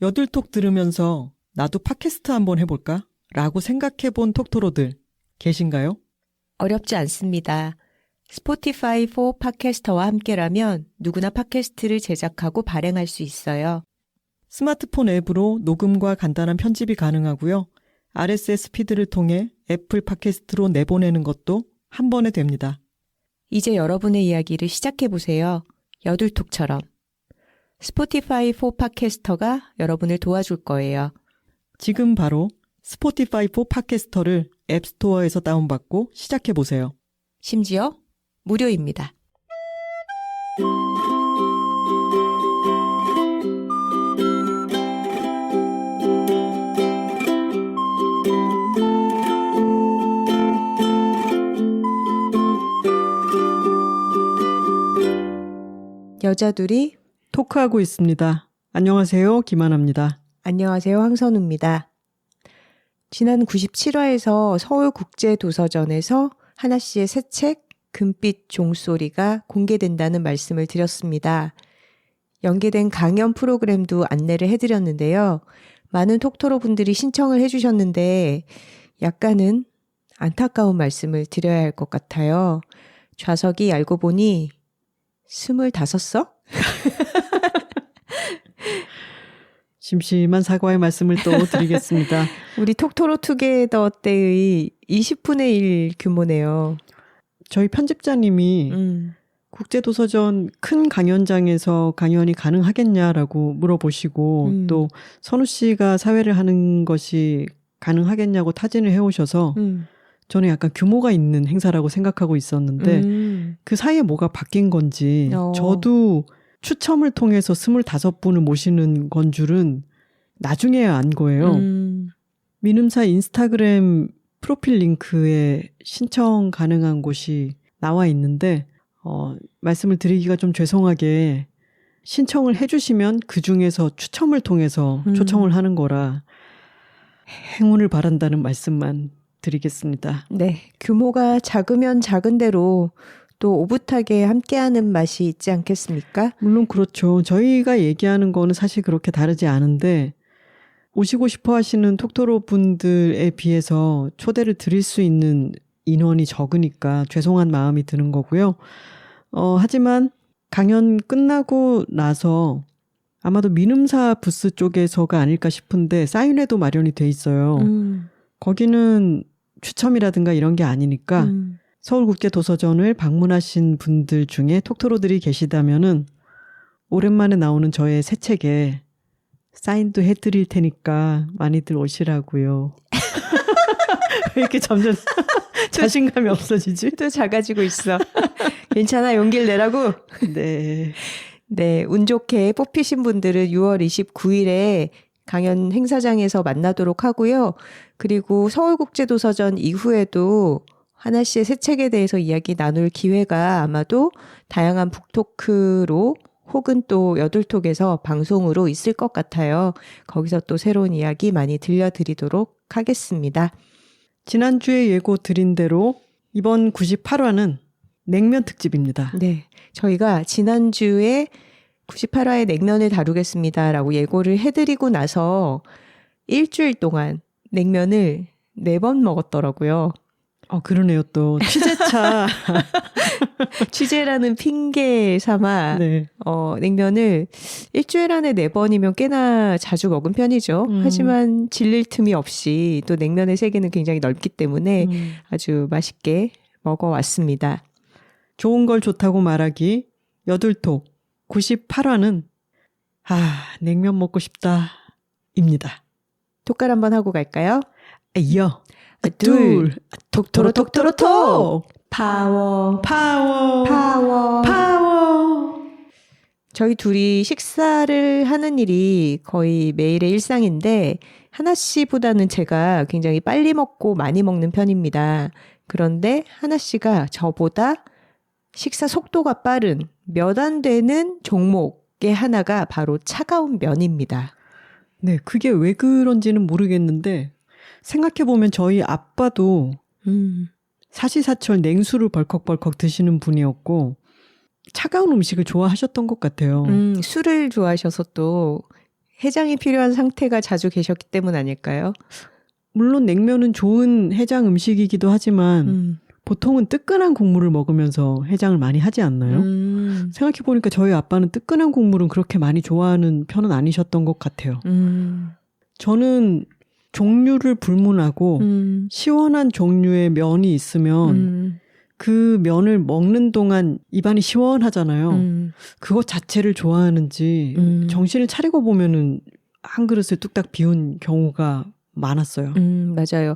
여들톡 들으면서 나도 팟캐스트 한번 해볼까? 라고 생각해본 톡토로들 계신가요? 어렵지 않습니다. 스포티파이 4 팟캐스터와 함께라면 누구나 팟캐스트를 제작하고 발행할 수 있어요. 스마트폰 앱으로 녹음과 간단한 편집이 가능하고요. RSS 피드를 통해 애플 팟캐스트로 내보내는 것도 한 번에 됩니다. 이제 여러분의 이야기를 시작해보세요. 여들톡처럼. 스포티파이 4 팟캐스터가 여러분을 도와줄 거예요. 지금 바로 스포티파이 4 팟캐스터를 앱스토어에서 다운받고 시작해보세요. 심지어 무료입니다. 여자둘이 토크하고 있습니다. 안녕하세요. 김하나입니다. 안녕하세요. 황선우입니다. 지난 97화에서 서울국제도서전에서 하나 씨의 새 책 금빛 종소리가 공개된다는 말씀을 드렸습니다. 연계된 강연 프로그램도 안내를 해드렸는데요. 많은 톡토로 분들이 신청을 해주셨는데 약간은 안타까운 말씀을 드려야 할 것 같아요. 좌석이 알고 보니 25석? 심심한 사과의 말씀을 또 드리겠습니다. 우리 톡토로 투게더 때의 20분의 1 규모네요. 저희 편집자님이 국제도서전 큰 강연장에서 강연이 가능하겠냐라고 물어보시고 또 선우 씨가 사회를 하는 것이 가능하겠냐고 타진을 해오셔서 저는 약간 규모가 있는 행사라고 생각하고 있었는데 그 사이에 뭐가 바뀐 건지 저도 추첨을 통해서 25분을 모시는 건 줄은 나중에야 안 거예요. 민음사 인스타그램 프로필 링크에 신청 가능한 곳이 나와 있는데 말씀을 드리기가 좀 죄송하게 신청을 해주시면 그 중에서 추첨을 통해서 초청을 하는 거라 행운을 바란다는 말씀만 드리겠습니다. 네, 규모가 작으면 작은 대로 또 오붓하게 함께하는 맛이 있지 않겠습니까? 물론 그렇죠. 저희가 얘기하는 거는 사실 그렇게 다르지 않은데 오시고 싶어 하시는 톡토로 분들에 비해서 초대를 드릴 수 있는 인원이 적으니까 죄송한 마음이 드는 거고요. 하지만 강연 끝나고 나서 아마도 민음사 부스 쪽에서가 아닐까 싶은데 사인회도 마련이 돼 있어요. 거기는 추첨이라든가 이런 게 아니니까 서울국제도서전을 방문하신 분들 중에 톡토로들이 계시다면은 오랜만에 나오는 저의 새 책에 사인도 해드릴 테니까 많이들 오시라고요. 왜 이렇게 점점 자신감이 없어지지? 또 작아지고 있어. 괜찮아, 용기를 내라고. 네. 네, 운 좋게 뽑히신 분들은 6월 29일에 강연 행사장에서 만나도록 하고요. 그리고 서울국제도서전 이후에도 하나 씨의 새 책에 대해서 이야기 나눌 기회가 아마도 다양한 북토크로 혹은 또 여들톡에서 방송으로 있을 것 같아요. 거기서 또 새로운 이야기 많이 들려드리도록 하겠습니다. 지난주에 예고 드린 대로 이번 98화는 냉면 특집입니다. 네, 저희가 지난주에 98화에 냉면을 다루겠습니다라고 예고를 해드리고 나서 일주일 동안 냉면을 4번 먹었더라고요. 그러네요. 또 취재차. 취재라는 핑계 삼아 네. 냉면을 일주일 안에 4번이면 꽤나 자주 먹은 편이죠. 하지만 질릴 틈이 없이 또 냉면의 세계는 굉장히 넓기 때문에 아주 맛있게 먹어왔습니다. 좋은 걸 좋다고 말하기 여들톡 98화는 냉면 먹고 싶다 입니다. 톡깔 한번 하고 갈까요? 이어 둘 톡토로 톡토로 톡 파워 파워 파워 파워. 저희 둘이 식사를 하는 일이 거의 매일의 일상인데 하나 씨보다는 제가 굉장히 빨리 먹고 많이 먹는 편입니다. 그런데 하나 씨가 저보다 식사 속도가 빠른 몇 안 되는 종목의 하나가 바로 차가운 면입니다. 네, 그게 왜 그런지는 모르겠는데 생각해보면 저희 아빠도 사시사철 냉수를 벌컥벌컥 드시는 분이었고 차가운 음식을 좋아하셨던 것 같아요. 술을 좋아하셔서 또 해장이 필요한 상태가 자주 계셨기 때문 아닐까요? 물론 냉면은 좋은 해장 음식이기도 하지만 보통은 뜨끈한 국물을 먹으면서 해장을 많이 하지 않나요? 생각해보니까 저희 아빠는 뜨끈한 국물은 그렇게 많이 좋아하는 편은 아니셨던 것 같아요. 저는 종류를 불문하고 시원한 종류의 면이 있으면 그 면을 먹는 동안 입안이 시원하잖아요. 그것 자체를 좋아하는지 정신을 차리고 보면은 한 그릇을 뚝딱 비운 경우가 많았어요. 맞아요.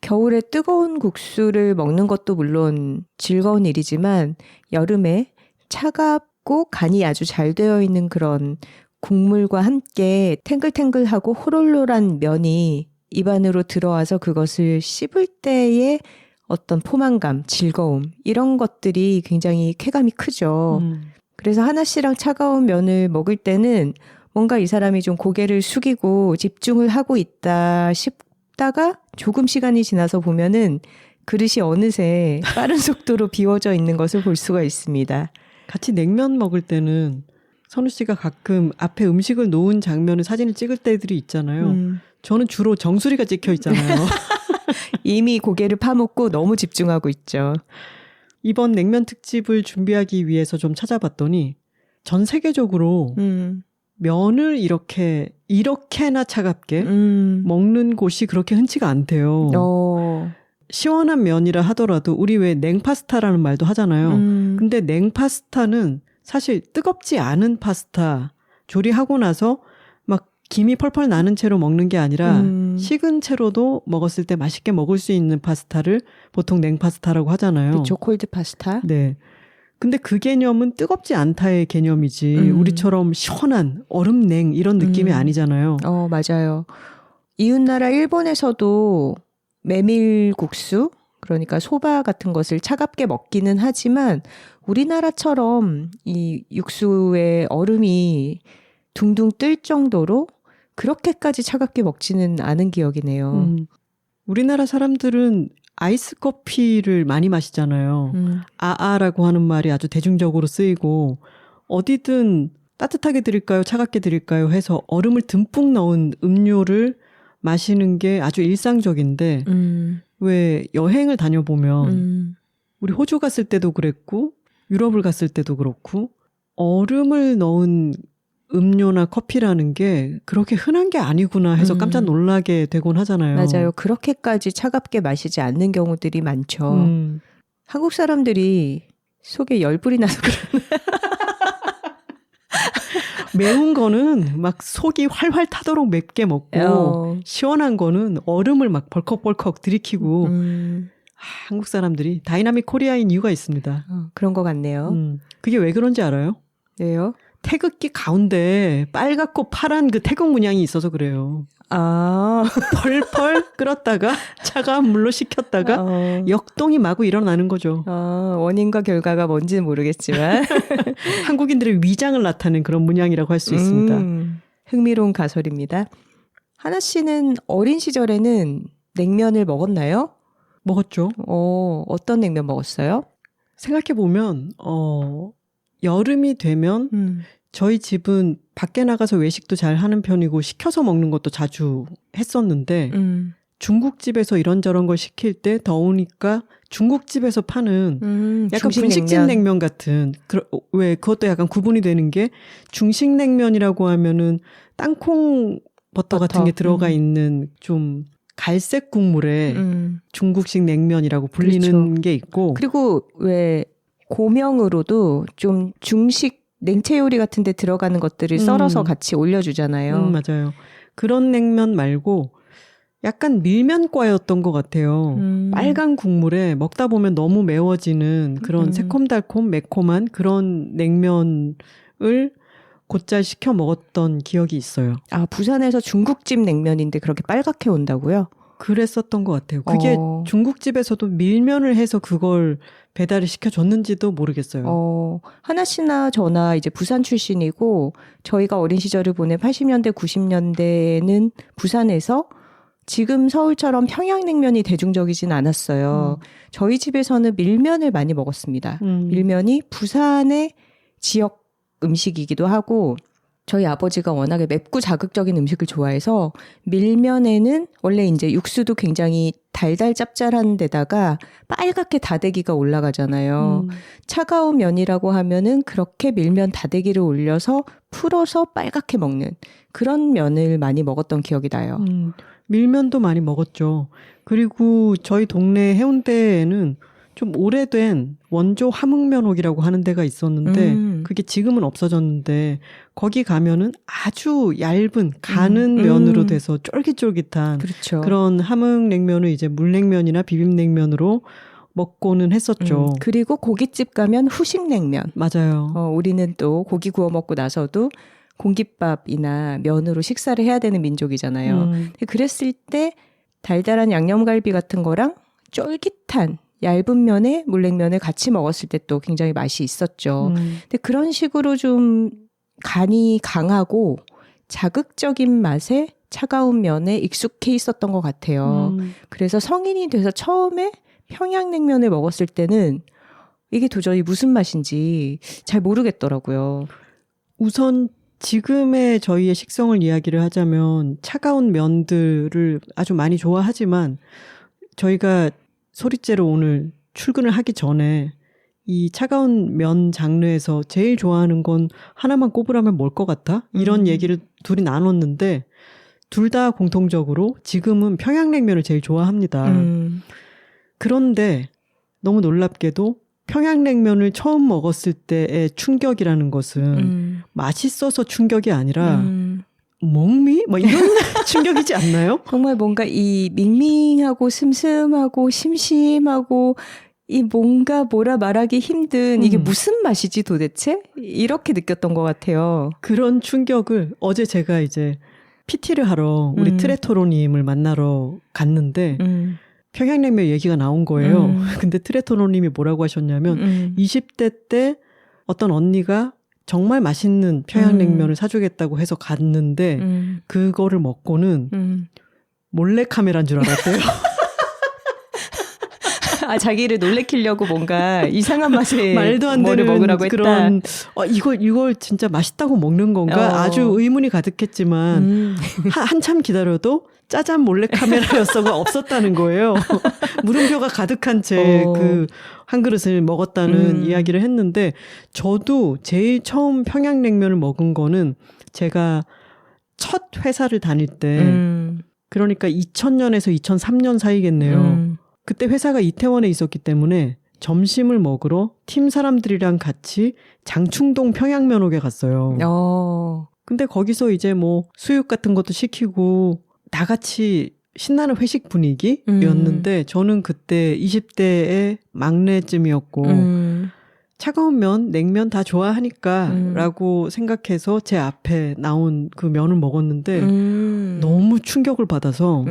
겨울에 뜨거운 국수를 먹는 것도 물론 즐거운 일이지만 여름에 차갑고 간이 아주 잘 되어 있는 그런 국물과 함께 탱글탱글하고 호롤롤한 면이 입안으로 들어와서 그것을 씹을 때의 어떤 포만감, 즐거움 이런 것들이 굉장히 쾌감이 크죠. 그래서 하나 씨랑 차가운 면을 먹을 때는 뭔가 이 사람이 좀 고개를 숙이고 집중을 하고 있다 싶다가 조금 시간이 지나서 보면은 그릇이 어느새 빠른 속도로 비워져 있는 것을 볼 수가 있습니다. 같이 냉면 먹을 때는 선우 씨가 가끔 앞에 음식을 놓은 장면을 사진을 찍을 때들이 있잖아요. 저는 주로 정수리가 찍혀 있잖아요. 이미 고개를 파묻고 너무 집중하고 있죠. 이번 냉면 특집을 준비하기 위해서 좀 찾아봤더니 전 세계적으로 면을 이렇게나 차갑게 먹는 곳이 그렇게 흔치가 않대요. 시원한 면이라 하더라도 우리 왜 냉파스타라는 말도 하잖아요. 근데 냉파스타는 사실 뜨겁지 않은 파스타 조리하고 나서 막 김이 펄펄 나는 채로 먹는 게 아니라 식은 채로도 먹었을 때 맛있게 먹을 수 있는 파스타를 보통 냉파스타라고 하잖아요. 그렇죠. 콜드 파스타. 네. 근데 그 개념은 뜨겁지 않다의 개념이지 우리처럼 시원한 얼음냉 이런 느낌이 아니잖아요. 맞아요. 이웃나라 일본에서도 메밀국수, 그러니까 소바 같은 것을 차갑게 먹기는 하지만 우리나라처럼 이 육수에 얼음이 둥둥 뜰 정도로 그렇게까지 차갑게 먹지는 않은 기억이네요. 우리나라 사람들은 아이스 커피를 많이 마시잖아요. 아아라고 하는 말이 아주 대중적으로 쓰이고 어디든 따뜻하게 드릴까요? 차갑게 드릴까요? 해서 얼음을 듬뿍 넣은 음료를 마시는 게 아주 일상적인데 왜 여행을 다녀보면 우리 호주 갔을 때도 그랬고 유럽을 갔을 때도 그렇고 얼음을 넣은 음료나 커피라는 게 그렇게 흔한 게 아니구나 해서 깜짝 놀라게 되곤 하잖아요. 맞아요. 그렇게까지 차갑게 마시지 않는 경우들이 많죠. 한국 사람들이 속에 열불이 나서 그러나. 매운 거는 막 속이 활활 타도록 맵게 먹고 시원한 거는 얼음을 막 벌컥벌컥 들이키고 한국 사람들이 다이나믹 코리아인 이유가 있습니다. 그런 것 같네요. 그게 왜 그런지 알아요? 왜요? 태극기 가운데 빨갛고 파란 그 태극 문양이 있어서 그래요. 펄펄 끓었다가 차가운 물로 식혔다가 역동이 마구 일어나는 거죠. 원인과 결과가 뭔지는 모르겠지만 한국인들의 위장을 나타낸 그런 문양이라고 할 수 있습니다. 흥미로운 가설입니다. 하나 씨는 어린 시절에는 냉면을 먹었나요? 먹었죠. 어떤 냉면 먹었어요? 생각해보면 여름이 되면 저희 집은 밖에 나가서 외식도 잘 하는 편이고 시켜서 먹는 것도 자주 했었는데 중국집에서 이런저런 걸 시킬 때 더우니까 중국집에서 파는 약간 분식집 냉면 같은 왜 그것도 약간 구분이 되는 게 중식 냉면이라고 하면은 땅콩 버터 같은 게 들어가 있는 좀 갈색 국물에 중국식 냉면이라고 불리는 그렇죠. 게 있고 그리고 왜 고명으로도 좀 중식 냉채 요리 같은 데 들어가는 것들을 썰어서 같이 올려주잖아요. 맞아요. 그런 냉면 말고 약간 밀면과였던 것 같아요. 빨간 국물에 먹다 보면 너무 매워지는 그런 새콤달콤 매콤한 그런 냉면을 곧잘 시켜 먹었던 기억이 있어요. 부산에서 중국집 냉면인데 그렇게 빨갛게 온다고요? 그랬었던 것 같아요. 그게 중국집에서도 밀면을 해서 그걸 배달을 시켜줬는지도 모르겠어요. 하나 씨나 저나 이제 부산 출신이고 저희가 어린 시절을 보낸 80년대, 90년대는 부산에서 지금 서울처럼 평양냉면이 대중적이진 않았어요. 저희 집에서는 밀면을 많이 먹었습니다. 밀면이 부산의 지역 음식이기도 하고 저희 아버지가 워낙에 맵고 자극적인 음식을 좋아해서 밀면에는 원래 이제 육수도 굉장히 달달 짭짤한 데다가 빨갛게 다대기가 올라가잖아요. 차가운 면이라고 하면은 그렇게 밀면 다대기를 올려서 풀어서 빨갛게 먹는 그런 면을 많이 먹었던 기억이 나요. 밀면도 많이 먹었죠. 그리고 저희 동네 해운대에는 좀 오래된 원조 함흥면옥이라고 하는 데가 있었는데 그게 지금은 없어졌는데 거기 가면은 아주 얇은 가는 면으로 돼서 쫄깃쫄깃한 그렇죠. 그런 함흥냉면을 이제 물냉면이나 비빔냉면으로 먹고는 했었죠. 그리고 고깃집 가면 후식냉면. 맞아요. 우리는 또 고기 구워 먹고 나서도 공깃밥이나 면으로 식사를 해야 되는 민족이잖아요. 그랬을 때 달달한 양념갈비 같은 거랑 쫄깃한 얇은 면에 물냉면을 같이 먹었을 때 또 굉장히 맛이 있었죠. 근데 그런 식으로 좀 간이 강하고 자극적인 맛에 차가운 면에 익숙해 있었던 것 같아요. 그래서 성인이 돼서 처음에 평양냉면을 먹었을 때는 이게 도저히 무슨 맛인지 잘 모르겠더라고요. 우선 지금의 저희의 식성을 이야기를 하자면 차가운 면들을 아주 많이 좋아하지만 저희가 소리째로 오늘 출근을 하기 전에 이 차가운 면 장르에서 제일 좋아하는 건 하나만 꼽으라면 뭘 것 같아? 이런 얘기를 둘이 나눴는데 둘 다 공통적으로 지금은 평양냉면을 제일 좋아합니다. 그런데 너무 놀랍게도 평양냉면을 처음 먹었을 때의 충격이라는 것은 맛있어서 충격이 아니라 멍미? 뭐 이런 충격이지 않나요? 정말 뭔가 이 밍밍하고 슴슴하고 심심하고 이 뭔가 뭐라 말하기 힘든 이게 무슨 맛이지 도대체? 이렇게 느꼈던 것 같아요. 그런 충격을 어제 제가 이제 PT를 하러 우리 트레토로님을 만나러 갔는데 평양냉면 얘기가 나온 거예요. 근데 트레토로님이 뭐라고 하셨냐면 20대 때 어떤 언니가 정말 맛있는 평양냉면을 사주겠다고 해서 갔는데 그거를 먹고는 몰래카메라인 줄 알았대요. 아, 자기를 놀래키려고 뭔가 이상한 맛의 말도 안 뭐를 되는 먹으라고 했다. 그런 이걸 진짜 맛있다고 먹는 건가? 아주 의문이 가득했지만 한참 기다려도 짜잔 몰래카메라였어가 없었다는 거예요. 물음표가 가득한 채 그 한 그릇을 먹었다는 이야기를 했는데 저도 제일 처음 평양냉면을 먹은 거는 제가 첫 회사를 다닐 때 그러니까 2000년에서 2003년 사이겠네요. 그때 회사가 이태원에 있었기 때문에 점심을 먹으러 팀 사람들이랑 같이 장충동 평양면옥에 갔어요. 근데 거기서 이제 뭐 수육 같은 것도 시키고 다 같이 신나는 회식 분위기였는데 저는 그때 20대의 막내쯤이었고 차가운 면, 냉면 다 좋아하니까 라고 생각해서 제 앞에 나온 그 면을 먹었는데 너무 충격을 받아서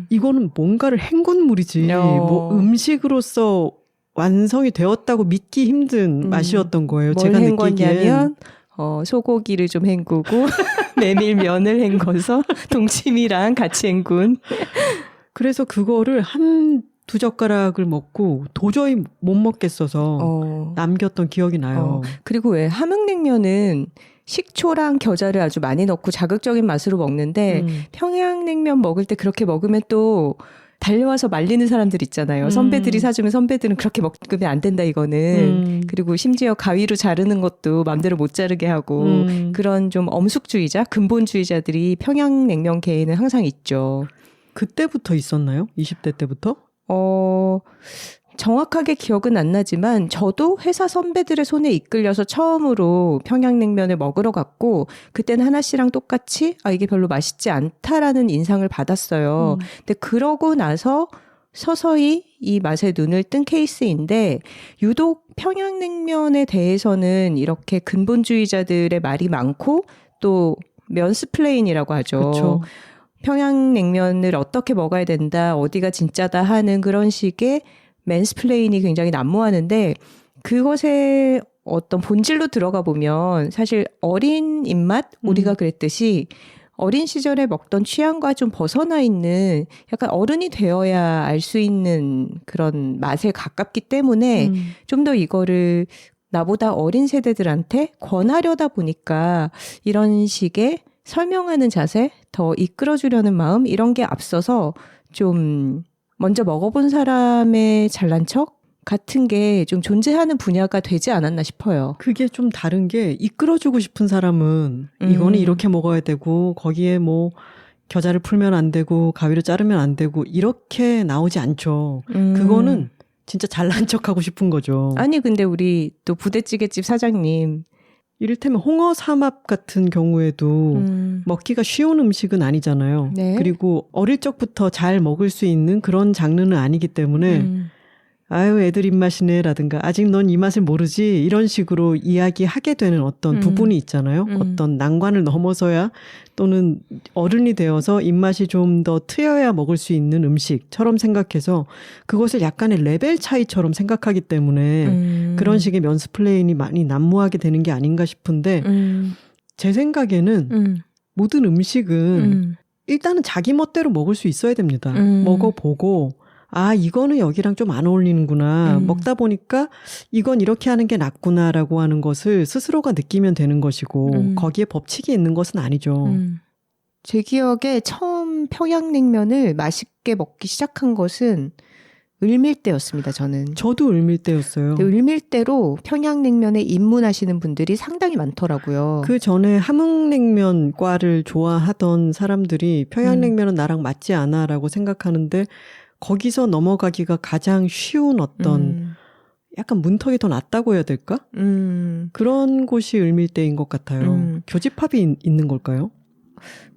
이거는 뭔가를 헹군 물이지 뭐 음식으로서 완성이 되었다고 믿기 힘든 맛이었던 거예요. 뭘 제가 헹궜냐면 소고기를 좀 헹구고 메밀면을 헹궈서 동치미랑 같이 헹군. 그래서 그거를 한두 젓가락을 먹고 도저히 못 먹겠어서 남겼던 기억이 나요. 그리고 왜 함흥냉면은 식초랑 겨자를 아주 많이 넣고 자극적인 맛으로 먹는데 평양냉면 먹을 때 그렇게 먹으면 또 달려와서 말리는 사람들 있잖아요. 선배들이 사주면 선배들은 그렇게 먹으면 안 된다 이거는. 그리고 심지어 가위로 자르는 것도 맘대로 못 자르게 하고 그런 좀 엄숙주의자, 근본주의자들이 평양냉면계에는 항상 있죠. 그때부터 있었나요? 20대 때부터? 정확하게 기억은 안 나지만 저도 회사 선배들의 손에 이끌려서 처음으로 평양냉면을 먹으러 갔고 그때는 하나 씨랑 똑같이 이게 별로 맛있지 않다라는 인상을 받았어요. 근데 그러고 나서 서서히 이 맛에 눈을 뜬 케이스인데 유독 평양냉면에 대해서는 이렇게 근본주의자들의 말이 많고 또 면스플레인이라고 하죠. 그쵸. 평양냉면을 어떻게 먹어야 된다, 어디가 진짜다 하는 그런 식의 맨스플레인이 굉장히 난무하는데 그것에 어떤 본질로 들어가 보면 사실 어린 입맛, 우리가 그랬듯이 어린 시절에 먹던 취향과 좀 벗어나 있는 약간 어른이 되어야 알 수 있는 그런 맛에 가깝기 때문에 좀 더 이거를 나보다 어린 세대들한테 권하려다 보니까 이런 식의 설명하는 자세, 더 이끌어주려는 마음 이런 게 앞서서 좀 먼저 먹어본 사람의 잘난 척 같은 게 좀 존재하는 분야가 되지 않았나 싶어요. 그게 좀 다른 게 이끌어주고 싶은 사람은 이거는 이렇게 먹어야 되고 거기에 뭐 겨자를 풀면 안 되고 가위로 자르면 안 되고 이렇게 나오지 않죠. 그거는 진짜 잘난 척하고 싶은 거죠. 아니 근데 우리 또 부대찌개집 사장님 이를테면 홍어 삼합 같은 경우에도 먹기가 쉬운 음식은 아니잖아요. 네. 그리고 어릴 적부터 잘 먹을 수 있는 그런 장르는 아니기 때문에 아유 애들 입맛이네 라든가 아직 넌 이 맛을 모르지 이런 식으로 이야기하게 되는 어떤 부분이 있잖아요. 어떤 난관을 넘어서야 또는 어른이 되어서 입맛이 좀 더 트여야 먹을 수 있는 음식처럼 생각해서 그것을 약간의 레벨 차이처럼 생각하기 때문에 그런 식의 면스플레인이 많이 난무하게 되는 게 아닌가 싶은데 제 생각에는 모든 음식은 일단은 자기 멋대로 먹을 수 있어야 됩니다. 먹어보고 아 이거는 여기랑 좀 안 어울리는구나. 먹다 보니까 이건 이렇게 하는 게 낫구나라고 하는 것을 스스로가 느끼면 되는 것이고 거기에 법칙이 있는 것은 아니죠. 제 기억에 처음 평양냉면을 맛있게 먹기 시작한 것은 을밀대였습니다. 저는. 저도 을밀대였어요. 을밀대로 평양냉면에 입문하시는 분들이 상당히 많더라고요. 그 전에 함흥냉면과를 좋아하던 사람들이 평양냉면은 나랑 맞지 않아라고 생각하는데 거기서 넘어가기가 가장 쉬운 어떤 약간 문턱이 더 낮다고 해야 될까? 그런 곳이 을밀대인 것 같아요. 교집합이 있는 걸까요?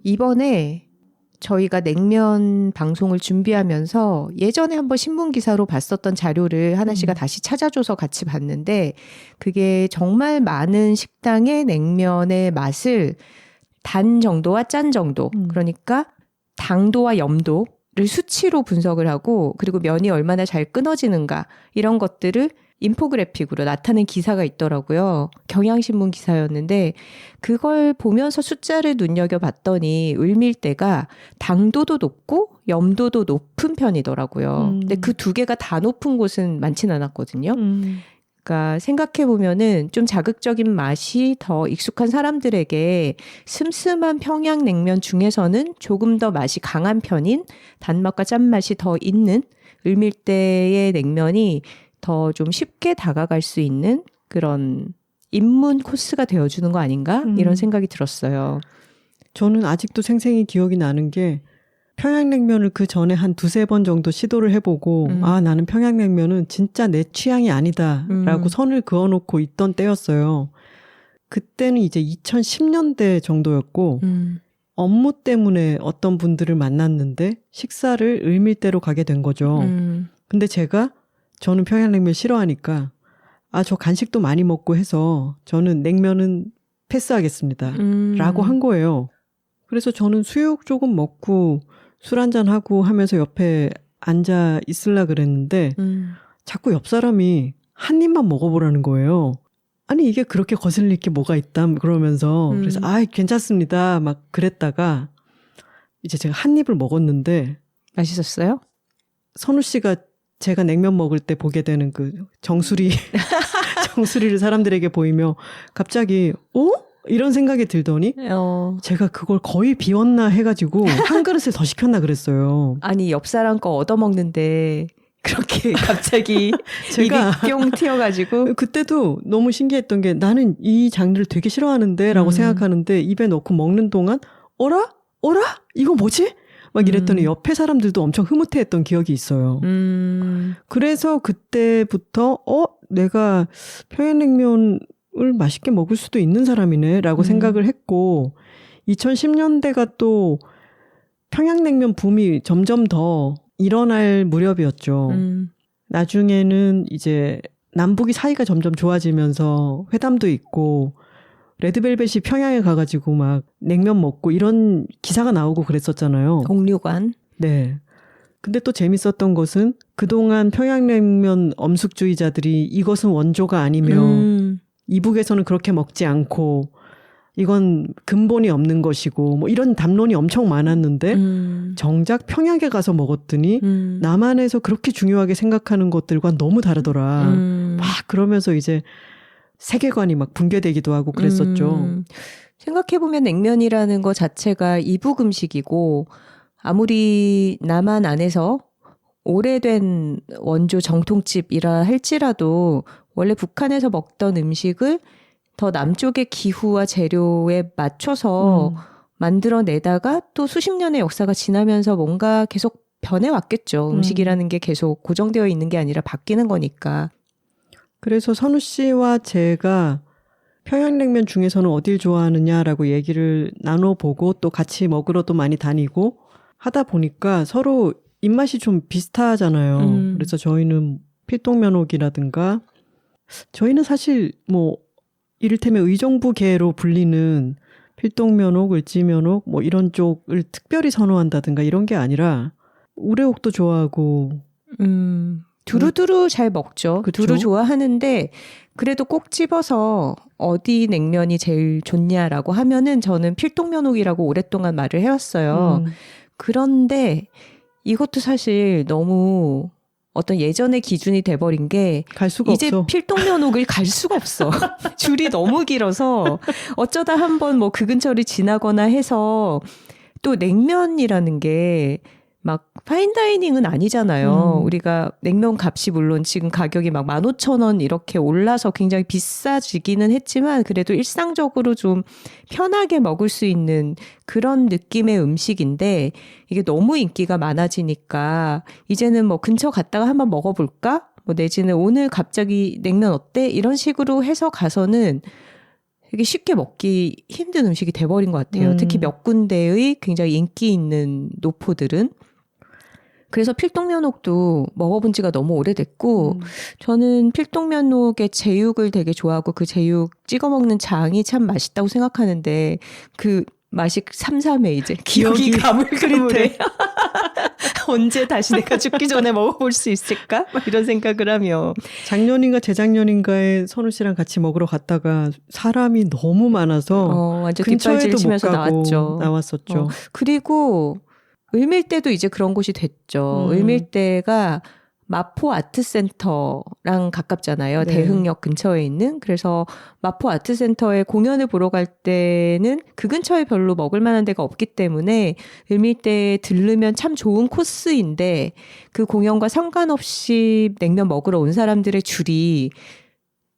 이번에 저희가 냉면 방송을 준비하면서 예전에 한번 신문기사로 봤었던 자료를 하나 씨가 다시 찾아줘서 같이 봤는데 그게 정말 많은 식당의 냉면의 맛을 단 정도와 짠 정도 그러니까 당도와 염도를 수치로 분석을 하고 그리고 면이 얼마나 잘 끊어지는가 이런 것들을 인포그래픽으로 나타낸 기사가 있더라고요. 경향신문 기사였는데 그걸 보면서 숫자를 눈여겨봤더니 을밀대가 당도도 높고 염도도 높은 편이더라고요. 근데 그 두 개가 다 높은 곳은 많진 않았거든요. 그러니까 생각해보면은 좀 자극적인 맛이 더 익숙한 사람들에게 슴슴한 평양냉면 중에서는 조금 더 맛이 강한 편인 단맛과 짠맛이 더 있는 을밀대의 냉면이 더 좀 쉽게 다가갈 수 있는 그런 입문 코스가 되어주는 거 아닌가? 이런 생각이 들었어요. 저는 아직도 생생히 기억이 나는 게 평양냉면을 그 전에 한 2-3번 정도 시도를 해보고 아 나는 평양냉면은 진짜 내 취향이 아니다 라고 선을 그어놓고 있던 때였어요. 그때는 이제 2010년대 정도였고 업무 때문에 어떤 분들을 만났는데 식사를 을밀대로 가게 된 거죠. 근데 저는 평양냉면 싫어하니까 아, 저 간식도 많이 먹고 해서 저는 냉면은 패스하겠습니다. 라고 한 거예요. 그래서 저는 수육 조금 먹고 술 한잔하고 하면서 옆에 앉아 있으려 그랬는데 자꾸 옆 사람이 한 입만 먹어보라는 거예요. 아니 이게 그렇게 거슬릴 게 뭐가 있다 그러면서 그래서 아 괜찮습니다 막 그랬다가 이제 제가 한 입을 먹었는데 맛있었어요? 선우 씨가 제가 냉면 먹을 때 보게 되는 그 정수리를 사람들에게 보이며 갑자기 이런 생각이 들더니 제가 그걸 거의 비웠나 해가지고 한 그릇을 더 시켰나 그랬어요. 아니 옆 사람 거 얻어먹는데 그렇게 갑자기 제가 입이 뿅 튀어가지고 그때도 너무 신기했던 게 나는 이 장르를 되게 싫어하는데 라고 생각하는데 입에 넣고 먹는 동안 어라? 이거 뭐지? 막 이랬더니 옆에 사람들도 엄청 흐뭇해했던 기억이 있어요. 그래서 그때부터 내가 평양냉면을 맛있게 먹을 수도 있는 사람이네 라고 생각을 했고 2010년대가 또 평양냉면 붐이 점점 더 일어날 무렵이었죠. 나중에는 이제 남북이 사이가 점점 좋아지면서 회담도 있고 레드벨벳이 평양에 가가지고 막 냉면 먹고 이런 기사가 나오고 그랬었잖아요. 공류관. 네. 근데 또 재밌었던 것은 그동안 평양냉면 엄숙주의자들이 이것은 원조가 아니며 이북에서는 그렇게 먹지 않고 이건 근본이 없는 것이고 뭐 이런 담론이 엄청 많았는데 정작 평양에 가서 먹었더니 남한에서 그렇게 중요하게 생각하는 것들과 너무 다르더라. 막 그러면서 이제 세계관이 막 붕괴되기도 하고 그랬었죠. 생각해보면 냉면이라는 거 자체가 이북 음식이고 아무리 남한 안에서 오래된 원조 정통집이라 할지라도 원래 북한에서 먹던 음식을 더 남쪽의 기후와 재료에 맞춰서 만들어내다가 또 수십 년의 역사가 지나면서 뭔가 계속 변해왔겠죠. 음식이라는 게 계속 고정되어 있는 게 아니라 바뀌는 거니까. 그래서 선우 씨와 제가 평양냉면 중에서는 어딜 좋아하느냐라고 얘기를 나눠보고 또 같이 먹으러도 많이 다니고 하다 보니까 서로 입맛이 좀 비슷하잖아요. 그래서 저희는 필동면옥이라든가 저희는 사실 뭐 이를테면 의정부계로 불리는 필동면옥, 을지면옥 뭐 이런 쪽을 특별히 선호한다든가 이런 게 아니라 우레옥도 좋아하고 두루두루 잘 먹죠. 그쵸? 두루 좋아하는데 그래도 꼭 집어서 어디 냉면이 제일 좋냐라고 하면은 저는 필동면옥이라고 오랫동안 말을 해왔어요. 그런데 이것도 사실 너무 어떤 예전의 기준이 돼버린 게 갈 수가 이제 없어. 필동면옥을 갈 수가 없어. 줄이 너무 길어서 어쩌다 한번 뭐 그 근처를 지나거나 해서 또 냉면이라는 게 막 파인다이닝은 아니잖아요. 우리가 냉면 값이 물론 지금 가격이 막 15,000원 이렇게 올라서 굉장히 비싸지기는 했지만 그래도 일상적으로 좀 편하게 먹을 수 있는 그런 느낌의 음식인데 이게 너무 인기가 많아지니까 이제는 뭐 근처 갔다가 한번 먹어볼까? 뭐 내지는 오늘 갑자기 냉면 어때? 이런 식으로 해서 가서는 되게 쉽게 먹기 힘든 음식이 돼버린 것 같아요. 특히 몇 군데의 굉장히 인기 있는 노포들은. 그래서 필동면옥도 먹어본 지가 너무 오래됐고 저는 필동면옥의 제육을 되게 좋아하고 그 제육 찍어 먹는 장이 참 맛있다고 생각하는데 그 맛이 삼삼해 이제 기억이 가물가물해. 언제 다시 내가 죽기 전에 먹어볼 수 있을까? 막 이런 생각을 하며 작년인가 재작년인가에 선우 씨랑 같이 먹으러 갔다가 사람이 너무 많아서 완전 근처에도 뒷발질치면서 못 가고 나왔죠. 그리고 을밀대도 이제 그런 곳이 됐죠. 을밀대가 마포 아트센터랑 가깝잖아요. 네. 대흥역 근처에 있는. 그래서 마포 아트센터에 공연을 보러 갈 때는 그 근처에 별로 먹을 만한 데가 없기 때문에 을밀대에 들르면 참 좋은 코스인데 그 공연과 상관없이 냉면 먹으러 온 사람들의 줄이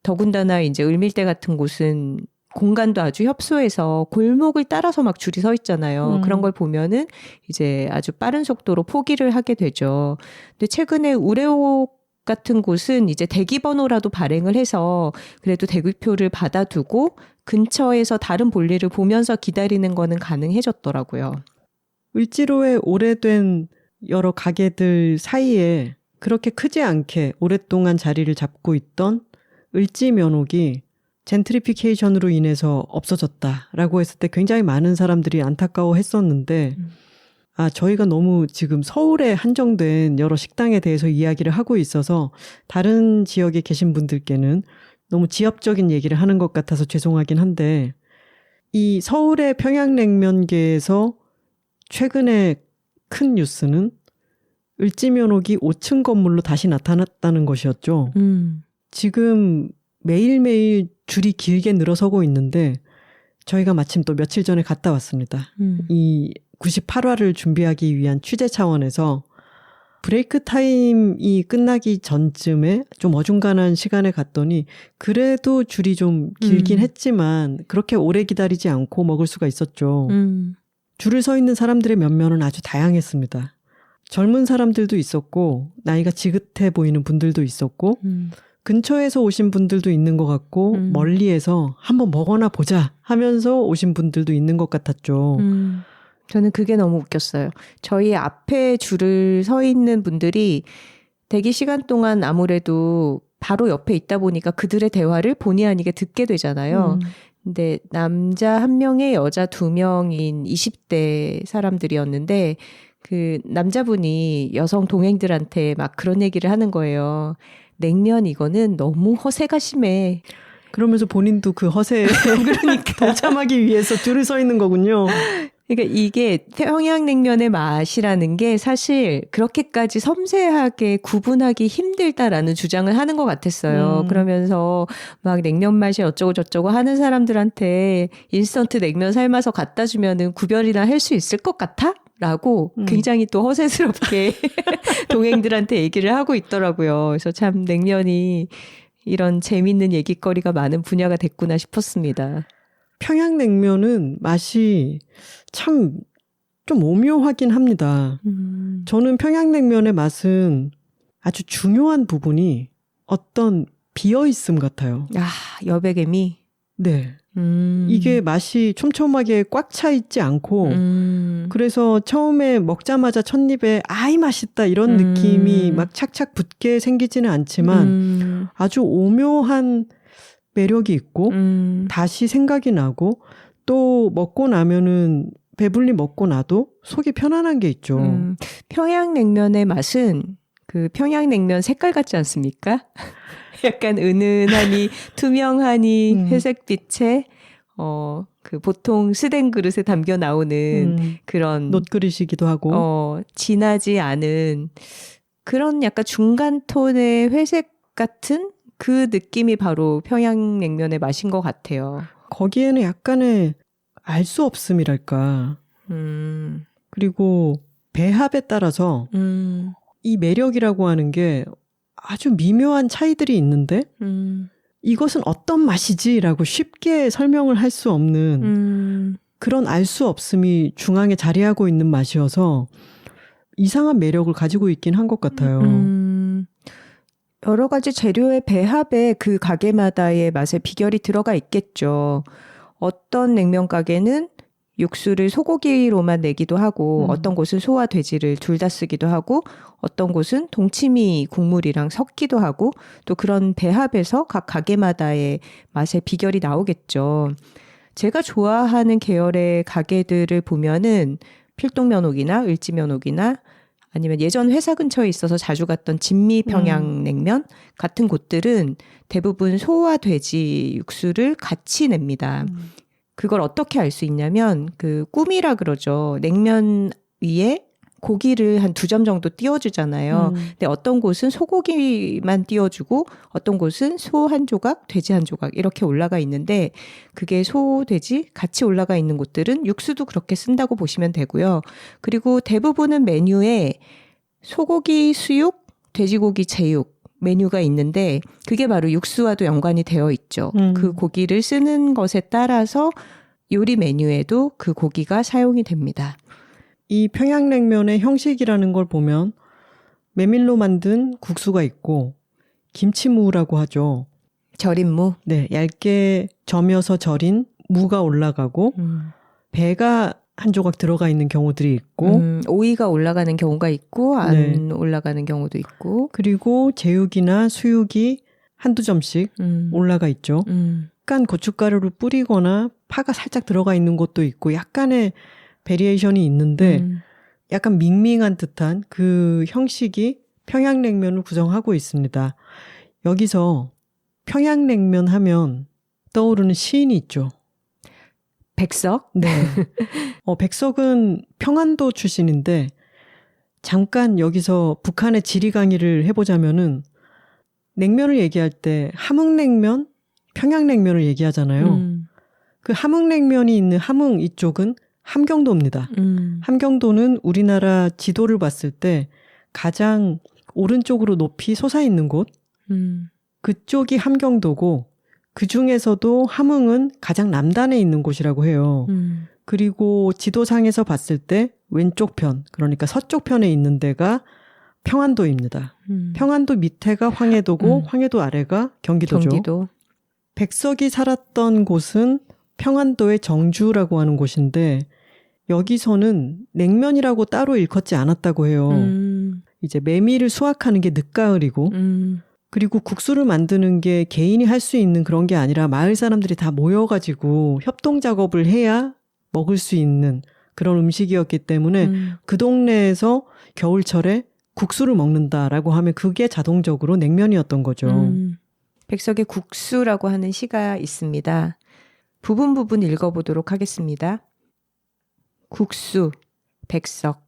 더군다나 이제 을밀대 같은 곳은 공간도 아주 협소해서 골목을 따라서 막 줄이 서 있잖아요. 그런 걸 보면은 이제 아주 빠른 속도로 포기를 하게 되죠. 근데 최근에 우레옥 같은 곳은 이제 대기번호라도 발행을 해서 그래도 대기표를 받아두고 근처에서 다른 볼일을 보면서 기다리는 거는 가능해졌더라고요. 을지로에 오래된 여러 가게들 사이에 그렇게 크지 않게 오랫동안 자리를 잡고 있던 을지면옥이 젠트리피케이션으로 인해서 없어졌다라고 했을 때 굉장히 많은 사람들이 안타까워했었는데 저희가 너무 지금 서울에 한정된 여러 식당에 대해서 이야기를 하고 있어서 다른 지역에 계신 분들께는 너무 지역적인 얘기를 하는 것 같아서 죄송하긴 한데 이 서울의 평양냉면계에서 최근에 큰 뉴스는 을지면옥이 5층 건물로 다시 나타났다는 것이었죠. 지금 매일매일 줄이 길게 늘어서고 있는데 저희가 마침 또 며칠 전에 갔다 왔습니다. 이 98화를 준비하기 위한 취재 차원에서 브레이크 타임이 끝나기 전쯤에 좀 어중간한 시간에 갔더니 그래도 줄이 좀 길긴 했지만 그렇게 오래 기다리지 않고 먹을 수가 있었죠. 줄을 서 있는 사람들의 면면은 아주 다양했습니다. 젊은 사람들도 있었고 나이가 지긋해 보이는 분들도 있었고 근처에서 오신 분들도 있는 것 같고 멀리에서 한번 먹어나 보자 하면서 오신 분들도 있는 것 같았죠. 저는 그게 너무 웃겼어요. 저희 앞에 줄을 서 있는 분들이 대기 시간 동안 아무래도 바로 옆에 있다 보니까 그들의 대화를 본의 아니게 듣게 되잖아요. 근데 남자 1명에 여자 2명인 20대 사람들이었는데 그 남자분이 여성 동행들한테 막 그런 얘기를 하는 거예요. 냉면 이거는 너무 허세가 심해. 그러면서 본인도 그 허세에 그러니까 동참하기 위해서 줄을 서 있는 거군요. 그러니까 이게 평양냉면의 맛이라는 게 사실 그렇게까지 섬세하게 구분하기 힘들다라는 주장을 하는 것 같았어요. 그러면서 막 냉면 맛이 어쩌고 저쩌고 하는 사람들한테 인스턴트 냉면 삶아서 갖다 주면은 구별이나 할 수 있을 것 같아? 라고 굉장히 또 허세스럽게 동행들한테 얘기를 하고 있더라고요. 그래서 참 냉면이 이런 재밌는 얘기거리가 많은 분야가 됐구나 싶었습니다. 평양냉면은 맛이 참 좀 오묘하긴 합니다. 저는 평양냉면의 맛은 아주 중요한 부분이 어떤 비어있음 같아요. 아, 여백의미? 네. 이게 맛이 촘촘하게 꽉 차 있지 않고 그래서 처음에 먹자마자 첫입에 아이 맛있다 이런 느낌이 막 착착 붙게 생기지는 않지만 아주 오묘한 매력이 있고 다시 생각이 나고 또 먹고 나면은 배불리 먹고 나도 속이 편안한 게 있죠. 평양냉면의 맛은 그 평양냉면 색깔 같지 않습니까? 약간 은은하니 투명하니 회색빛에 그 보통 스덴 그릇에 담겨 나오는 그런 놋그릇이기도 하고 진하지 않은 그런 약간 중간 톤의 회색 같은 그 느낌이 바로 평양냉면의 맛인 것 같아요. 거기에는 약간의 알 수 없음이랄까. 그리고 배합에 따라서 이 매력이라고 하는 게 아주 미묘한 차이들이 있는데 이것은 어떤 맛이지라고 쉽게 설명을 할 수 없는 그런 알 수 없음이 중앙에 자리하고 있는 맛이어서 이상한 매력을 가지고 있긴 한 것 같아요. 여러 가지 재료의 배합에 그 가게마다의 맛의 비결이 들어가 있겠죠. 어떤 냉면 가게는 육수를 소고기로만 내기도 하고 어떤 곳은 소와 돼지를 둘 다 쓰기도 하고 어떤 곳은 동치미 국물이랑 섞기도 하고 또 그런 배합에서 각 가게마다의 맛의 비결이 나오겠죠. 제가 좋아하는 계열의 가게들을 보면은 필동면옥이나 을지면옥이나 아니면 예전 회사 근처에 있어서 자주 갔던 진미평양냉면 같은 곳들은 대부분 소와 돼지 육수를 같이 냅니다. 그걸 어떻게 알 수 있냐면 그 꾸미라 그러죠. 냉면 위에 고기를 한 2점 정도 띄워주잖아요. 근데 어떤 곳은 소고기만 띄워주고 어떤 곳은 소 한 조각, 돼지 한 조각 이렇게 올라가 있는데 그게 소, 돼지 같이 올라가 있는 곳들은 육수도 그렇게 쓴다고 보시면 되고요. 그리고 대부분은 메뉴에 소고기 수육, 돼지고기 제육 메뉴가 있는데 그게 바로 육수와도 연관이 되어 있죠. 그 고기를 쓰는 것에 따라서 요리 메뉴에도 그 고기가 사용이 됩니다. 이 평양냉면의 형식이라는 걸 보면 메밀로 만든 국수가 있고 김치무라고 하죠. 절인 무? 네, 얇게 저며서 절인 무가 올라가고 배가 한 조각 들어가 있는 경우들이 있고 오이가 올라가는 경우가 있고 안 올라가는 경우도 있고 그리고 제육이나 수육이 한두 점씩 올라가 있죠. 약간 고춧가루를 뿌리거나 파가 살짝 들어가 있는 곳도 있고 약간의 베리에이션이 있는데 약간 밍밍한 듯한 그 형식이 평양냉면을 구성하고 있습니다. 여기서 평양냉면 하면 떠오르는 시인이 있죠. 백석? 네. 백석은 평안도 출신인데 잠깐 여기서 북한의 지리 강의를 해보자면은 냉면을 얘기할 때 함흥냉면, 평양냉면을 얘기하잖아요. 그 함흥냉면이 있는 함흥 이쪽은 함경도입니다. 함경도는 우리나라 지도를 봤을 때 가장 오른쪽으로 높이 솟아있는 곳, 그쪽이 함경도고 그 중에서도 함흥은 가장 남단에 있는 곳이라고 해요. 그리고 지도상에서 봤을 때 왼쪽 편, 그러니까 서쪽 편에 있는 데가 평안도입니다. 평안도 밑에가 황해도고 황해도 아래가 경기도죠. 경기도. 백석이 살았던 곳은 평안도의 정주라고 하는 곳인데 여기서는 냉면이라고 따로 일컫지 않았다고 해요. 이제 메밀을 수확하는 게 늦가을이고 그리고 국수를 만드는 게 개인이 할 수 있는 그런 게 아니라 마을 사람들이 다 모여가지고 협동 작업을 해야 먹을 수 있는 그런 음식이었기 때문에 그 동네에서 겨울철에 국수를 먹는다라고 하면 그게 자동적으로 냉면이었던 거죠. 백석의 국수라고 하는 시가 있습니다. 부분 읽어보도록 하겠습니다. 국수, 백석.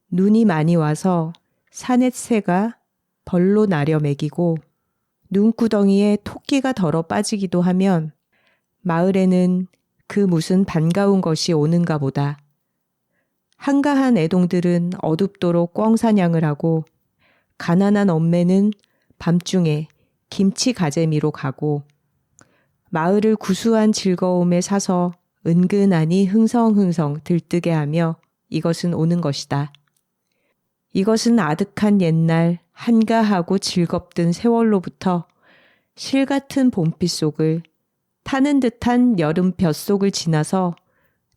눈이 많이 와서 산의 새가 벌로 나려 먹이고 눈구덩이에 토끼가 덜어 빠지기도 하면 마을에는 그 무슨 반가운 것이 오는가 보다. 한가한 애동들은 어둡도록 꿩사냥을 하고 가난한 엄매는 밤중에 김치 가재미로 가고 마을을 구수한 즐거움에 사서 은근하니 흥성흥성 들뜨게 하며 이것은 오는 것이다. 이것은 아득한 옛날 한가하고 즐겁던 세월로부터 실 같은 봄빛 속을 타는 듯한 여름 볕속을 지나서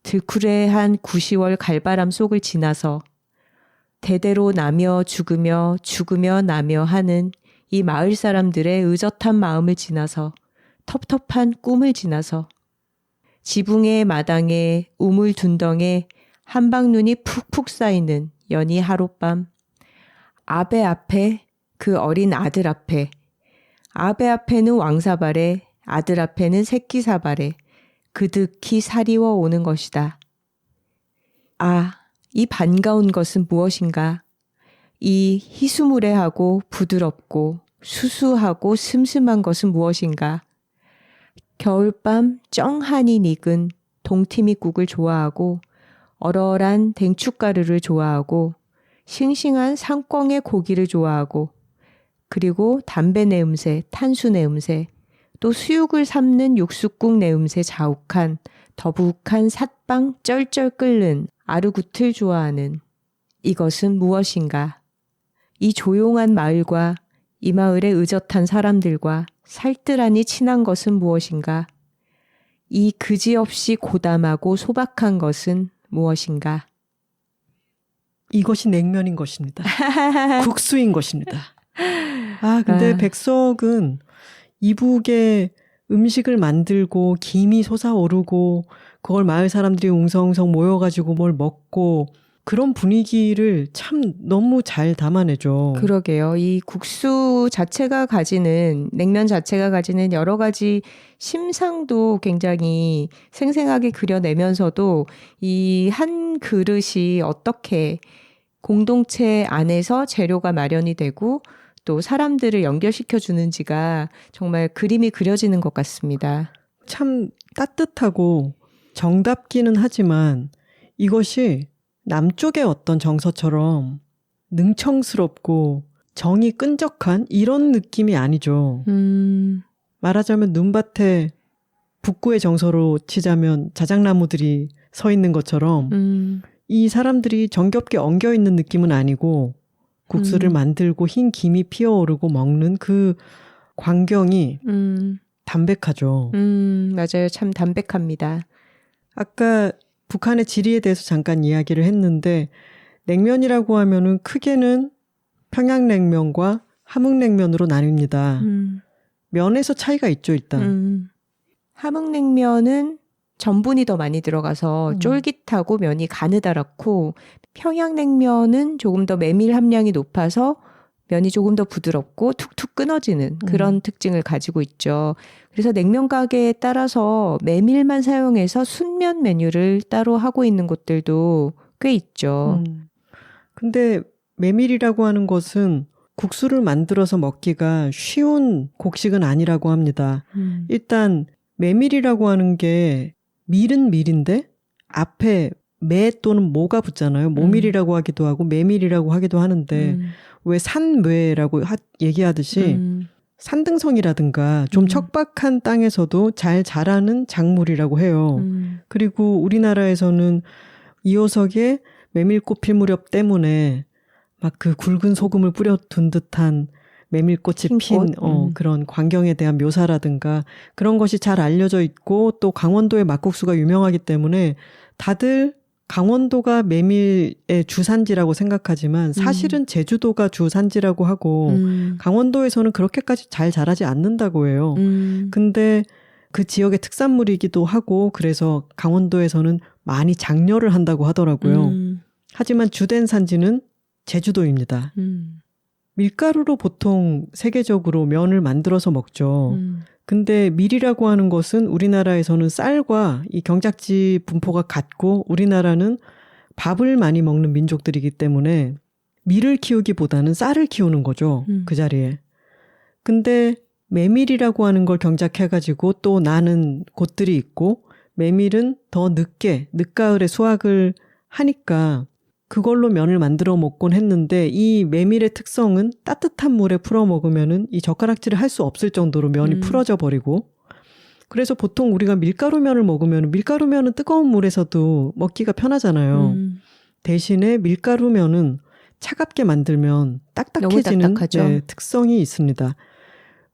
들쿠레한 구시월 갈바람 속을 지나서 대대로 나며 죽으며 죽으며 나며 하는 이 마을 사람들의 의젓한 마음을 지나서 텁텁한 꿈을 지나서 지붕의 마당에 우물둔덩에 한방눈이 푹푹 쌓이는 연희 하룻밤, 아베 앞에 그 어린 아들 앞에, 아베 앞에는 왕사발에, 아들 앞에는 새끼사발에 그득히 사리워 오는 것이다. 아, 이 반가운 것은 무엇인가? 이 희수무례하고 부드럽고 수수하고 슴슴한 것은 무엇인가? 겨울밤 쩡하니 익은 동티미국을 좋아하고 얼얼한 댕춧가루를 좋아하고 싱싱한 상꿩의 고기를 좋아하고 그리고 담배 내음새, 탄수 내음새, 또 수육을 삶는 육수국 내음새 자욱한 더부욱한 삿방 쩔쩔 끓는 아르굿을 좋아하는 이것은 무엇인가? 이 조용한 마을과 이 마을의 의젓한 사람들과 살뜰하니 친한 것은 무엇인가? 이 그지없이 고담하고 소박한 것은 무엇인가? 이것이 냉면인 것입니다. 국수인 것입니다. 아, 근데 백석은 이북에 음식을 만들고 김이 솟아오르고 그걸 마을 사람들이 웅성웅성 모여가지고 뭘 먹고 그런 분위기를 참 너무 잘 담아내죠. 그러게요. 이 국수 자체가 가지는, 냉면 자체가 가지는 여러 가지 심상도 굉장히 생생하게 그려내면서도 이 한 그릇이 어떻게 공동체 안에서 재료가 마련이 되고 또 사람들을 연결시켜 주는지가 정말 그림이 그려지는 것 같습니다. 참 따뜻하고 정답기는 하지만 이것이 남쪽의 어떤 정서처럼 능청스럽고 정이 끈적한 이런 느낌이 아니죠. 말하자면 눈밭에 북구의 정서로 치자면 자작나무들이 서 있는 것처럼 이 사람들이 정겹게 엉겨있는 느낌은 아니고 국수를 만들고 흰 김이 피어오르고 먹는 그 광경이 담백하죠. 맞아요. 참 담백합니다. 아까 북한의 지리에 대해서 잠깐 이야기를 했는데 냉면이라고 하면은 크게는 평양냉면과 함흥냉면으로 나뉩니다. 면에서 차이가 있죠, 일단. 함흥냉면은 전분이 더 많이 들어가서 쫄깃하고 면이 가느다랗고 평양냉면은 조금 더 메밀 함량이 높아서 면이 조금 더 부드럽고 툭툭 끊어지는 그런 특징을 가지고 있죠. 그래서 냉면 가게에 따라서 메밀만 사용해서 순면 메뉴를 따로 하고 있는 곳들도 꽤 있죠. 근데 메밀이라고 하는 것은 국수를 만들어서 먹기가 쉬운 곡식은 아니라고 합니다. 일단 메밀이라고 하는 게 밀은 밀인데 앞에 매 또는 모가 붙잖아요. 모밀이라고 하기도 하고 메밀이라고 하기도 하는데 왜 산매라고 얘기하듯이 산등성이라든가 좀 척박한 땅에서도 잘 자라는 작물이라고 해요. 그리고 우리나라에서는 이호석의 메밀꽃 필 무렵 때문에 막 그 굵은 소금을 뿌려둔 듯한 메밀꽃이 핀 그런 광경에 대한 묘사라든가 그런 것이 잘 알려져 있고 또 강원도의 막국수가 유명하기 때문에 다들 강원도가 메밀의 주산지라고 생각하지만 사실은 제주도가 주산지라고 하고 강원도에서는 그렇게까지 잘 자라지 않는다고 해요. 근데 그 지역의 특산물이기도 하고 그래서 강원도에서는 많이 장려를 한다고 하더라고요. 하지만 주된 산지는 제주도입니다. 밀가루로 보통 세계적으로 면을 만들어서 먹죠. 근데 밀이라고 하는 것은 우리나라에서는 쌀과 이 경작지 분포가 같고 우리나라는 밥을 많이 먹는 민족들이기 때문에 밀을 키우기보다는 쌀을 키우는 거죠. 그 자리에. 근데 메밀이라고 하는 걸 경작해가지고 또 나는 곳들이 있고 메밀은 더 늦게 늦가을에 수확을 하니까 그걸로 면을 만들어 먹곤 했는데 이 메밀의 특성은 따뜻한 물에 풀어 먹으면은 이 젓가락질을 할 수 없을 정도로 면이 풀어져 버리고 그래서 보통 우리가 밀가루면을 먹으면 밀가루면은 뜨거운 물에서도 먹기가 편하잖아요. 대신에 밀가루면은 차갑게 만들면 딱딱해지는 네, 특성이 있습니다.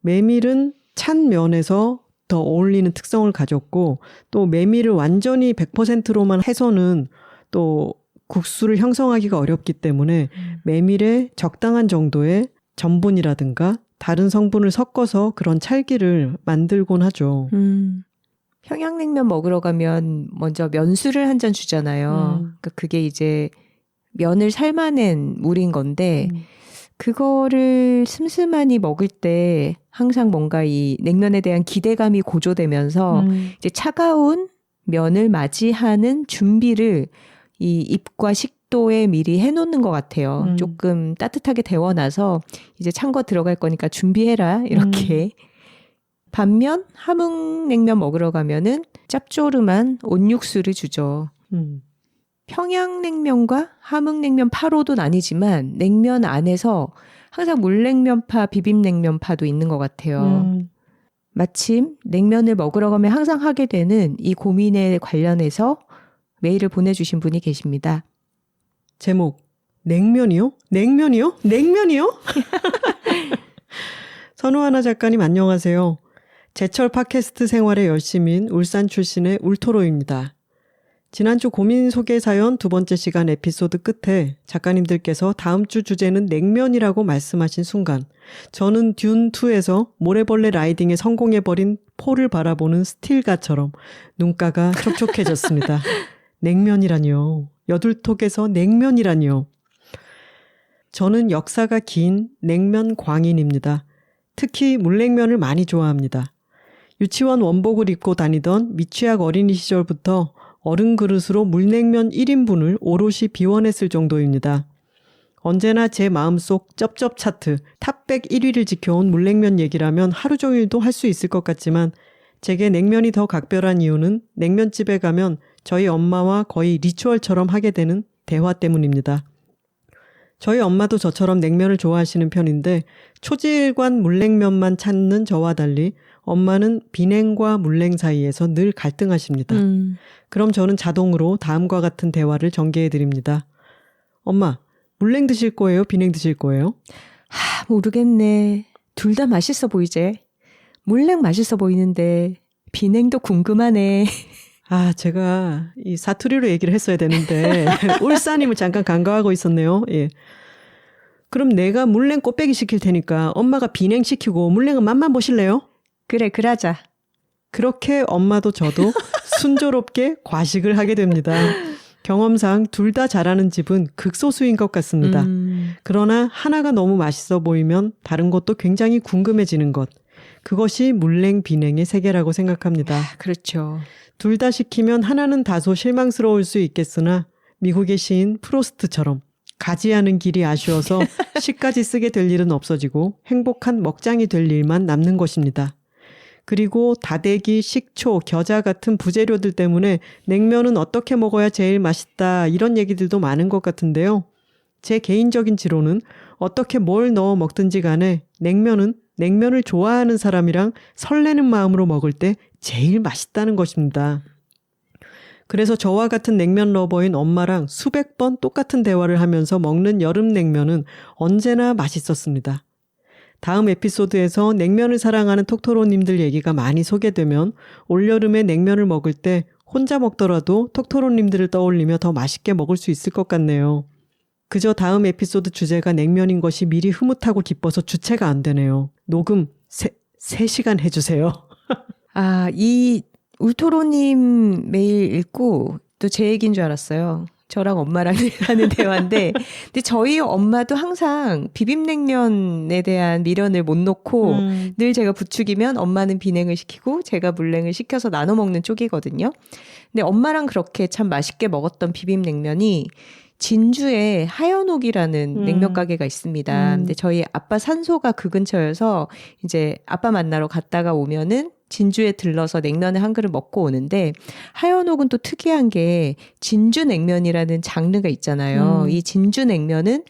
메밀은 찬 면에서 더 어울리는 특성을 가졌고 또 메밀을 완전히 100%로만 해서는 또 국수를 형성하기가 어렵기 때문에 메밀에 적당한 정도의 전분이라든가 다른 성분을 섞어서 그런 찰기를 만들곤 하죠. 평양냉면 먹으러 가면 먼저 면수를 한 잔 주잖아요. 그러니까 그게 이제 면을 삶아낸 물인 건데 그거를 슴슴하니 먹을 때 항상 뭔가 이 냉면에 대한 기대감이 고조되면서 이제 차가운 면을 맞이하는 준비를 이 입과 식도에 미리 해놓는 것 같아요. 조금 따뜻하게 데워놔서 이제 찬 거 들어갈 거니까 준비해라 이렇게. 반면 함흥냉면 먹으러 가면은 짭조름한 온육수를 주죠. 평양냉면과 함흥냉면 파로도 나뉘지만 냉면 안에서 항상 물냉면파, 비빔냉면파도 있는 것 같아요. 마침 냉면을 먹으러 가면 항상 하게 되는 이 고민에 관련해서 메일을 보내주신 분이 계십니다. 제목 냉면이요? 냉면이요? 냉면이요? 선우하나 작가님 안녕하세요. 제철 팟캐스트 생활에 열심인 울산 출신의 울토로입니다. 지난주 고민 소개 사연 2번째 시간 에피소드 끝에 작가님들께서 다음 주 주제는 냉면이라고 말씀하신 순간 저는 듄2에서 모래벌레 라이딩에 성공해버린 폴을 바라보는 스틸가처럼 눈가가 촉촉해졌습니다. 냉면이라뇨. 여둘톡에서 냉면이라뇨. 저는 역사가 긴 냉면 광인입니다. 특히 물냉면을 많이 좋아합니다. 유치원 원복을 입고 다니던 미취학 어린이 시절부터 어른 그릇으로 물냉면 1인분을 오롯이 비워냈을 정도입니다. 언제나 제 마음속 쩝쩝 차트 탑백 1위를 지켜온 물냉면 얘기라면 하루 종일도 할 수 있을 것 같지만 제게 냉면이 더 각별한 이유는 냉면집에 가면 저희 엄마와 거의 리추얼처럼 하게 되는 대화 때문입니다. 저희 엄마도 저처럼 냉면을 좋아하시는 편인데 초지일관 물냉면만 찾는 저와 달리 엄마는 비냉과 물냉 사이에서 늘 갈등하십니다. 그럼 저는 자동으로 다음과 같은 대화를 전개해드립니다. 엄마, 물냉 드실 거예요? 비냉 드실 거예요? 모르겠네. 둘 다 맛있어 보이지? 물냉 맛있어 보이는데 비냉도 궁금하네. 제가 이 사투리로 얘기를 했어야 되는데 울산임을 잠깐 간과하고 있었네요. 예. 그럼 내가 물냉 꽃배기 시킬 테니까 엄마가 비냉 시키고 물냉은 맛만 보실래요? 그래, 그러자. 그렇게 엄마도 저도 순조롭게 과식을 하게 됩니다. 경험상 둘 다 잘하는 집은 극소수인 것 같습니다. 그러나 하나가 너무 맛있어 보이면 다른 것도 굉장히 궁금해지는 것. 그것이 물냉 비냉의 세계라고 생각합니다. 그렇죠. 둘 다 시키면 하나는 다소 실망스러울 수 있겠으나 미국의 시인 프로스트처럼 가지 않은 길이 아쉬워서 시까지 쓰게 될 일은 없어지고 행복한 먹장이 될 일만 남는 것입니다. 그리고 다대기, 식초, 겨자 같은 부재료들 때문에 냉면은 어떻게 먹어야 제일 맛있다 이런 얘기들도 많은 것 같은데요. 제 개인적인 지론은 어떻게 뭘 넣어 먹든지 간에 냉면은 냉면을 좋아하는 사람이랑 설레는 마음으로 먹을 때 제일 맛있다는 것입니다. 그래서 저와 같은 냉면 러버인 엄마랑 수백 번 똑같은 대화를 하면서 먹는 여름 냉면은 언제나 맛있었습니다. 다음 에피소드에서 냉면을 사랑하는 톡토로님들 얘기가 많이 소개되면 올여름에 냉면을 먹을 때 혼자 먹더라도 톡토로님들을 떠올리며 더 맛있게 먹을 수 있을 것 같네요. 그저 다음 에피소드 주제가 냉면인 것이 미리 흐뭇하고 기뻐서 주체가 안 되네요. 녹음 3시간 해주세요. 이 울토로님 메일 읽고 또 제 얘기인 줄 알았어요. 저랑 엄마랑 하는 대화인데, 근데 저희 엄마도 항상 비빔냉면에 대한 미련을 못 놓고 늘 제가 부추기면 엄마는 비냉을 시키고 제가 물냉을 시켜서 나눠 먹는 쪽이거든요. 근데 엄마랑 그렇게 참 맛있게 먹었던 비빔냉면이 진주에 하연옥이라는 냉면 가게가 있습니다. 근데 저희 아빠 산소가 그 근처여서 이제 아빠 만나러 갔다가 오면은 진주에 들러서 냉면을 한 그릇 먹고 오는데, 하연옥은 또 특이한 게 진주 냉면이라는 장르가 있잖아요. 이 진주 냉면은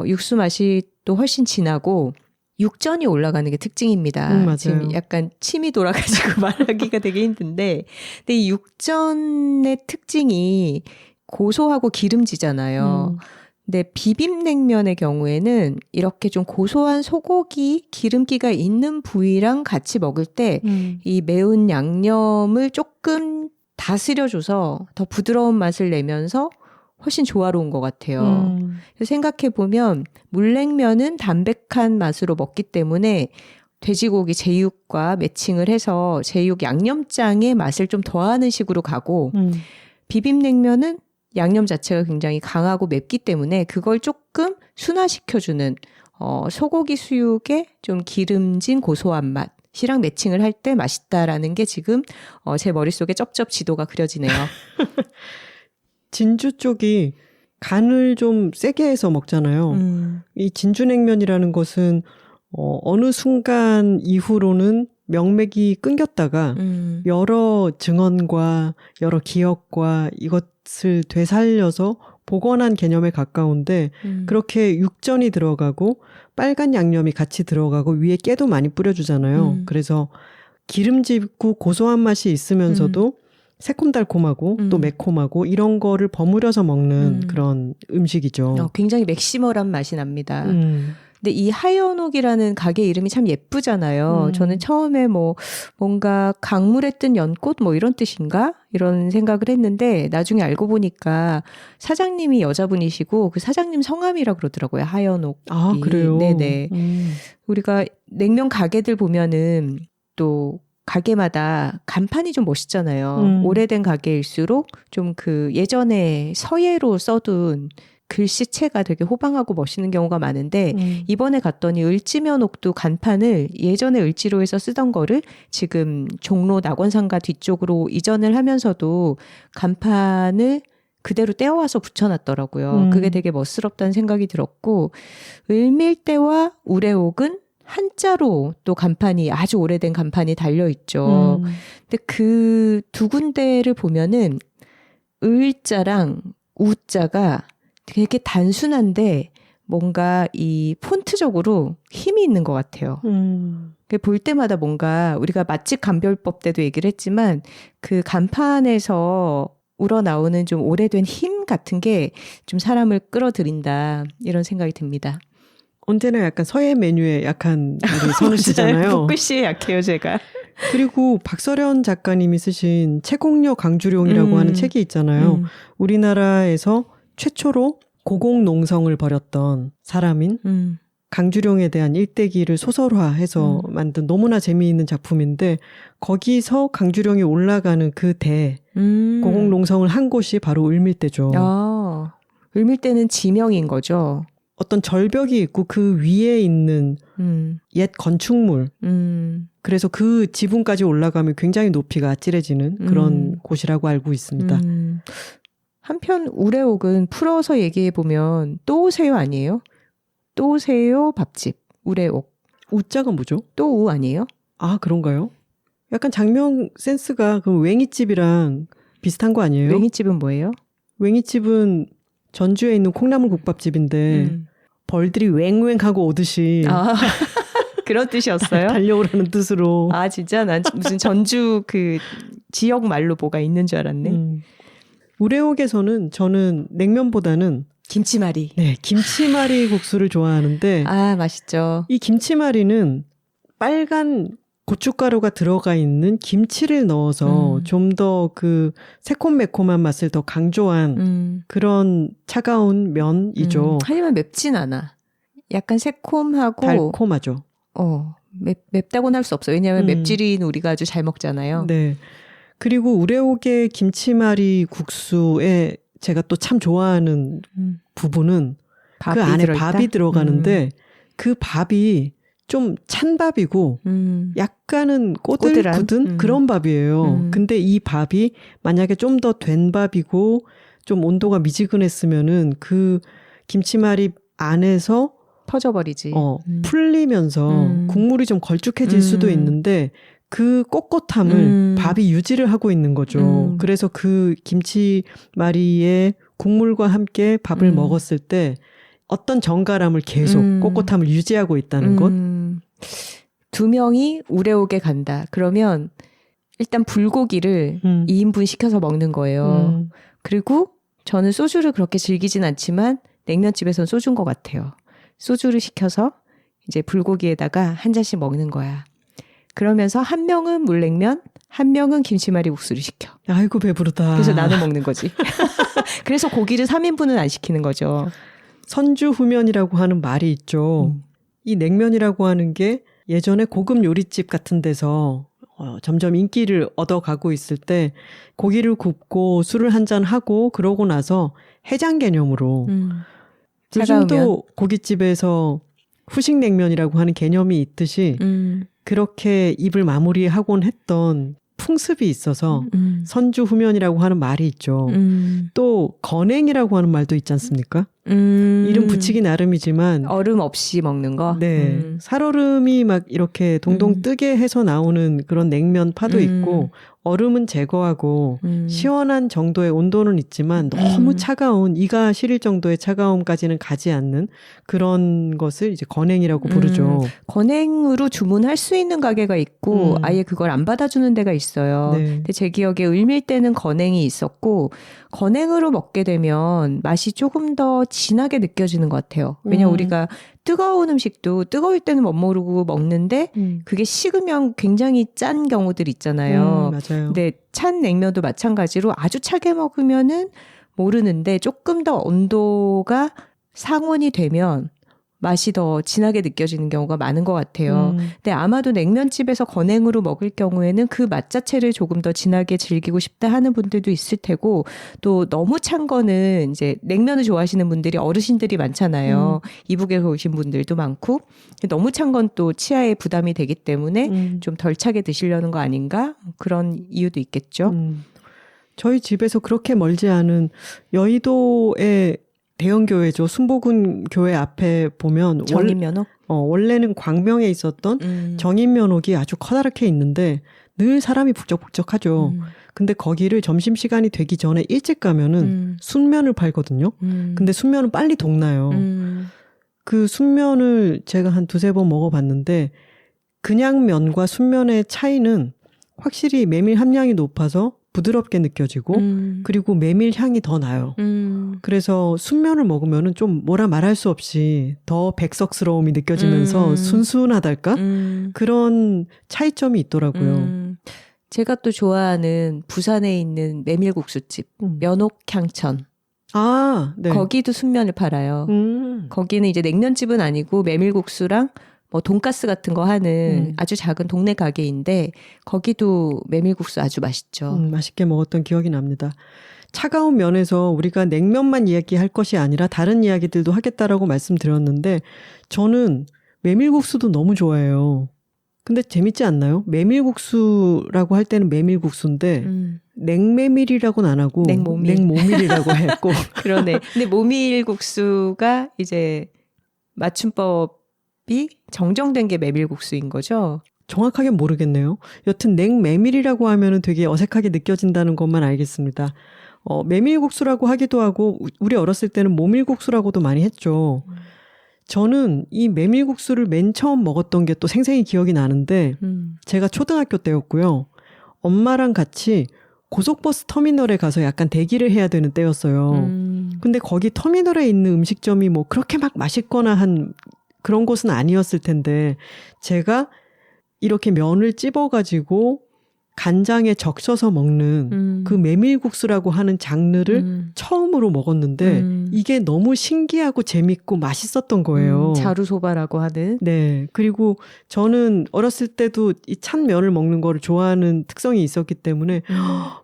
육수 맛이 또 훨씬 진하고 육전이 올라가는 게 특징입니다. 맞아요. 지금 약간 침이 돌아가지고 말하기가 되게 힘든데, 근데 이 육전의 특징이 고소하고 기름지잖아요. 근데 비빔냉면의 경우에는 이렇게 좀 고소한 소고기 기름기가 있는 부위랑 같이 먹을 때 이 매운 양념을 조금 다스려줘서 더 부드러운 맛을 내면서 훨씬 조화로운 것 같아요. 생각해보면 물냉면은 담백한 맛으로 먹기 때문에 돼지고기 제육과 매칭을 해서 제육 양념장의 맛을 좀 더하는 식으로 가고, 비빔냉면은 양념 자체가 굉장히 강하고 맵기 때문에 그걸 조금 순화시켜주는 소고기 수육의 좀 기름진 고소한 맛이랑 매칭을 할 때 맛있다라는 게 지금 제 머릿속에 쩝쩝 지도가 그려지네요. 진주 쪽이 간을 좀 세게 해서 먹잖아요. 이 진주냉면이라는 것은 어느 순간 이후로는 명맥이 끊겼다가 여러 증언과 여러 기억과 이것을 되살려서 복원한 개념에 가까운데, 그렇게 육전이 들어가고 빨간 양념이 같이 들어가고 위에 깨도 많이 뿌려주잖아요. 그래서 기름지고 고소한 맛이 있으면서도 새콤달콤하고 또 매콤하고 이런 거를 버무려서 먹는 그런 음식이죠. 굉장히 맥시멀한 맛이 납니다. 근데 이 하연옥이라는 가게 이름이 참 예쁘잖아요. 저는 처음에 뭔가 강물에 뜬 연꽃 이런 뜻인가? 이런 생각을 했는데 나중에 알고 보니까 사장님이 여자분이시고 그 사장님 성함이라 그러더라고요. 하연옥. 아, 그래요? 네네. 우리가 냉면 가게들 보면은 또 가게마다 간판이 좀 멋있잖아요. 오래된 가게일수록 좀 그 예전에 서예로 써둔 글씨체가 되게 호방하고 멋있는 경우가 많은데, 이번에 갔더니 을지면옥도 간판을 예전에 을지로에서 쓰던 거를 지금 종로 낙원상가 뒤쪽으로 이전을 하면서도 간판을 그대로 떼어와서 붙여놨더라고요. 그게 되게 멋스럽다는 생각이 들었고, 을밀대와 우레옥은 한자로 또 간판이, 아주 오래된 간판이 달려있죠. 근데 그 두 군데를 보면은 을자랑 우자가 되게 단순한데 뭔가 이 폰트적으로 힘이 있는 것 같아요. 볼 때마다 뭔가 우리가 맛집 감별법 때도 얘기를 했지만 그 간판에서 우러나오는 좀 오래된 힘 같은 게 좀 사람을 끌어들인다, 이런 생각이 듭니다. 언제나 약간 서예 메뉴에 약한 우리 선우 씨잖아요. 붓글씨에 약해요, 제가. 그리고 박서련 작가님이 쓰신 채공녀 강주룡이라고 하는 책이 있잖아요. 우리나라에서 최초로 고공농성을 벌였던 사람인 강주룡에 대한 일대기를 소설화해서 만든 너무나 재미있는 작품인데, 거기서 강주룡이 올라가는 그 고공농성을 한 곳이 바로 을밀대죠. 을밀대는 지명인 거죠. 어떤 절벽이 있고 그 위에 있는 옛 건축물, 그래서 그 지붕까지 올라가면 굉장히 높이가 아찔해지는 그런 곳이라고 알고 있습니다. 한편 우레옥은 풀어서 얘기해보면 또 오세요 아니에요? 또 오세요 밥집 우레옥. 우자가 뭐죠? 또 우 아니에요? 아, 그런가요? 약간 장명 센스가 그 웽이집이랑 비슷한 거 아니에요? 웽이집은 뭐예요? 웽이집은 전주에 있는 콩나물 국밥집인데 벌들이 웽웽하고 오듯이 그런 뜻이었어요? 달려오라는 뜻으로. 아, 진짜? 난 무슨 전주 그 지역 말로 뭐가 있는 줄 알았네. 우레옥에서는 저는 냉면보다는 김치말이. 네, 김치말이 국수를 좋아하는데, 아, 맛있죠. 이 김치말이는 빨간 고춧가루가 들어가 있는 김치를 넣어서 좀 더 그 새콤매콤한 맛을 더 강조한 그런 차가운 면이죠. 하지만 맵진 않아. 약간 새콤하고 달콤하죠. 맵다고는 할 수 없어요. 왜냐하면 맵찔인 우리가 아주 잘 먹잖아요. 네. 그리고 우레옥의 김치말이 국수의 제가 또 참 좋아하는 부분은 밥이 그 안에 들어있다? 밥이 들어가는데 그 밥이 좀 찬 밥이고 약간은 꼬들한? 굳은 그런 밥이에요. 근데 이 밥이 만약에 좀 더 된 밥이고 좀 온도가 미지근했으면은 그 김치말이 안에서 퍼져버리지. 풀리면서 국물이 좀 걸쭉해질 수도 있는데 그 꼿꼿함을 밥이 유지를 하고 있는 거죠. 그래서 그 김치말이의 국물과 함께 밥을 먹었을 때 어떤 정갈함을 계속 꼿꼿함을 유지하고 있다는 것. 두 명이 우레옥에 간다. 그러면 일단 불고기를 2인분 시켜서 먹는 거예요. 그리고 저는 소주를 그렇게 즐기진 않지만 냉면집에선 소주인 것 같아요. 소주를 시켜서 이제 불고기에다가 한 잔씩 먹는 거야. 그러면서 한 명은 물냉면, 한 명은 김치말이 국수를 시켜. 아이고 배부르다. 그래서 나눠 먹는 거지. 그래서 고기를 3인분은 안 시키는 거죠. 선주후면이라고 하는 말이 있죠. 이 냉면이라고 하는 게 예전에 고급 요리집 같은 데서 점점 인기를 얻어가고 있을 때 고기를 굽고 술을 한잔 하고 그러고 나서 해장 개념으로 요즘도 고깃집에서 후식냉면이라고 하는 개념이 있듯이 그렇게 입을 마무리하곤 했던 풍습이 있어서 선주후면이라고 하는 말이 있죠. 또 건행이라고 하는 말도 있지 않습니까? 이름 붙이기 나름이지만 얼음 없이 먹는 거? 네. 살얼음이 막 이렇게 동동 뜨게 해서 나오는 그런 냉면파도 있고 얼음은 제거하고 시원한 정도의 온도는 있지만 너무 차가운 이가 시릴 정도의 차가움까지는 가지 않는 그런 것을 이제 건행이라고 부르죠. 건행으로 주문할 수 있는 가게가 있고 아예 그걸 안 받아주는 데가 있어요. 네. 근데 제 기억에 을밀 때는 건행이 있었고 건행으로 먹게 되면 맛이 조금 더 진하게 느껴지는 것 같아요. 왜냐면 우리가 뜨거운 음식도 뜨거울 때는 못 모르고 먹는데 그게 식으면 굉장히 짠 경우들 있잖아요. 맞아요. 근데 찬 냉면도 마찬가지로 아주 차게 먹으면은 모르는데 조금 더 온도가 상온이 되면 맛이 더 진하게 느껴지는 경우가 많은 것 같아요. 근데 아마도 냉면집에서 건행으로 먹을 경우에는 그 맛 자체를 조금 더 진하게 즐기고 싶다 하는 분들도 있을 테고 또 너무 찬 거는 이제 냉면을 좋아하시는 분들이 어르신들이 많잖아요. 이북에서 오신 분들도 많고 너무 찬 건 또 치아에 부담이 되기 때문에 좀 덜 차게 드시려는 거 아닌가? 그런 이유도 있겠죠. 저희 집에서 그렇게 멀지 않은 여의도의 대형 교회죠. 순복음 교회 앞에 보면 정인면옥? 원래는 광명에 있었던 정인면옥이 아주 커다랗게 있는데 늘 사람이 북적북적하죠. 근데 거기를 점심시간이 되기 전에 일찍 가면은 순면을 팔거든요. 근데 순면은 빨리 동나요. 그 순면을 제가 한 2-3번 먹어봤는데 그냥 면과 순면의 차이는 확실히 메밀 함량이 높아서 부드럽게 느껴지고 그리고 메밀 향이 더 나요. 그래서 순면을 먹으면은 좀 뭐라 말할 수 없이 더 백석스러움이 느껴지면서 순순하달까? 그런 차이점이 있더라고요. 제가 또 좋아하는 부산에 있는 메밀국수집 면옥향천. 아, 네. 거기도 순면을 팔아요. 거기는 이제 냉면집은 아니고 메밀국수랑 뭐 돈가스 같은 거 하는 아주 작은 동네 가게인데 거기도 메밀국수 아주 맛있죠. 맛있게 먹었던 기억이 납니다. 차가운 면에서 우리가 냉면만 이야기할 것이 아니라 다른 이야기들도 하겠다라고 말씀드렸는데 저는 메밀국수도 너무 좋아해요. 근데 재밌지 않나요? 메밀국수라고 할 때는 메밀국수인데 냉메밀이라고는 안 하고 냉모밀이라고 했고 그러네. 근데 모밀국수가 이제 맞춤법이 정정된 게 메밀국수인 거죠? 정확하게 모르겠네요. 여튼 냉메밀이라고 하면은 되게 어색하게 느껴진다는 것만 알겠습니다. 메밀국수라고 하기도 하고 우리 어렸을 때는 모밀국수라고도 많이 했죠. 저는 이 메밀국수를 맨 처음 먹었던 게 또 생생히 기억이 나는데 제가 초등학교 때였고요. 엄마랑 같이 고속버스 터미널에 가서 약간 대기를 해야 되는 때였어요. 근데 거기 터미널에 있는 음식점이 뭐 그렇게 막 맛있거나 한 그런 곳은 아니었을 텐데 제가 이렇게 면을 찝어가지고 간장에 적셔서 먹는 그 메밀국수라고 하는 장르를 처음으로 먹었는데 이게 너무 신기하고 재밌고 맛있었던 거예요. 자루소바라고 하는. 네. 그리고 저는 어렸을 때도 이 찬 면을 먹는 거를 좋아하는 특성이 있었기 때문에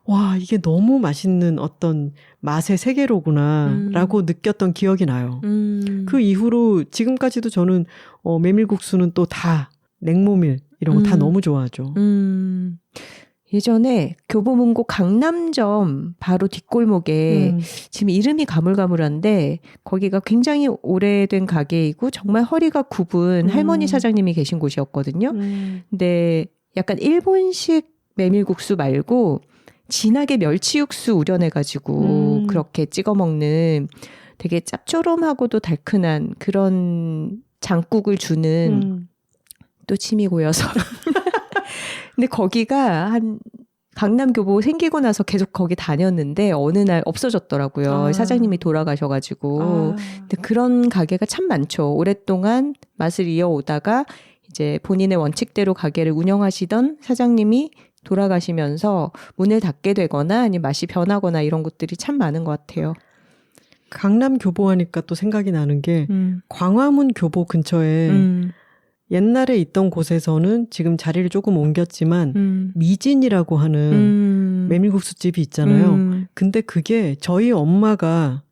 와, 이게 너무 맛있는 어떤 맛의 세계로구나라고 느꼈던 기억이 나요. 그 이후로 지금까지도 저는 메밀국수는 또 다 냉모밀 이런 거 다 너무 좋아하죠. 예전에 교보문고 강남점 바로 뒷골목에 지금 이름이 가물가물한데 거기가 굉장히 오래된 가게이고 정말 허리가 굽은 할머니 사장님이 계신 곳이었거든요. 근데 약간 일본식 메밀국수 말고 진하게 멸치 육수 우려내가지고 그렇게 찍어 먹는 되게 짭조름하고도 달큰한 그런 장국을 주는 또 침이 고여서 근데 거기가 한 강남교보 생기고 나서 계속 거기 다녔는데 어느 날 없어졌더라고요. 사장님이 돌아가셔가지고. 근데 그런 가게가 참 많죠. 오랫동안 맛을 이어오다가 이제 본인의 원칙대로 가게를 운영하시던 사장님이 돌아가시면서 문을 닫게 되거나 아니면 맛이 변하거나 이런 것들이 참 많은 것 같아요. 강남 교보 하니까 또 생각이 나는 게 광화문 교보 근처에 옛날에 있던 곳에서는 지금 자리를 조금 옮겼지만 미진이라고 하는 메밀국수집이 있잖아요. 근데 그게 저희 엄마가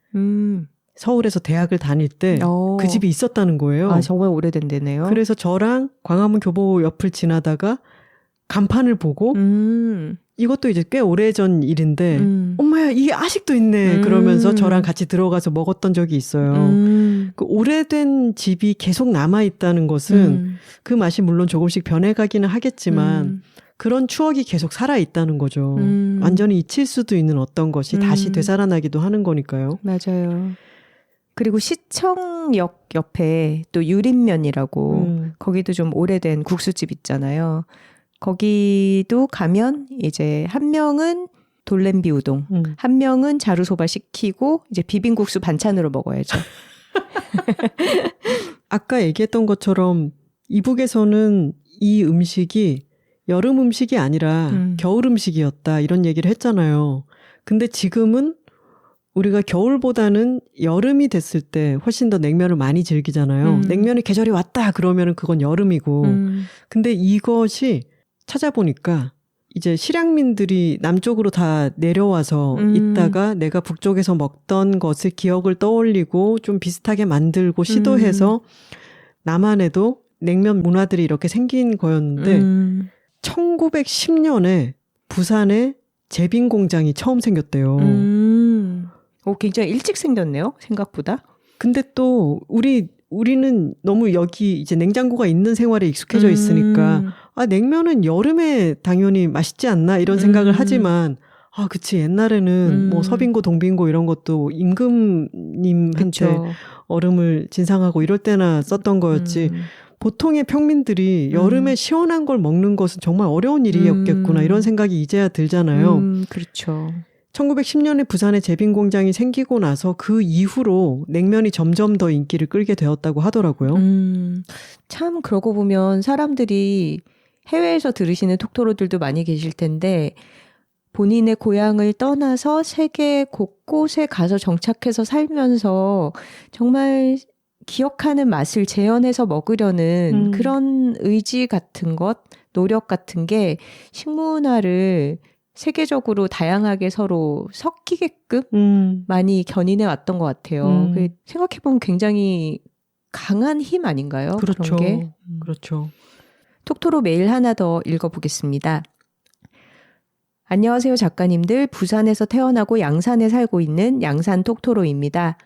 서울에서 대학을 다닐 때 그 집이 있었다는 거예요. 아, 정말 오래된 데네요. 그래서 저랑 광화문 교보 옆을 지나다가 간판을 보고 이것도 이제 꽤 오래전 일인데 엄마야 이게 아직도 있네 그러면서 저랑 같이 들어가서 먹었던 적이 있어요. 그 오래된 집이 계속 남아있다는 것은 그 맛이 물론 조금씩 변해가기는 하겠지만 그런 추억이 계속 살아있다는 거죠. 완전히 잊힐 수도 있는 어떤 것이 다시 되살아나기도 하는 거니까요. 맞아요. 그리고 시청역 옆에 또 유림면이라고 거기도 좀 오래된 국수집 있잖아요. 거기도 가면 이제 한 명은 돌냄비 우동, 한 명은 자루소바 시키고 이제 비빔국수 반찬으로 먹어야죠. 아까 얘기했던 것처럼 이북에서는 이 음식이 여름 음식이 아니라 겨울 음식이었다 이런 얘기를 했잖아요. 근데 지금은 우리가 겨울보다는 여름이 됐을 때 훨씬 더 냉면을 많이 즐기잖아요. 냉면의 계절이 왔다 그러면은 그건 여름이고. 근데 이것이 찾아보니까 이제 실향민들이 남쪽으로 다 내려와서 있다가 내가 북쪽에서 먹던 것을 기억을 떠올리고 좀 비슷하게 만들고 시도해서 남한에도 냉면 문화들이 이렇게 생긴 거였는데 1910년에 부산에 제빈 공장이 처음 생겼대요. 굉장히 일찍 생겼네요, 생각보다. 근데 또 우리는 너무 여기 이제 냉장고가 있는 생활에 익숙해져 있으니까 아, 냉면은 여름에 당연히 맛있지 않나 이런 생각을 하지만 아, 그치. 옛날에는 뭐 서빙고 동빙고 이런 것도 임금님한테 그쵸. 얼음을 진상하고 이럴 때나 썼던 거였지. 보통의 평민들이 여름에 시원한 걸 먹는 것은 정말 어려운 일이었겠구나 이런 생각이 이제야 들잖아요. 그렇죠. 1910년에 부산에 제빈 공장이 생기고 나서 그 이후로 냉면이 점점 더 인기를 끌게 되었다고 하더라고요. 참 그러고 보면 사람들이 해외에서 들으시는 톡토로들도 많이 계실 텐데 본인의 고향을 떠나서 세계 곳곳에 가서 정착해서 살면서 정말 기억하는 맛을 재현해서 먹으려는 그런 의지 같은 것, 노력 같은 게 식문화를 세계적으로 다양하게 서로 섞이게끔 많이 견인해 왔던 것 같아요. 생각해보면 굉장히 강한 힘 아닌가요? 그렇죠. 그런 게. 그렇죠. 톡토로 메일 하나 더 읽어보겠습니다. 안녕하세요 작가님들. 부산에서 태어나고 양산에 살고 있는 양산 톡토로입니다.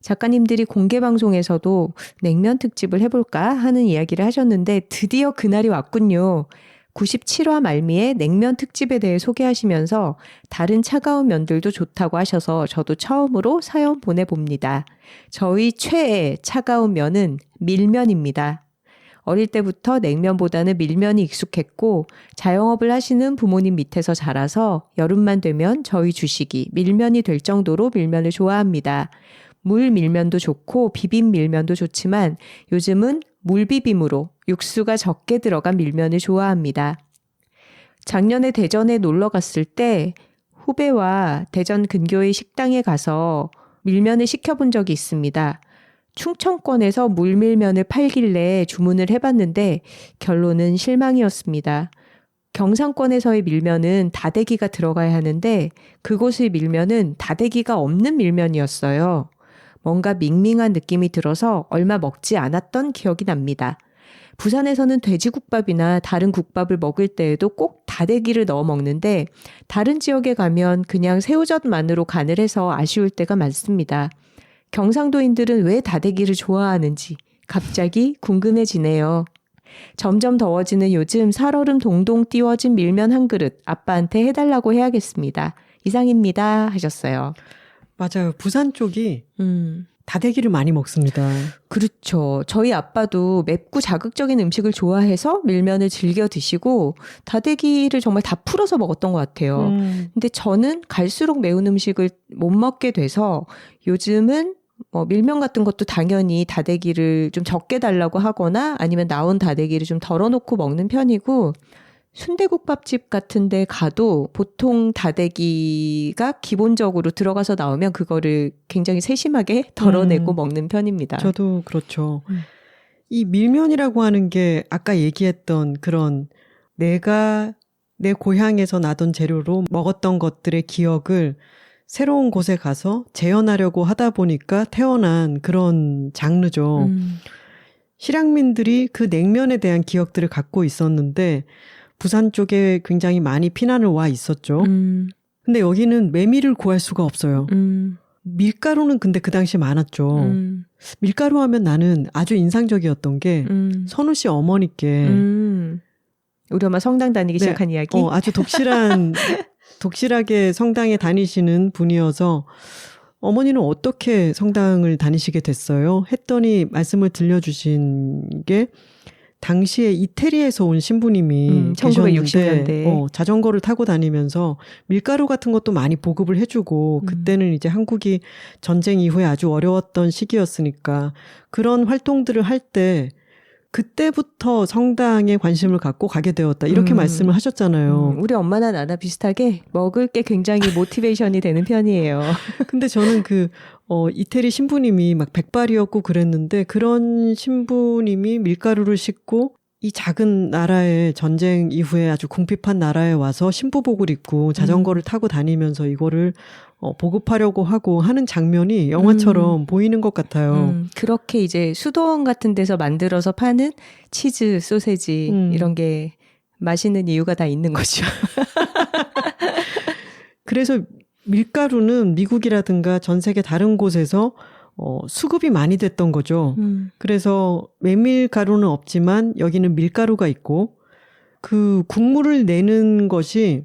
작가님들이 공개방송에서도 냉면 특집을 해볼까 하는 이야기를 하셨는데 드디어 그날이 왔군요. 97화 말미에 냉면 특집에 대해 소개하시면서 다른 차가운 면들도 좋다고 하셔서 저도 처음으로 사연 보내봅니다. 저희 최애 차가운 면은 밀면입니다. 어릴 때부터 냉면보다는 밀면이 익숙했고 자영업을 하시는 부모님 밑에서 자라서 여름만 되면 저희 주식이 밀면이 될 정도로 밀면을 좋아합니다. 물 밀면도 좋고 비빔 밀면도 좋지만 요즘은 물비빔으로 육수가 적게 들어간 밀면을 좋아합니다. 작년에 대전에 놀러 갔을 때 후배와 대전 근교의 식당에 가서 밀면을 시켜본 적이 있습니다. 충청권에서 물밀면을 팔길래 주문을 해봤는데 결론은 실망이었습니다. 경상권에서의 밀면은 다대기가 들어가야 하는데 그곳의 밀면은 다대기가 없는 밀면이었어요. 뭔가 밍밍한 느낌이 들어서 얼마 먹지 않았던 기억이 납니다. 부산에서는 돼지국밥이나 다른 국밥을 먹을 때에도 꼭 다대기를 넣어 먹는데 다른 지역에 가면 그냥 새우젓만으로 간을 해서 아쉬울 때가 많습니다. 경상도인들은 왜 다대기를 좋아하는지 갑자기 궁금해지네요. 점점 더워지는 요즘 살얼음 동동 띄워진 밀면 한 그릇 아빠한테 해달라고 해야겠습니다. 이상입니다 하셨어요. 맞아요. 부산 쪽이 다대기를 많이 먹습니다. 그렇죠. 저희 아빠도 맵고 자극적인 음식을 좋아해서 밀면을 즐겨 드시고 다대기를 정말 다 풀어서 먹었던 것 같아요. 근데 저는 갈수록 매운 음식을 못 먹게 돼서 요즘은 밀면 같은 것도 당연히 다대기를 좀 적게 달라고 하거나 아니면 나온 다대기를 좀 덜어놓고 먹는 편이고 순대국밥집 같은 데 가도 보통 다대기가 기본적으로 들어가서 나오면 그거를 굉장히 세심하게 덜어내고 먹는 편입니다. 저도 그렇죠. 이 밀면이라고 하는 게 아까 얘기했던 그런 내가 내 고향에서 나던 재료로 먹었던 것들의 기억을 새로운 곳에 가서 재현하려고 하다 보니까 태어난 그런 장르죠. 실향민들이 그 냉면에 대한 기억들을 갖고 있었는데 부산 쪽에 굉장히 많이 피난을 와 있었죠. 근데 여기는 메밀을 구할 수가 없어요. 밀가루는 근데 그 당시 많았죠. 밀가루 하면 나는 아주 인상적이었던 게 선우 씨 어머니께 우리 엄마 성당 다니기 시작한 이야기? 아주 독실하게 성당에 다니시는 분이어서 어머니는 어떻게 성당을 다니시게 됐어요? 했더니 말씀을 들려주신 게 당시에 이태리에서 온 신부님이 1960년대 자전거를 타고 다니면서 밀가루 같은 것도 많이 보급을 해주고 그때는 이제 한국이 전쟁 이후에 아주 어려웠던 시기였으니까 그런 활동들을 할 때 그때부터 성당에 관심을 갖고 가게 되었다. 이렇게 말씀을 하셨잖아요. 우리 엄마나 나나 비슷하게 먹을 게 굉장히 모티베이션이 되는 편이에요. 근데 저는 이태리 신부님이 막 백발이었고 그랬는데 그런 신부님이 밀가루를 싣고 이 작은 나라에 전쟁 이후에 아주 궁핍한 나라에 와서 신부복을 입고 자전거를 타고 다니면서 이거를 보급하려고 하고 하는 장면이 영화처럼 보이는 것 같아요. 그렇게 이제 수도원 같은 데서 만들어서 파는 치즈, 소세지 이런 게 맛있는 이유가 다 있는 거죠. 그래서 밀가루는 미국이라든가 전 세계 다른 곳에서 수급이 많이 됐던 거죠. 그래서 메밀가루는 없지만 여기는 밀가루가 있고 그 국물을 내는 것이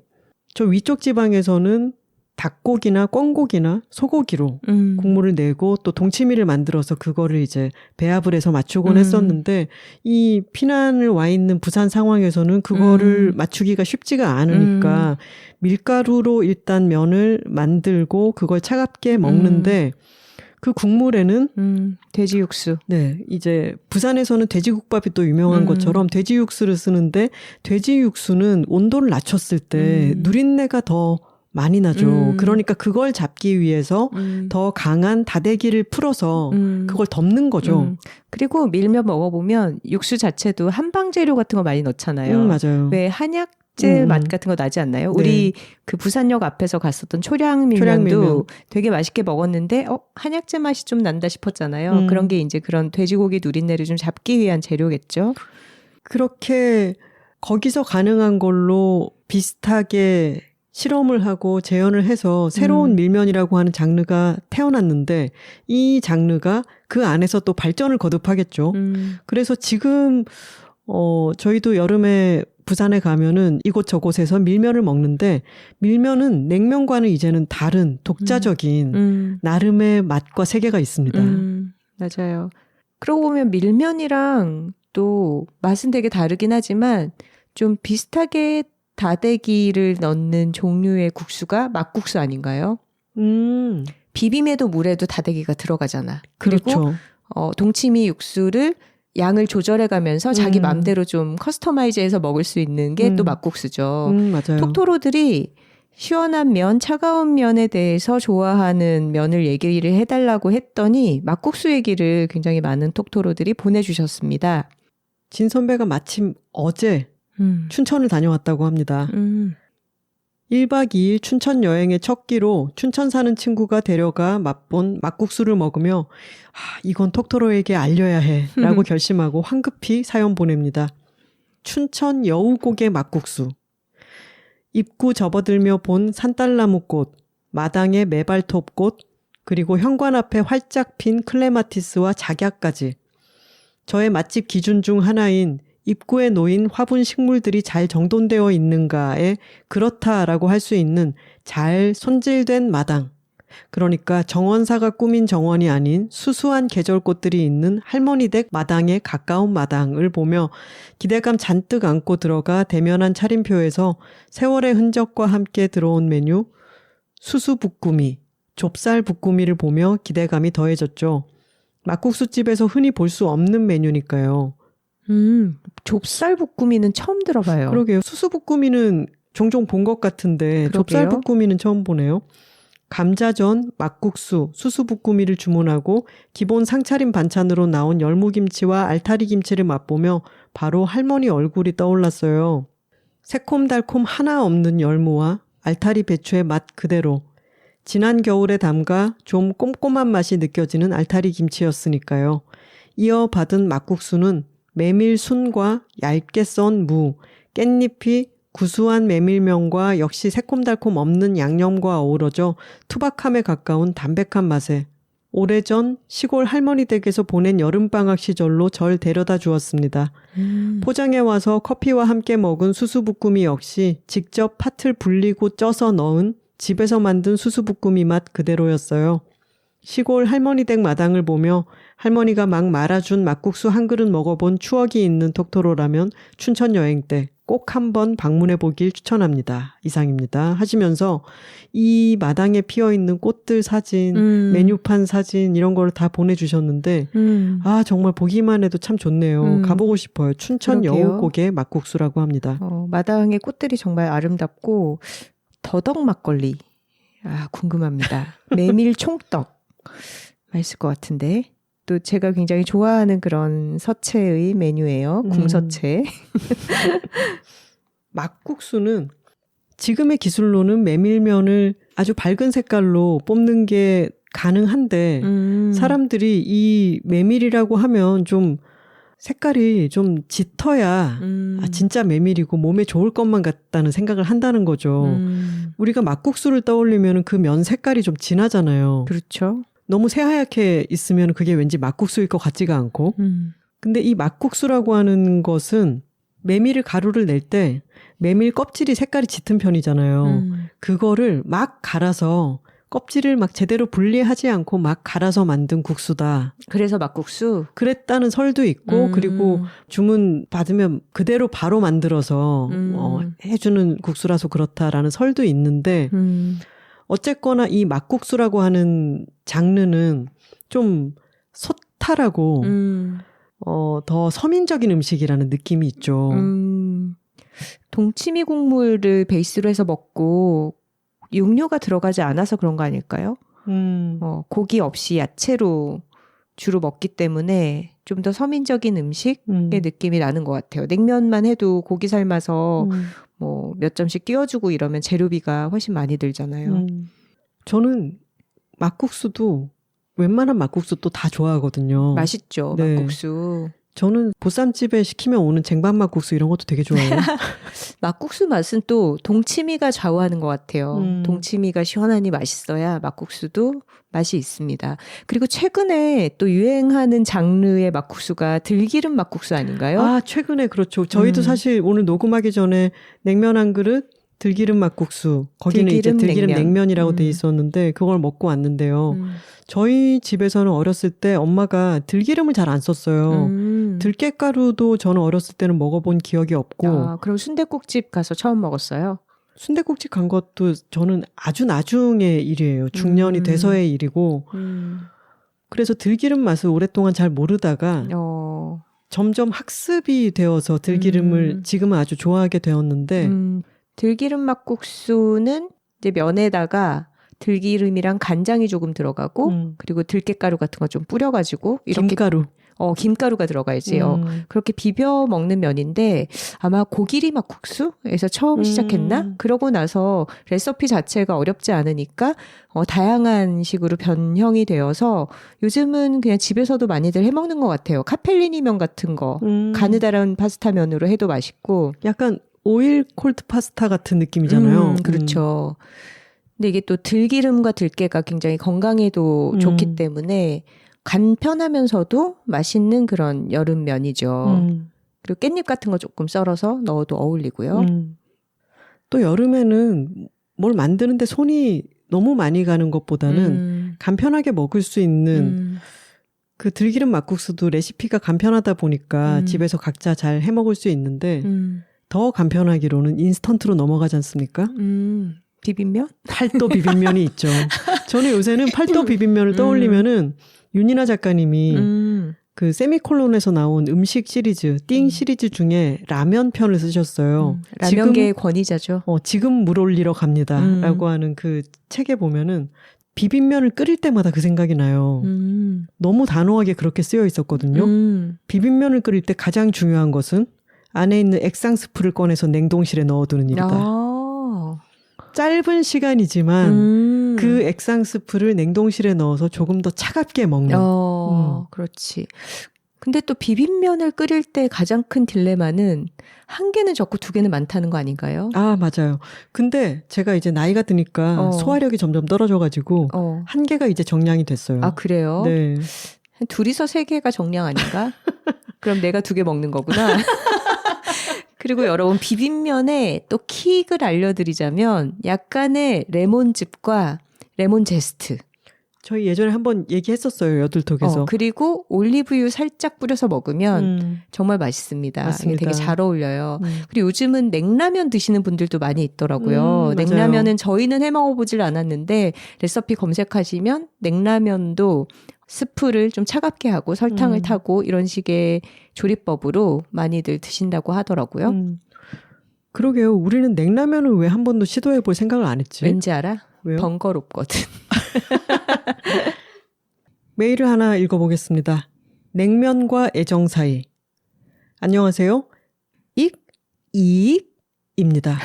저 위쪽 지방에서는 닭고기나 꿩고기나 소고기로 국물을 내고 또 동치미를 만들어서 그거를 이제 배합을 해서 맞추곤 했었는데 이 피난을 와 있는 부산 상황에서는 그거를 맞추기가 쉽지가 않으니까 밀가루로 일단 면을 만들고 그걸 차갑게 먹는데 그 국물에는 돼지 육수. 네, 이제 부산에서는 돼지국밥이 또 유명한 것처럼 돼지 육수를 쓰는데 돼지 육수는 온도를 낮췄을 때 누린내가 더 많이 나죠. 그러니까 그걸 잡기 위해서 더 강한 다대기를 풀어서 그걸 덮는 거죠. 그리고 밀면 먹어보면 육수 자체도 한방 재료 같은 거 많이 넣잖아요. 맞아요. 왜 한약재 맛 같은 거 나지 않나요? 네. 우리 그 부산역 앞에서 갔었던 초량밀면도 되게 맛있게 먹었는데 한약재 맛이 좀 난다 싶었잖아요. 그런 게 이제 그런 돼지고기 누린내를 좀 잡기 위한 재료겠죠. 그렇게 거기서 가능한 걸로 비슷하게 실험을 하고 재현을 해서 새로운 밀면이라고 하는 장르가 태어났는데 이 장르가 그 안에서 또 발전을 거듭하겠죠. 그래서 지금 저희도 여름에 부산에 가면은 이곳저곳에서 밀면을 먹는데 밀면은 냉면과는 이제는 다른 독자적인 나름의 맛과 세계가 있습니다. 맞아요. 그러고 보면 밀면이랑 또 맛은 되게 다르긴 하지만 좀 비슷하게 다대기를 넣는 종류의 국수가 막국수 아닌가요? 비빔에도 물에도 다대기가 들어가잖아. 그리고 그렇죠. 동치미 육수를 양을 조절해가면서 자기 맘대로 좀 커스터마이즈해서 먹을 수 있는 게 또 막국수죠. 맞아요. 톡토로들이 시원한 면, 차가운 면에 대해서 좋아하는 면을 얘기를 해달라고 했더니 막국수 얘기를 굉장히 많은 톡토로들이 보내주셨습니다. 진 선배가 마침 어제 춘천을 다녀왔다고 합니다. 1박 2일 춘천 여행의 첫 끼로 춘천 사는 친구가 데려가 맛본 막국수를 먹으며 이건 톡토로에게 알려야 해 라고 결심하고 황급히 사연 보냅니다. 춘천 여우고개 막국수. 입구 접어들며 본 산딸나무꽃, 마당의 메발톱꽃, 그리고 현관 앞에 활짝 핀 클레마티스와 작약까지. 저의 맛집 기준 중 하나인 입구에 놓인 화분 식물들이 잘 정돈되어 있는가에 그렇다라고 할 수 있는 잘 손질된 마당. 그러니까 정원사가 꾸민 정원이 아닌 수수한 계절꽃들이 있는 할머니 댁 마당에 가까운 마당을 보며 기대감 잔뜩 안고 들어가 대면한 차림표에서 세월의 흔적과 함께 들어온 메뉴 수수부꾸미, 좁쌀부꾸미를 보며 기대감이 더해졌죠. 막국수집에서 흔히 볼 수 없는 메뉴니까요. 좁쌀부꾸미는 처음 들어봐요. 그러게요. 수수부꾸미는 종종 본 것 같은데 그러게요. 좁쌀부꾸미는 처음 보네요. 감자전, 막국수, 수수부꾸미를 주문하고 기본 상차림 반찬으로 나온 열무김치와 알타리김치를 맛보며 바로 할머니 얼굴이 떠올랐어요. 새콤달콤 하나 없는 열무와 알타리 배추의 맛 그대로. 지난 겨울에 담가 좀 꼼꼼한 맛이 느껴지는 알타리 김치였으니까요. 이어 받은 막국수는 메밀순과 얇게 썬 무, 깻잎이 구수한 메밀면과 역시 새콤달콤 없는 양념과 어우러져 투박함에 가까운 담백한 맛에 오래전 시골 할머니 댁에서 보낸 여름방학 시절로 절 데려다 주었습니다. 포장해 와서 커피와 함께 먹은 수수부꾸미 역시 직접 팥을 불리고 쪄서 넣은 집에서 만든 수수부꾸미 맛 그대로였어요. 시골 할머니 댁 마당을 보며 할머니가 막 말아준 막국수 한 그릇 먹어본 추억이 있는 톡토로라면 춘천 여행 때 꼭 한번 방문해 보길 추천합니다. 이상입니다. 하시면서 이 마당에 피어있는 꽃들 사진, 메뉴판 사진 이런 걸 다 보내주셨는데 정말 보기만 해도 참 좋네요. 가보고 싶어요. 춘천 그러게요. 여우고개 막국수라고 합니다. 마당의 꽃들이 정말 아름답고 더덕 막걸리 궁금합니다. 메밀 총떡 맛있을 것 같은데 또 제가 굉장히 좋아하는 그런 서체의 메뉴예요. 궁서체. 막국수는 지금의 기술로는 메밀면을 아주 밝은 색깔로 뽑는 게 가능한데 사람들이 이 메밀이라고 하면 좀 색깔이 좀 짙어야 진짜 메밀이고 몸에 좋을 것만 같다는 생각을 한다는 거죠. 우리가 막국수를 떠올리면 그 면 색깔이 좀 진하잖아요. 그렇죠. 너무 새하얗게 있으면 그게 왠지 막국수일 것 같지가 않고. 근데 이 막국수라고 하는 것은 메밀을 가루를 낼 때 메밀 껍질이 색깔이 짙은 편이잖아요. 그거를 막 갈아서 껍질을 막 제대로 분리하지 않고 막 갈아서 만든 국수다. 그래서 막국수? 그랬다는 설도 있고 그리고 주문 받으면 그대로 바로 만들어서 해주는 국수라서 그렇다라는 설도 있는데 어쨌거나 이 막국수라고 하는 장르는 좀 소탈하고 더 서민적인 음식이라는 느낌이 있죠. 동치미 국물을 베이스로 해서 먹고 육류가 들어가지 않아서 그런 거 아닐까요? 고기 없이 야채로 주로 먹기 때문에 좀 더 서민적인 음식의 느낌이 나는 것 같아요. 냉면만 해도 고기 삶아서 뭐 몇 점씩 끼워주고 이러면 재료비가 훨씬 많이 들잖아요. 저는 막국수도 웬만한 막국수도 다 좋아하거든요. 맛있죠, 네. 막국수. 저는 보쌈집에 시키면 오는 쟁반 막국수 이런 것도 되게 좋아해요. 막국수 맛은 또 동치미가 좌우하는 것 같아요. 동치미가 시원하니 맛있어야 막국수도 맛이 있습니다. 그리고 최근에 또 유행하는 장르의 막국수가 들기름 막국수 아닌가요? 최근에 그렇죠. 저희도 사실 오늘 녹음하기 전에 냉면 한 그릇, 들기름 막국수, 거기는 이제 들기름 냉면이라고 돼 있었는데 그걸 먹고 왔는데요. 저희 집에서는 어렸을 때 엄마가 들기름을 잘 안 썼어요. 들깨가루도 저는 어렸을 때는 먹어본 기억이 없고. 그럼 순댓국집 가서 처음 먹었어요? 순댓국집 간 것도 저는 아주 나중의 일이에요. 중년이 돼서의 일이고. 그래서 들기름 맛을 오랫동안 잘 모르다가 점점 학습이 되어서 들기름을 지금은 아주 좋아하게 되었는데 들기름 막국수는 이제 면에다가 들기름이랑 간장이 조금 들어가고 그리고 들깨가루 같은 거 좀 뿌려가지고 이렇게 김가루. 김가루가 들어가야지. 그렇게 비벼 먹는 면인데 아마 고기리 막국수에서 처음 시작했나? 그러고 나서 레시피 자체가 어렵지 않으니까 다양한 식으로 변형이 되어서 요즘은 그냥 집에서도 많이들 해먹는 것 같아요. 카펠리니 면 같은 거 가느다란 파스타 면으로 해도 맛있고 약간 오일 콜드 파스타 같은 느낌이잖아요. 그렇죠. 근데 이게 또 들기름과 들깨가 굉장히 건강에도 좋기 때문에 간편하면서도 맛있는 그런 여름면이죠. 그리고 깻잎 같은 거 조금 썰어서 넣어도 어울리고요. 또 여름에는 뭘 만드는데 손이 너무 많이 가는 것보다는 간편하게 먹을 수 있는 그 들기름 막국수도 레시피가 간편하다 보니까 집에서 각자 잘 해먹을 수 있는데 더 간편하기로는 인스턴트로 넘어가지 않습니까? 비빔면? 팔도 비빔면이 있죠. 저는 요새는 팔도 비빔면을 떠올리면은 윤이나 작가님이 그 세미콜론에서 나온 음식 시리즈, 띵 시리즈 중에 라면 편을 쓰셨어요. 라면계의 권위자죠. 지금 물 올리러 갑니다. 라고 하는 그 책에 보면은 비빔면을 끓일 때마다 그 생각이 나요. 너무 단호하게 그렇게 쓰여 있었거든요. 비빔면을 끓일 때 가장 중요한 것은 안에 있는 액상 스프를 꺼내서 냉동실에 넣어두는 일이다. 짧은 시간이지만 그 액상 스프를 냉동실에 넣어서 조금 더 차갑게 먹는. 그렇지. 근데 또 비빔면을 끓일 때 가장 큰 딜레마는 한 개는 적고 두 개는 많다는 거 아닌가요? 아, 맞아요. 근데 제가 이제 나이가 드니까 소화력이 점점 떨어져가지고 한 개가 이제 정량이 됐어요. 아, 그래요? 네. 둘이서 세 개가 정량 아닌가? 그럼 내가 두 개 먹는 거구나. 그리고 여러분 비빔면에 또 킥을 알려드리자면 약간의 레몬즙과 레몬 제스트. 저희 예전에 한번 얘기했었어요. 여둘톡에서. 그리고 올리브유 살짝 뿌려서 먹으면 정말 맛있습니다. 맞습니다. 되게 잘 어울려요. 그리고 요즘은 냉라면 드시는 분들도 많이 있더라고요. 냉라면은 저희는 해먹어보질 않았는데 레시피 검색하시면 냉라면도 스프를 좀 차갑게 하고 설탕을 타고 이런 식의 조리법으로 많이들 드신다고 하더라고요. 그러게요. 우리는 냉라면을 왜 한 번도 시도해볼 생각을 안 했지? 왠지 알아? 왜요? 번거롭거든. 메일을 하나 읽어보겠습니다. 냉면과 애정 사이. 안녕하세요. 익입니다.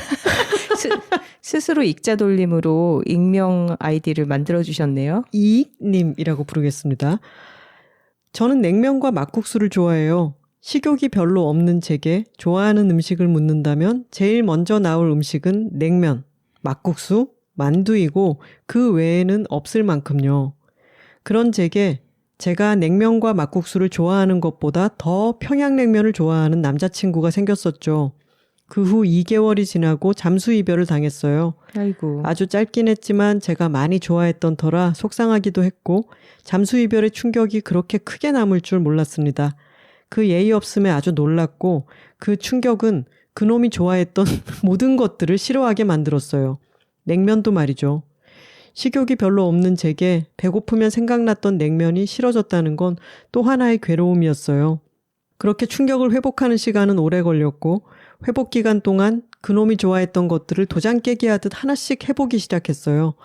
스스로 익자 돌림으로 익명 아이디를 만들어주셨네요. 이익님이라고 부르겠습니다. 저는 냉면과 막국수를 좋아해요. 식욕이 별로 없는 제게 좋아하는 음식을 묻는다면 제일 먼저 나올 음식은 냉면, 막국수, 만두이고 그 외에는 없을 만큼요. 그런 제게 제가 냉면과 막국수를 좋아하는 것보다 더 평양냉면을 좋아하는 남자친구가 생겼었죠. 그 후 2개월이 지나고 잠수 이별을 당했어요. 아이고. 아주 짧긴 했지만 제가 많이 좋아했던 터라 속상하기도 했고 잠수 이별의 충격이 그렇게 크게 남을 줄 몰랐습니다. 그 예의 없음에 아주 놀랐고 그 충격은 그놈이 좋아했던 모든 것들을 싫어하게 만들었어요. 냉면도 말이죠. 식욕이 별로 없는 제게 배고프면 생각났던 냉면이 싫어졌다는 건 또 하나의 괴로움이었어요. 그렇게 충격을 회복하는 시간은 오래 걸렸고 회복 기간 동안 그놈이 좋아했던 것들을 도장 깨기 하듯 하나씩 해보기 시작했어요.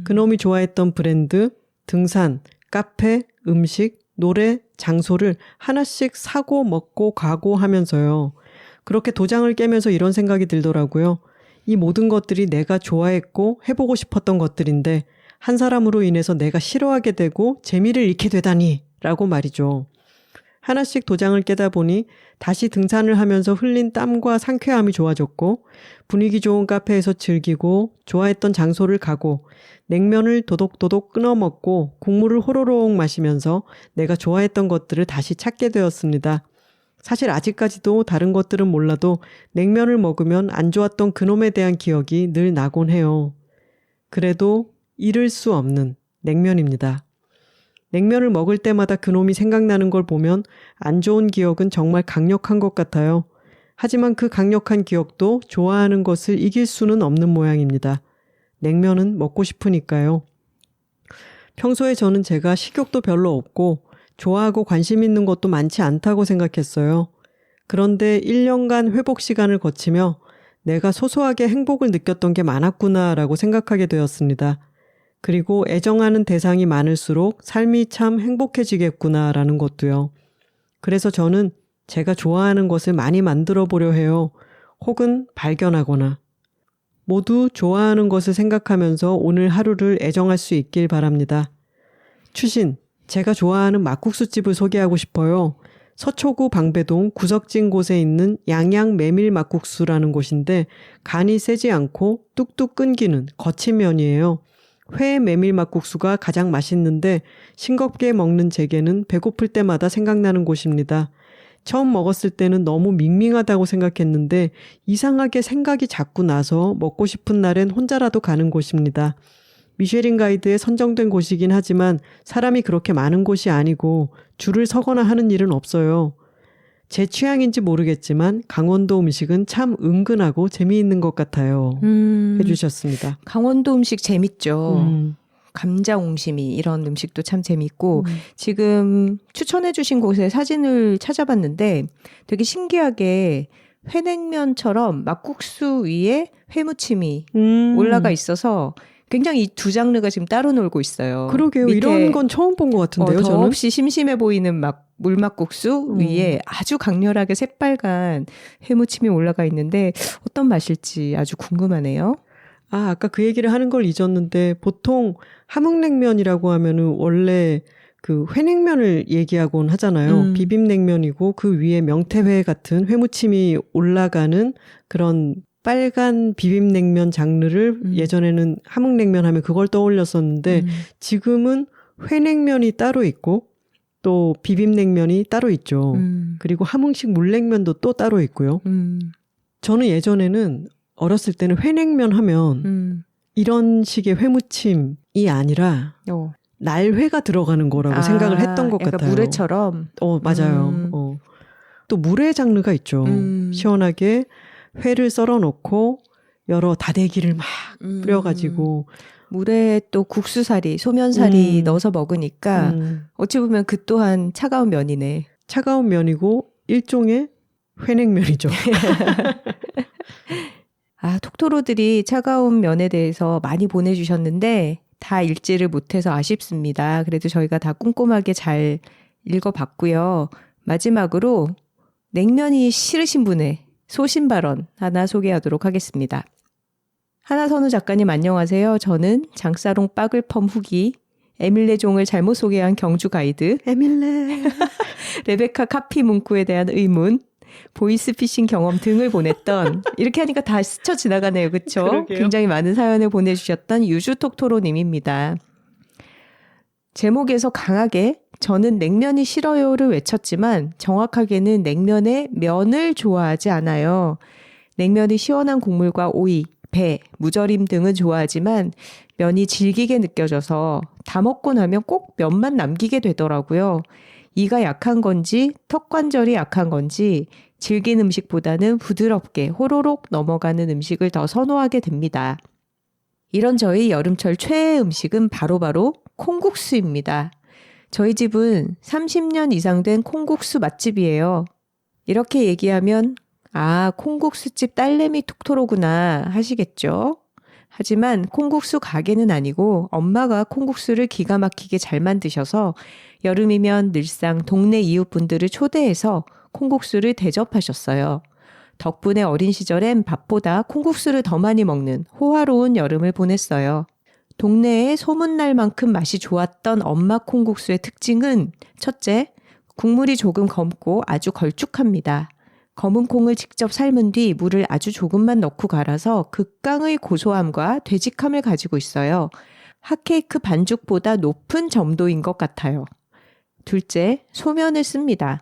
그놈이 좋아했던 브랜드, 등산, 카페, 음식, 노래, 장소를 하나씩 사고 먹고 가고 하면서요. 그렇게 도장을 깨면서 이런 생각이 들더라고요. 이 모든 것들이 내가 좋아했고 해보고 싶었던 것들인데 한 사람으로 인해서 내가 싫어하게 되고 재미를 잃게 되다니 라고 말이죠. 하나씩 도장을 깨다 보니 다시 등산을 하면서 흘린 땀과 상쾌함이 좋아졌고 분위기 좋은 카페에서 즐기고 좋아했던 장소를 가고 냉면을 도독도독 끊어 먹고 국물을 호로록 마시면서 내가 좋아했던 것들을 다시 찾게 되었습니다. 사실 아직까지도 다른 것들은 몰라도 냉면을 먹으면 안 좋았던 그놈에 대한 기억이 늘 나곤 해요. 그래도 잃을 수 없는 냉면입니다. 냉면을 먹을 때마다 그놈이 생각나는 걸 보면 안 좋은 기억은 정말 강력한 것 같아요. 하지만 그 강력한 기억도 좋아하는 것을 이길 수는 없는 모양입니다. 냉면은 먹고 싶으니까요. 평소에 저는 제가 식욕도 별로 없고 좋아하고 관심 있는 것도 많지 않다고 생각했어요. 그런데 1년간 회복 시간을 거치며 내가 소소하게 행복을 느꼈던 게 많았구나라고 생각하게 되었습니다. 그리고 애정하는 대상이 많을수록 삶이 참 행복해지겠구나라는 것도요. 그래서 저는 제가 좋아하는 것을 많이 만들어 보려 해요. 혹은 발견하거나. 모두 좋아하는 것을 생각하면서 오늘 하루를 애정할 수 있길 바랍니다. 추신, 제가 좋아하는 막국수집을 소개하고 싶어요. 서초구 방배동 구석진 곳에 있는 양양 메밀 막국수라는 곳인데 간이 세지 않고 뚝뚝 끊기는 거친 면이에요. 회 메밀 막국수가 가장 맛있는데 싱겁게 먹는 제게는 배고플 때마다 생각나는 곳입니다. 처음 먹었을 때는 너무 밍밍하다고 생각했는데 이상하게 생각이 자꾸 나서 먹고 싶은 날엔 혼자라도 가는 곳입니다. 미쉐린 가이드에 선정된 곳이긴 하지만 사람이 그렇게 많은 곳이 아니고 줄을 서거나 하는 일은 없어요. 제 취향인지 모르겠지만 강원도 음식은 참 은근하고 재미있는 것 같아요. 해주셨습니다. 강원도 음식 재밌죠. 감자 옹심이 이런 음식도 참 재밌고 지금 추천해 주신 곳의 사진을 찾아봤는데 되게 신기하게 회냉면처럼 막국수 위에 회무침이 올라가 있어서 굉장히 이 두 장르가 지금 따로 놀고 있어요. 그러게요. 이런 건 처음 본 것 같은데요. 저는 더없이 심심해 보이는 물막국수 위에 아주 강렬하게 새빨간 회무침이 올라가 있는데 어떤 맛일지 아주 궁금하네요. 아까 그 얘기를 하는 걸 잊었는데 보통 함흥냉면이라고 하면은 원래 그 회냉면을 얘기하곤 하잖아요. 비빔냉면이고 그 위에 명태회 같은 회무침이 올라가는 그런 빨간 비빔냉면 장르를 예전에는 함흥냉면 하면 그걸 떠올렸었는데 지금은 회냉면이 따로 있고 또 비빔냉면이 따로 있죠. 그리고 함흥식 물냉면도 또 따로 있고요. 저는 예전에는 어렸을 때는 회냉면 하면 이런 식의 회무침이 아니라 날회가 들어가는 거라고 생각을 했던 것 같아요. 물회처럼. 맞아요. 또 물회 장르가 있죠. 시원하게 회를 썰어 놓고 여러 다대기를 막 뿌려가지고 물에 또 국수사리, 소면사리 넣어서 먹으니까 어찌 보면 그 또한 차가운 면이네. 차가운 면이고 일종의 회냉면이죠. 톡토로들이 차가운 면에 대해서 많이 보내주셨는데 다 읽지를 못해서 아쉽습니다. 그래도 저희가 다 꼼꼼하게 잘 읽어봤고요. 마지막으로 냉면이 싫으신 분의 소신 발언 하나 소개하도록 하겠습니다. 하나선우 작가님 안녕하세요. 저는 장사롱 빠글펌 후기, 에밀레 종을 잘못 소개한 경주 가이드, 에밀레, 레베카 카피 문구에 대한 의문, 보이스피싱 경험 등을 보냈던 이렇게 하니까 다 스쳐 지나가네요. 그렇죠? 굉장히 많은 사연을 보내주셨던 유주톡토로님입니다. 제목에서 강하게 저는 냉면이 싫어요를 외쳤지만 정확하게는 냉면의 면을 좋아하지 않아요. 냉면이 시원한 국물과 오이, 배, 무절임 등은 좋아하지만 면이 질기게 느껴져서 다 먹고 나면 꼭 면만 남기게 되더라고요. 이가 약한 건지 턱관절이 약한 건지 질긴 음식보다는 부드럽게 호로록 넘어가는 음식을 더 선호하게 됩니다. 이런 저희 여름철 최애 음식은 바로 콩국수입니다. 저희 집은 30년 이상 된 콩국수 맛집이에요. 이렇게 얘기하면 콩국수집 딸내미 톡토로구나 하시겠죠? 하지만 콩국수 가게는 아니고 엄마가 콩국수를 기가 막히게 잘 만드셔서 여름이면 늘상 동네 이웃분들을 초대해서 콩국수를 대접하셨어요. 덕분에 어린 시절엔 밥보다 콩국수를 더 많이 먹는 호화로운 여름을 보냈어요. 동네에 소문날 만큼 맛이 좋았던 엄마 콩국수의 특징은 첫째, 국물이 조금 검고 아주 걸쭉합니다. 검은 콩을 직접 삶은 뒤 물을 아주 조금만 넣고 갈아서 극강의 고소함과 되직함을 가지고 있어요. 핫케이크 반죽보다 높은 점도인 것 같아요. 둘째, 소면을 씁니다.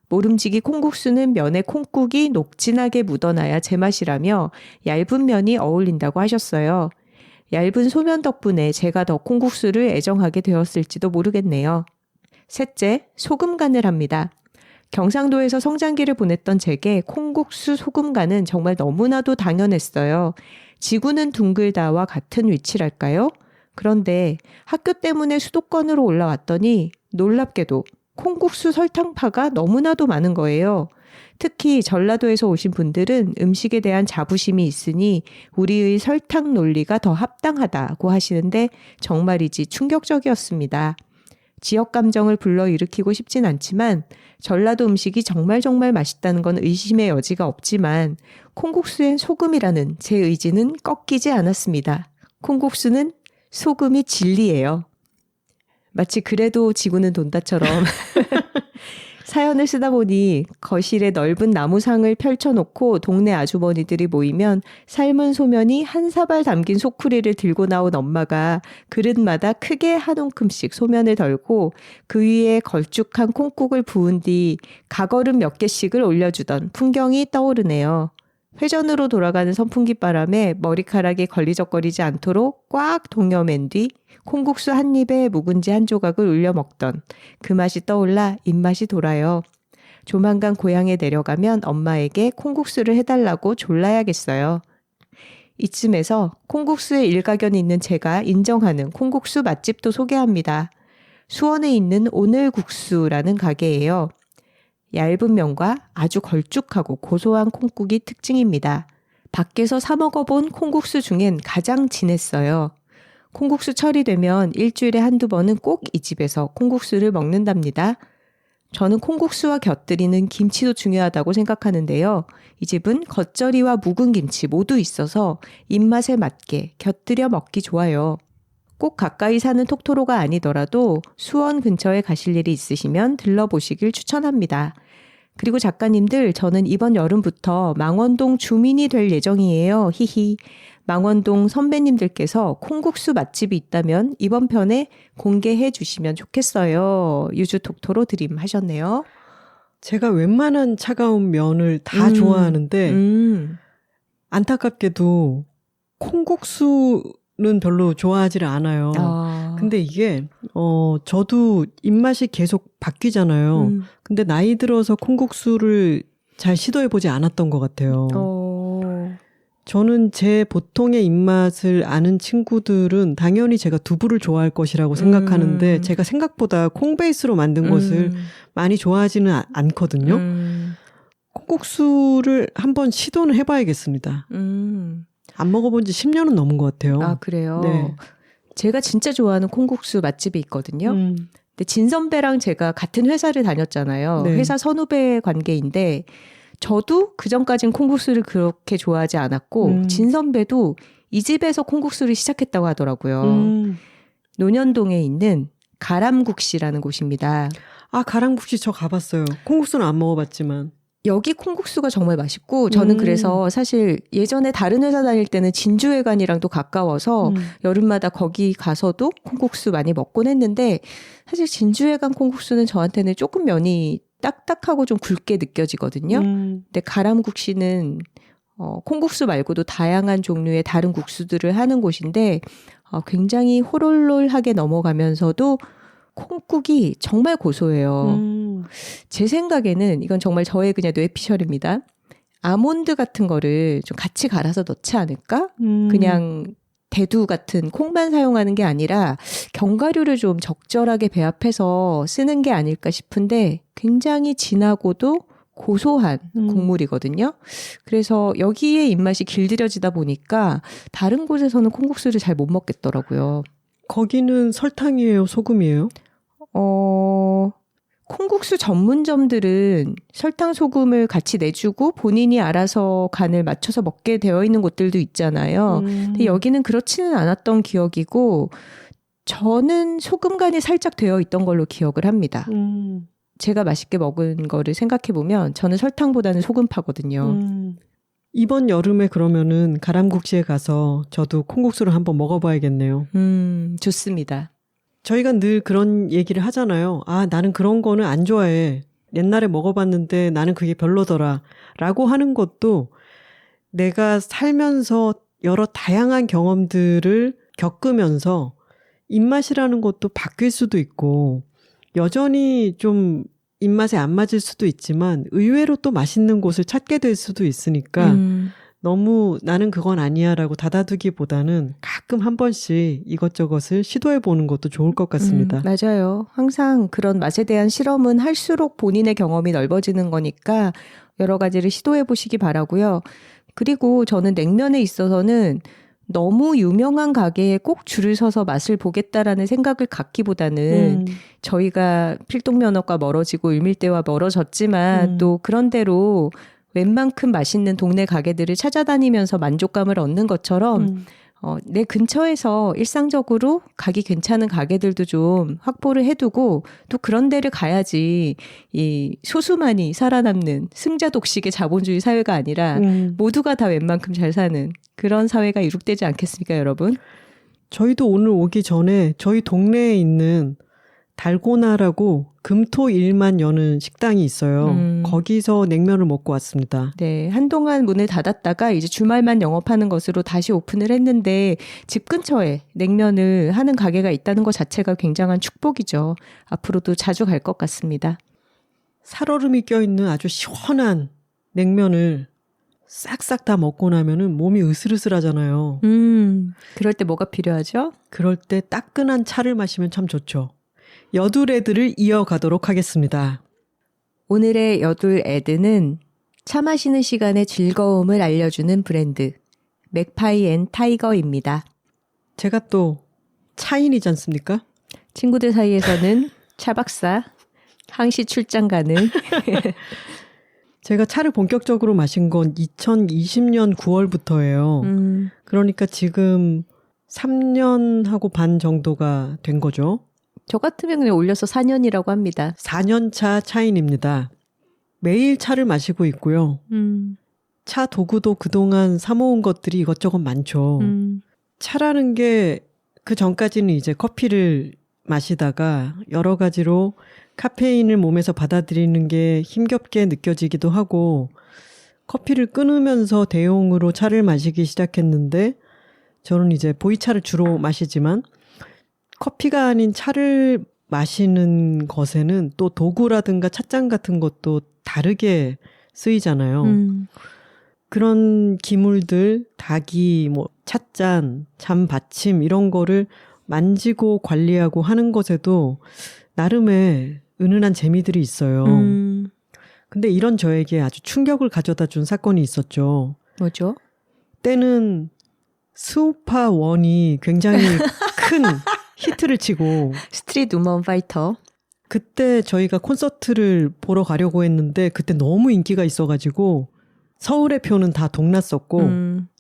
모름지기 콩국수는 면에 콩국이 녹진하게 묻어나야 제맛이라며 얇은 면이 어울린다고 하셨어요. 얇은 소면 덕분에 제가 더 콩국수를 애정하게 되었을지도 모르겠네요. 셋째, 소금 간을 합니다. 경상도에서 성장기를 보냈던 제게 콩국수 소금간은 정말 너무나도 당연했어요. 지구는 둥글다와 같은 위치랄까요? 그런데 학교 때문에 수도권으로 올라왔더니 놀랍게도 콩국수 설탕파가 너무나도 많은 거예요. 특히 전라도에서 오신 분들은 음식에 대한 자부심이 있으니 우리의 설탕 논리가 더 합당하다고 하시는데 정말이지 충격적이었습니다. 지역 감정을 불러일으키고 싶진 않지만 전라도 음식이 정말 맛있다는 건 의심의 여지가 없지만 콩국수엔 소금이라는 제 의지는 꺾이지 않았습니다. 콩국수는 소금이 진리예요. 마치 그래도 지구는 돈다처럼 사연을 쓰다 보니 거실에 넓은 나무상을 펼쳐놓고 동네 아주머니들이 모이면 삶은 소면이 한 사발 담긴 소쿠리를 들고 나온 엄마가 그릇마다 크게 한 움큼씩 소면을 덜고 그 위에 걸쭉한 콩국을 부은 뒤 가거름 몇 개씩을 올려주던 풍경이 떠오르네요. 회전으로 돌아가는 선풍기 바람에 머리카락이 걸리적거리지 않도록 꽉 동여맨 뒤 콩국수 한 입에 묵은지 한 조각을 올려 먹던 그 맛이 떠올라 입맛이 돌아요. 조만간 고향에 내려가면 엄마에게 콩국수를 해달라고 졸라야겠어요. 이쯤에서 콩국수에 일가견이 있는 제가 인정하는 콩국수 맛집도 소개합니다. 수원에 있는 오늘국수라는 가게예요. 얇은 면과 아주 걸쭉하고 고소한 콩국이 특징입니다. 밖에서 사 먹어본 콩국수 중엔 가장 진했어요. 콩국수 철이 되면 일주일에 한두 번은 꼭 이 집에서 콩국수를 먹는답니다. 저는 콩국수와 곁들이는 김치도 중요하다고 생각하는데요. 이 집은 겉절이와 묵은 김치 모두 있어서 입맛에 맞게 곁들여 먹기 좋아요. 꼭 가까이 사는 톡토로가 아니더라도 수원 근처에 가실 일이 있으시면 들러보시길 추천합니다. 그리고 작가님들, 저는 이번 여름부터 망원동 주민이 될 예정이에요. 히히. 망원동 선배님들께서 콩국수 맛집이 있다면 이번 편에 공개해 주시면 좋겠어요. 유주 톡토로 드림 하셨네요. 제가 웬만한 차가운 면을 다 좋아하는데 안타깝게도 콩국수는 별로 좋아하지를 않아요. 근데 이게 저도 입맛이 계속 바뀌잖아요. 근데 나이 들어서 콩국수를 잘 시도해보지 않았던 것 같아요. 저는 제 보통의 입맛을 아는 친구들은 당연히 제가 두부를 좋아할 것이라고 생각하는데 제가 생각보다 콩베이스로 만든 것을 많이 좋아하지는 않거든요. 콩국수를 한번 시도는 해봐야겠습니다. 안 먹어본 지 10년은 넘은 것 같아요. 아, 그래요? 네. 제가 진짜 좋아하는 콩국수 맛집이 있거든요. 근데 진 선배랑 제가 같은 회사를 다녔잖아요. 네. 회사 선후배 관계인데 저도 그전까진 콩국수를 그렇게 좋아하지 않았고 진 선배도 이 집에서 콩국수를 시작했다고 하더라고요. 논현동에 있는 가람국시라는 곳입니다. 아, 가랑국시 저 가봤어요. 콩국수는 안 먹어봤지만. 여기 콩국수가 정말 맛있고 저는 그래서 사실 예전에 다른 회사 다닐 때는 진주회관이랑도 가까워서 여름마다 거기 가서도 콩국수 많이 먹곤 했는데 사실 진주회관 콩국수는 저한테는 조금 면이 딱딱하고 좀 굵게 느껴지거든요. 근데 가람국시는 콩국수 말고도 다양한 종류의 다른 국수들을 하는 곳인데 굉장히 호롤롤하게 넘어가면서도 콩국이 정말 고소해요. 제 생각에는 이건 정말 저의 그냥 뇌피셜입니다. 아몬드 같은 거를 좀 같이 갈아서 넣지 않을까? 그냥 대두 같은 콩만 사용하는 게 아니라 견과류를 좀 적절하게 배합해서 쓰는 게 아닐까 싶은데 굉장히 진하고도 고소한 국물이거든요. 그래서 여기에 입맛이 길들여지다 보니까 다른 곳에서는 콩국수를 잘 못 먹겠더라고요. 거기는 설탕이에요, 소금이에요? 콩국수 전문점들은 설탕, 소금을 같이 내주고 본인이 알아서 간을 맞춰서 먹게 되어 있는 곳들도 있잖아요. 근데 여기는 그렇지는 않았던 기억이고 저는 소금 간이 살짝 되어 있던 걸로 기억을 합니다. 제가 맛있게 먹은 거를 생각해보면 저는 설탕보다는 소금파거든요. 이번 여름에 그러면은 가람국시에 가서 저도 콩국수를 한번 먹어봐야겠네요. 좋습니다. 저희가 늘 그런 얘기를 하잖아요. 아, 나는 그런 거는 안 좋아해. 옛날에 먹어봤는데 나는 그게 별로더라. 라고 하는 것도 내가 살면서 여러 다양한 경험들을 겪으면서 입맛이라는 것도 바뀔 수도 있고 여전히 좀 입맛에 안 맞을 수도 있지만 의외로 또 맛있는 곳을 찾게 될 수도 있으니까 너무 나는 그건 아니야 라고 닫아두기보다는 가끔 한 번씩 이것저것을 시도해보는 것도 좋을 것 같습니다. 맞아요. 항상 그런 맛에 대한 실험은 할수록 본인의 경험이 넓어지는 거니까 여러 가지를 시도해 보시기 바라고요. 그리고 저는 냉면에 있어서는 너무 유명한 가게에 꼭 줄을 서서 맛을 보겠다라는 생각을 갖기보다는 저희가 필동면허과 멀어지고 을밀대와 멀어졌지만 또 그런 대로 웬만큼 맛있는 동네 가게들을 찾아다니면서 만족감을 얻는 것처럼 내 근처에서 일상적으로 가기 괜찮은 가게들도 좀 확보를 해두고 또 그런 데를 가야지 이 소수만이 살아남는 승자 독식의 자본주의 사회가 아니라 모두가 다 웬만큼 잘 사는 그런 사회가 이룩되지 않겠습니까, 여러분? 저희도 오늘 오기 전에 저희 동네에 있는 달고나라고 금토일만 여는 식당이 있어요. 거기서 냉면을 먹고 왔습니다. 네, 한동안 문을 닫았다가 이제 주말만 영업하는 것으로 다시 오픈을 했는데 집 근처에 냉면을 하는 가게가 있다는 것 자체가 굉장한 축복이죠. 앞으로도 자주 갈 것 같습니다. 살얼음이 껴있는 아주 시원한 냉면을 싹싹 다 먹고 나면은 몸이 으슬으슬하잖아요. 그럴 때 뭐가 필요하죠? 그럴 때 따끈한 차를 마시면 참 좋죠. 여둘 애들을 이어가도록 하겠습니다. 오늘의 여둘 애드는 차 마시는 시간의 즐거움을 알려주는 브랜드 맥파이 앤 타이거입니다. 제가 또 차인이지 않습니까? 친구들 사이에서는 차박사, 항시 출장 가는 제가 차를 본격적으로 마신 건 2020년 9월부터예요. 그러니까 지금 3년하고 반 정도가 된 거죠. 저 같으면 그냥 올려서 4년이라고 합니다. 4년차 차인입니다. 매일 차를 마시고 있고요. 차 도구도 그동안 사모은 것들이 이것저것 많죠. 차라는 게 그 전까지는 이제 커피를 마시다가 여러 가지로 카페인을 몸에서 받아들이는 게 힘겹게 느껴지기도 하고 커피를 끊으면서 대용으로 차를 마시기 시작했는데 저는 이제 보이차를 주로 마시지만 커피가 아닌 차를 마시는 것에는 또 도구라든가 찻잔 같은 것도 다르게 쓰이잖아요. 그런 기물들, 닭이, 뭐 찻잔, 잠받침 이런 거를 만지고 관리하고 하는 것에도 나름의 은은한 재미들이 있어요. 근데 이런 저에게 아주 충격을 가져다 준 사건이 있었죠. 뭐죠? 때는 스우파 원이 굉장히 큰 히트를 치고 스트리트 우먼 파이터. 그때 저희가 콘서트를 보러 가려고 했는데 그때 너무 인기가 있어가지고 서울의 표는 다 동났었고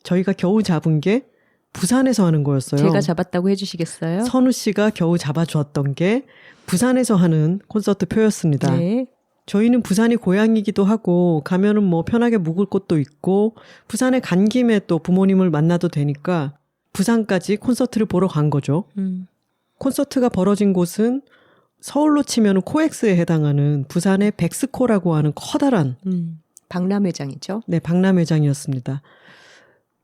저희가 겨우 잡은 게 부산에서 하는 거였어요. 제가 잡았다고 해주시겠어요? 선우 씨가 겨우 잡아주었던 게 부산에서 하는 콘서트 표였습니다. 네. 저희는 부산이 고향이기도 하고 가면은 뭐 편하게 묵을 곳도 있고 부산에 간 김에 또 부모님을 만나도 되니까 부산까지 콘서트를 보러 간 거죠. 콘서트가 벌어진 곳은 서울로 치면 코엑스에 해당하는 부산의 백스코라고 하는 커다란 박람회장이죠. 네, 박람회장이었습니다.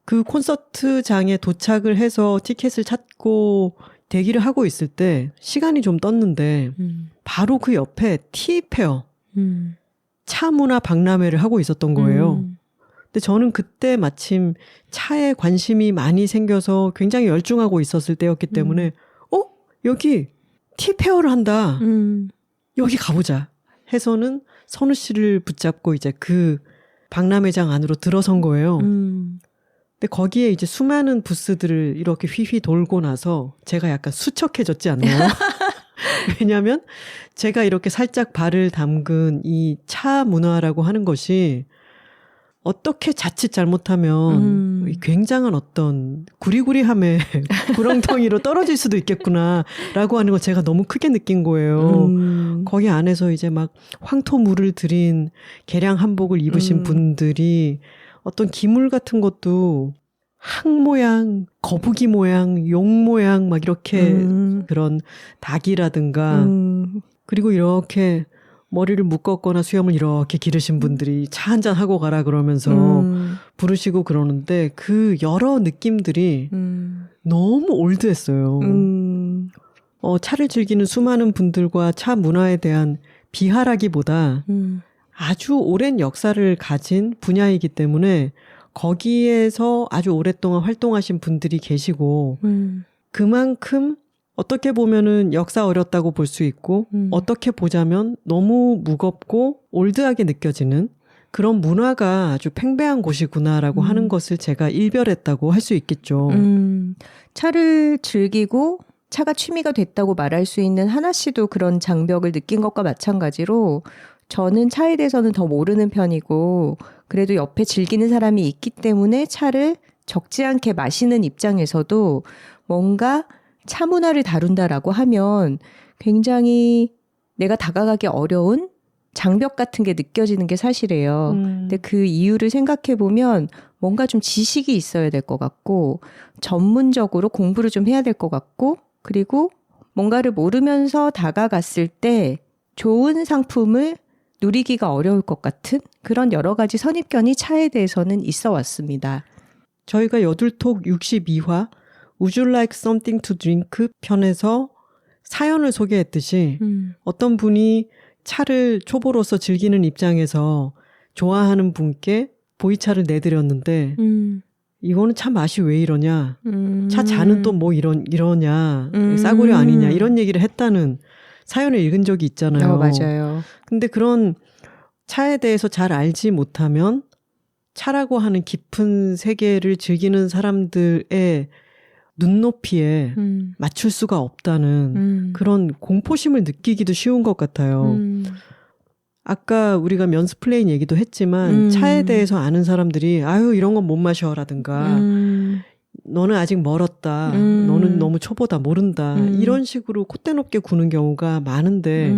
그 콘서트장에 도착을 해서 티켓을 찾고 대기를 하고 있을 때 시간이 좀 떴는데 바로 그 옆에 티페어 차 문화 박람회를 하고 있었던 거예요. 근데 저는 그때 마침 차에 관심이 많이 생겨서 굉장히 열중하고 있었을 때였기 때문에 여기 티페어를 한다. 여기 가보자 해서는 선우 씨를 붙잡고 이제 그 박람회장 안으로 들어선 거예요. 근데 거기에 이제 수많은 부스들을 이렇게 휘휘 돌고 나서 제가 약간 수척해졌지 않나요? 왜냐하면 제가 이렇게 살짝 발을 담근 이 차 문화라고 하는 것이 어떻게 자칫 잘못하면 굉장한 어떤 구리구리함의 구렁텅이로 떨어질 수도 있겠구나라고 하는 거 제가 너무 크게 느낀 거예요. 거기 안에서 이제 막 황토물을 들인 개량 한복을 입으신 분들이 어떤 기물 같은 것도 항 모양, 거북이 모양, 용 모양 막 이렇게 그런 닭이라든가 그리고 이렇게 머리를 묶었거나 수염을 이렇게 기르신 분들이 차 한잔 하고 가라 그러면서 부르시고 그러는데 그 여러 느낌들이 너무 올드했어요. 차를 즐기는 수많은 분들과 차 문화에 대한 비하라기보다 아주 오랜 역사를 가진 분야이기 때문에 거기에서 아주 오랫동안 활동하신 분들이 계시고 그만큼 어떻게 보면은 역사 어렸다고 볼 수 있고 어떻게 보자면 너무 무겁고 올드하게 느껴지는 그런 문화가 아주 팽배한 곳이구나라고 하는 것을 제가 일별했다고 할 수 있겠죠. 차를 즐기고 차가 취미가 됐다고 말할 수 있는 하나 씨도 그런 장벽을 느낀 것과 마찬가지로 저는 차에 대해서는 더 모르는 편이고 그래도 옆에 즐기는 사람이 있기 때문에 차를 적지 않게 마시는 입장에서도 뭔가 차 문화를 다룬다라고 하면 굉장히 내가 다가가기 어려운 장벽 같은 게 느껴지는 게 사실이에요. 근데 그 이유를 생각해 보면 뭔가 좀 지식이 있어야 될 것 같고 전문적으로 공부를 좀 해야 될 것 같고 그리고 뭔가를 모르면서 다가갔을 때 좋은 상품을 누리기가 어려울 것 같은 그런 여러 가지 선입견이 차에 대해서는 있어 왔습니다. 저희가 여둘톡 62화 Would you like something to drink 편에서 사연을 소개했듯이 어떤 분이 차를 초보로서 즐기는 입장에서 좋아하는 분께 보이차를 내드렸는데 이거는 차 맛이 왜 이러냐 차 잔은 또 뭐 이러냐 싸구려 아니냐 이런 얘기를 했다는 사연을 읽은 적이 있잖아요. 맞아요. 근데 그런 차에 대해서 잘 알지 못하면 차라고 하는 깊은 세계를 즐기는 사람들의 눈높이에 맞출 수가 없다는 그런 공포심을 느끼기도 쉬운 것 같아요. 아까 우리가 면스플레인 얘기도 했지만 차에 대해서 아는 사람들이 아유 이런 건 못 마셔라든가 너는 아직 멀었다. 너는 너무 초보다 모른다. 이런 식으로 콧대 높게 구는 경우가 많은데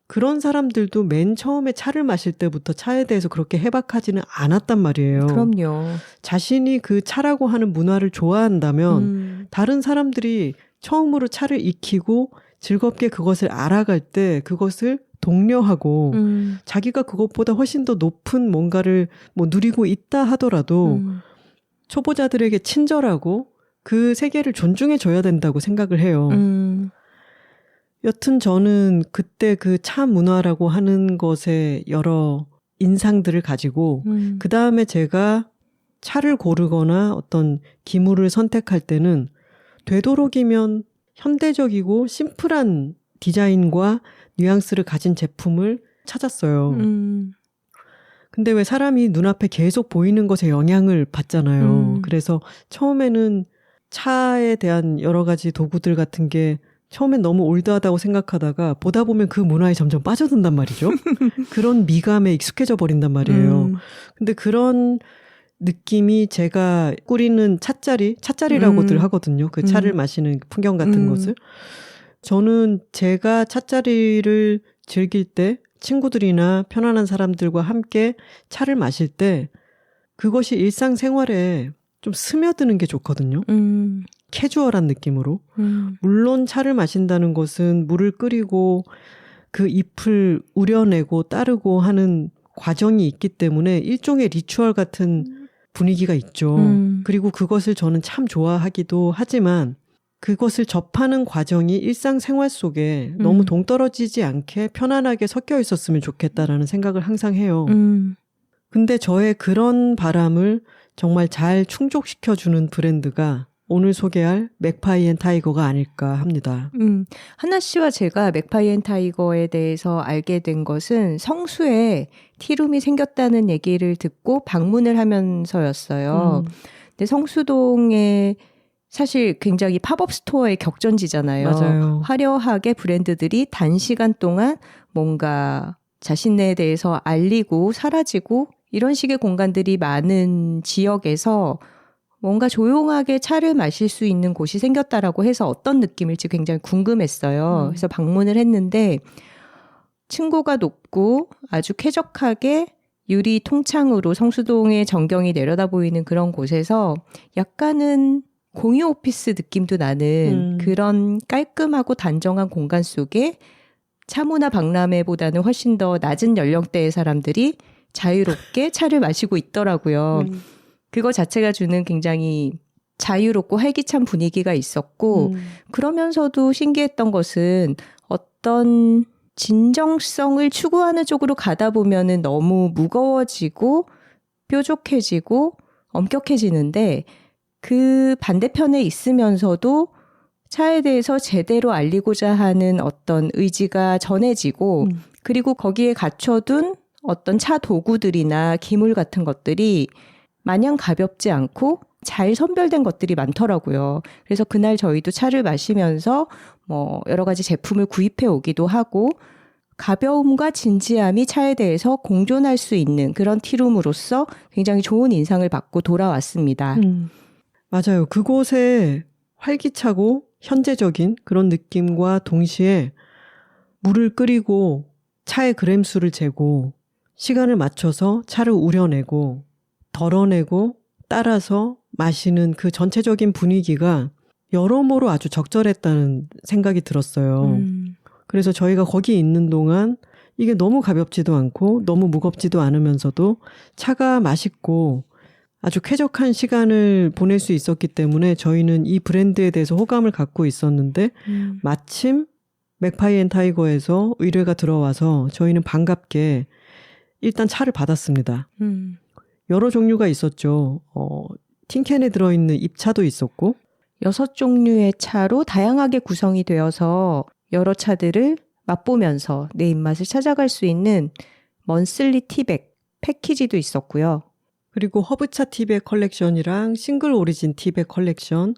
그런 사람들도 맨 처음에 차를 마실 때부터 차에 대해서 그렇게 해박하지는 않았단 말이에요. 그럼요. 자신이 그 차라고 하는 문화를 좋아한다면 다른 사람들이 처음으로 차를 익히고 즐겁게 그것을 알아갈 때 그것을 독려하고 자기가 그것보다 훨씬 더 높은 뭔가를 뭐 누리고 있다 하더라도 초보자들에게 친절하고 그 세계를 존중해 줘야 된다고 생각을 해요. 여튼 저는 그때 그 차 문화라고 하는 것에 여러 인상들을 가지고 그 다음에 제가 차를 고르거나 어떤 기물을 선택할 때는 되도록이면 현대적이고 심플한 디자인과 뉘앙스를 가진 제품을 찾았어요. 근데 왜 사람이 눈앞에 계속 보이는 것에 영향을 받잖아요. 그래서 처음에는 차에 대한 여러 가지 도구들 같은 게 처음엔 너무 올드하다고 생각하다가 보다 보면 그 문화에 점점 빠져든단 말이죠. 그런 미감에 익숙해져 버린단 말이에요. 근데 그런 느낌이 제가 꾸리는 찻자리라고들 하거든요. 그 차를 마시는 풍경 같은 것을. 저는 제가 찻자리를 즐길 때 친구들이나 편안한 사람들과 함께 차를 마실 때 그것이 일상생활에 좀 스며드는 게 좋거든요. 캐주얼한 느낌으로. 물론 차를 마신다는 것은 물을 끓이고 그 잎을 우려내고 따르고 하는 과정이 있기 때문에 일종의 리추얼 같은 분위기가 있죠. 그리고 그것을 저는 참 좋아하기도 하지만 그것을 접하는 과정이 일상생활 속에 너무 동떨어지지 않게 편안하게 섞여 있었으면 좋겠다라는 생각을 항상 해요. 근데 저의 그런 바람을 정말 잘 충족시켜주는 브랜드가 오늘 소개할 맥파이 앤 타이거가 아닐까 합니다. 하나 씨와 제가 맥파이 앤 타이거에 대해서 알게 된 것은 성수에 티룸이 생겼다는 얘기를 듣고 방문을 하면서였어요. 근데 성수동에 사실 굉장히 팝업 스토어의 격전지잖아요. 맞아요. 화려하게 브랜드들이 단시간 동안 뭔가 자신에 대해서 알리고 사라지고 이런 식의 공간들이 많은 지역에서 뭔가 조용하게 차를 마실 수 있는 곳이 생겼다라고 해서 어떤 느낌일지 굉장히 궁금했어요. 그래서 방문을 했는데 층고가 높고 아주 쾌적하게 유리 통창으로 성수동의 전경이 내려다 보이는 그런 곳에서 약간은 공유 오피스 느낌도 나는 그런 깔끔하고 단정한 공간 속에 차문화 박람회보다는 훨씬 더 낮은 연령대의 사람들이 자유롭게 차를 마시고 있더라고요. 그거 자체가 주는 굉장히 자유롭고 활기찬 분위기가 있었고 그러면서도 신기했던 것은 어떤 진정성을 추구하는 쪽으로 가다 보면은 너무 무거워지고 뾰족해지고 엄격해지는데 그 반대편에 있으면서도 차에 대해서 제대로 알리고자 하는 어떤 의지가 전해지고 그리고 거기에 갖춰둔 어떤 차 도구들이나 기물 같은 것들이 마냥 가볍지 않고 잘 선별된 것들이 많더라고요. 그래서 그날 저희도 차를 마시면서 뭐 여러 가지 제품을 구입해 오기도 하고 가벼움과 진지함이 차에 대해서 공존할 수 있는 그런 티룸으로서 굉장히 좋은 인상을 받고 돌아왔습니다. 맞아요. 그곳에 활기차고 현재적인 그런 느낌과 동시에 물을 끓이고 차의 그램 수를 재고 시간을 맞춰서 차를 우려내고 덜어내고 따라서 마시는 그 전체적인 분위기가 여러모로 아주 적절했다는 생각이 들었어요. 그래서 저희가 거기 있는 동안 이게 너무 가볍지도 않고 너무 무겁지도 않으면서도 차가 맛있고 아주 쾌적한 시간을 보낼 수 있었기 때문에 저희는 이 브랜드에 대해서 호감을 갖고 있었는데 마침 맥파이 앤 타이거에서 의뢰가 들어와서 저희는 반갑게 일단 차를 받았습니다. 여러 종류가 있었죠. 틴캔에 들어있는 입차도 있었고 6종류의 차로 다양하게 구성이 되어서 여러 차들을 맛보면서 내 입맛을 찾아갈 수 있는 먼슬리 티백 패키지도 있었고요. 그리고 허브차 티백 컬렉션이랑 싱글 오리진 티백 컬렉션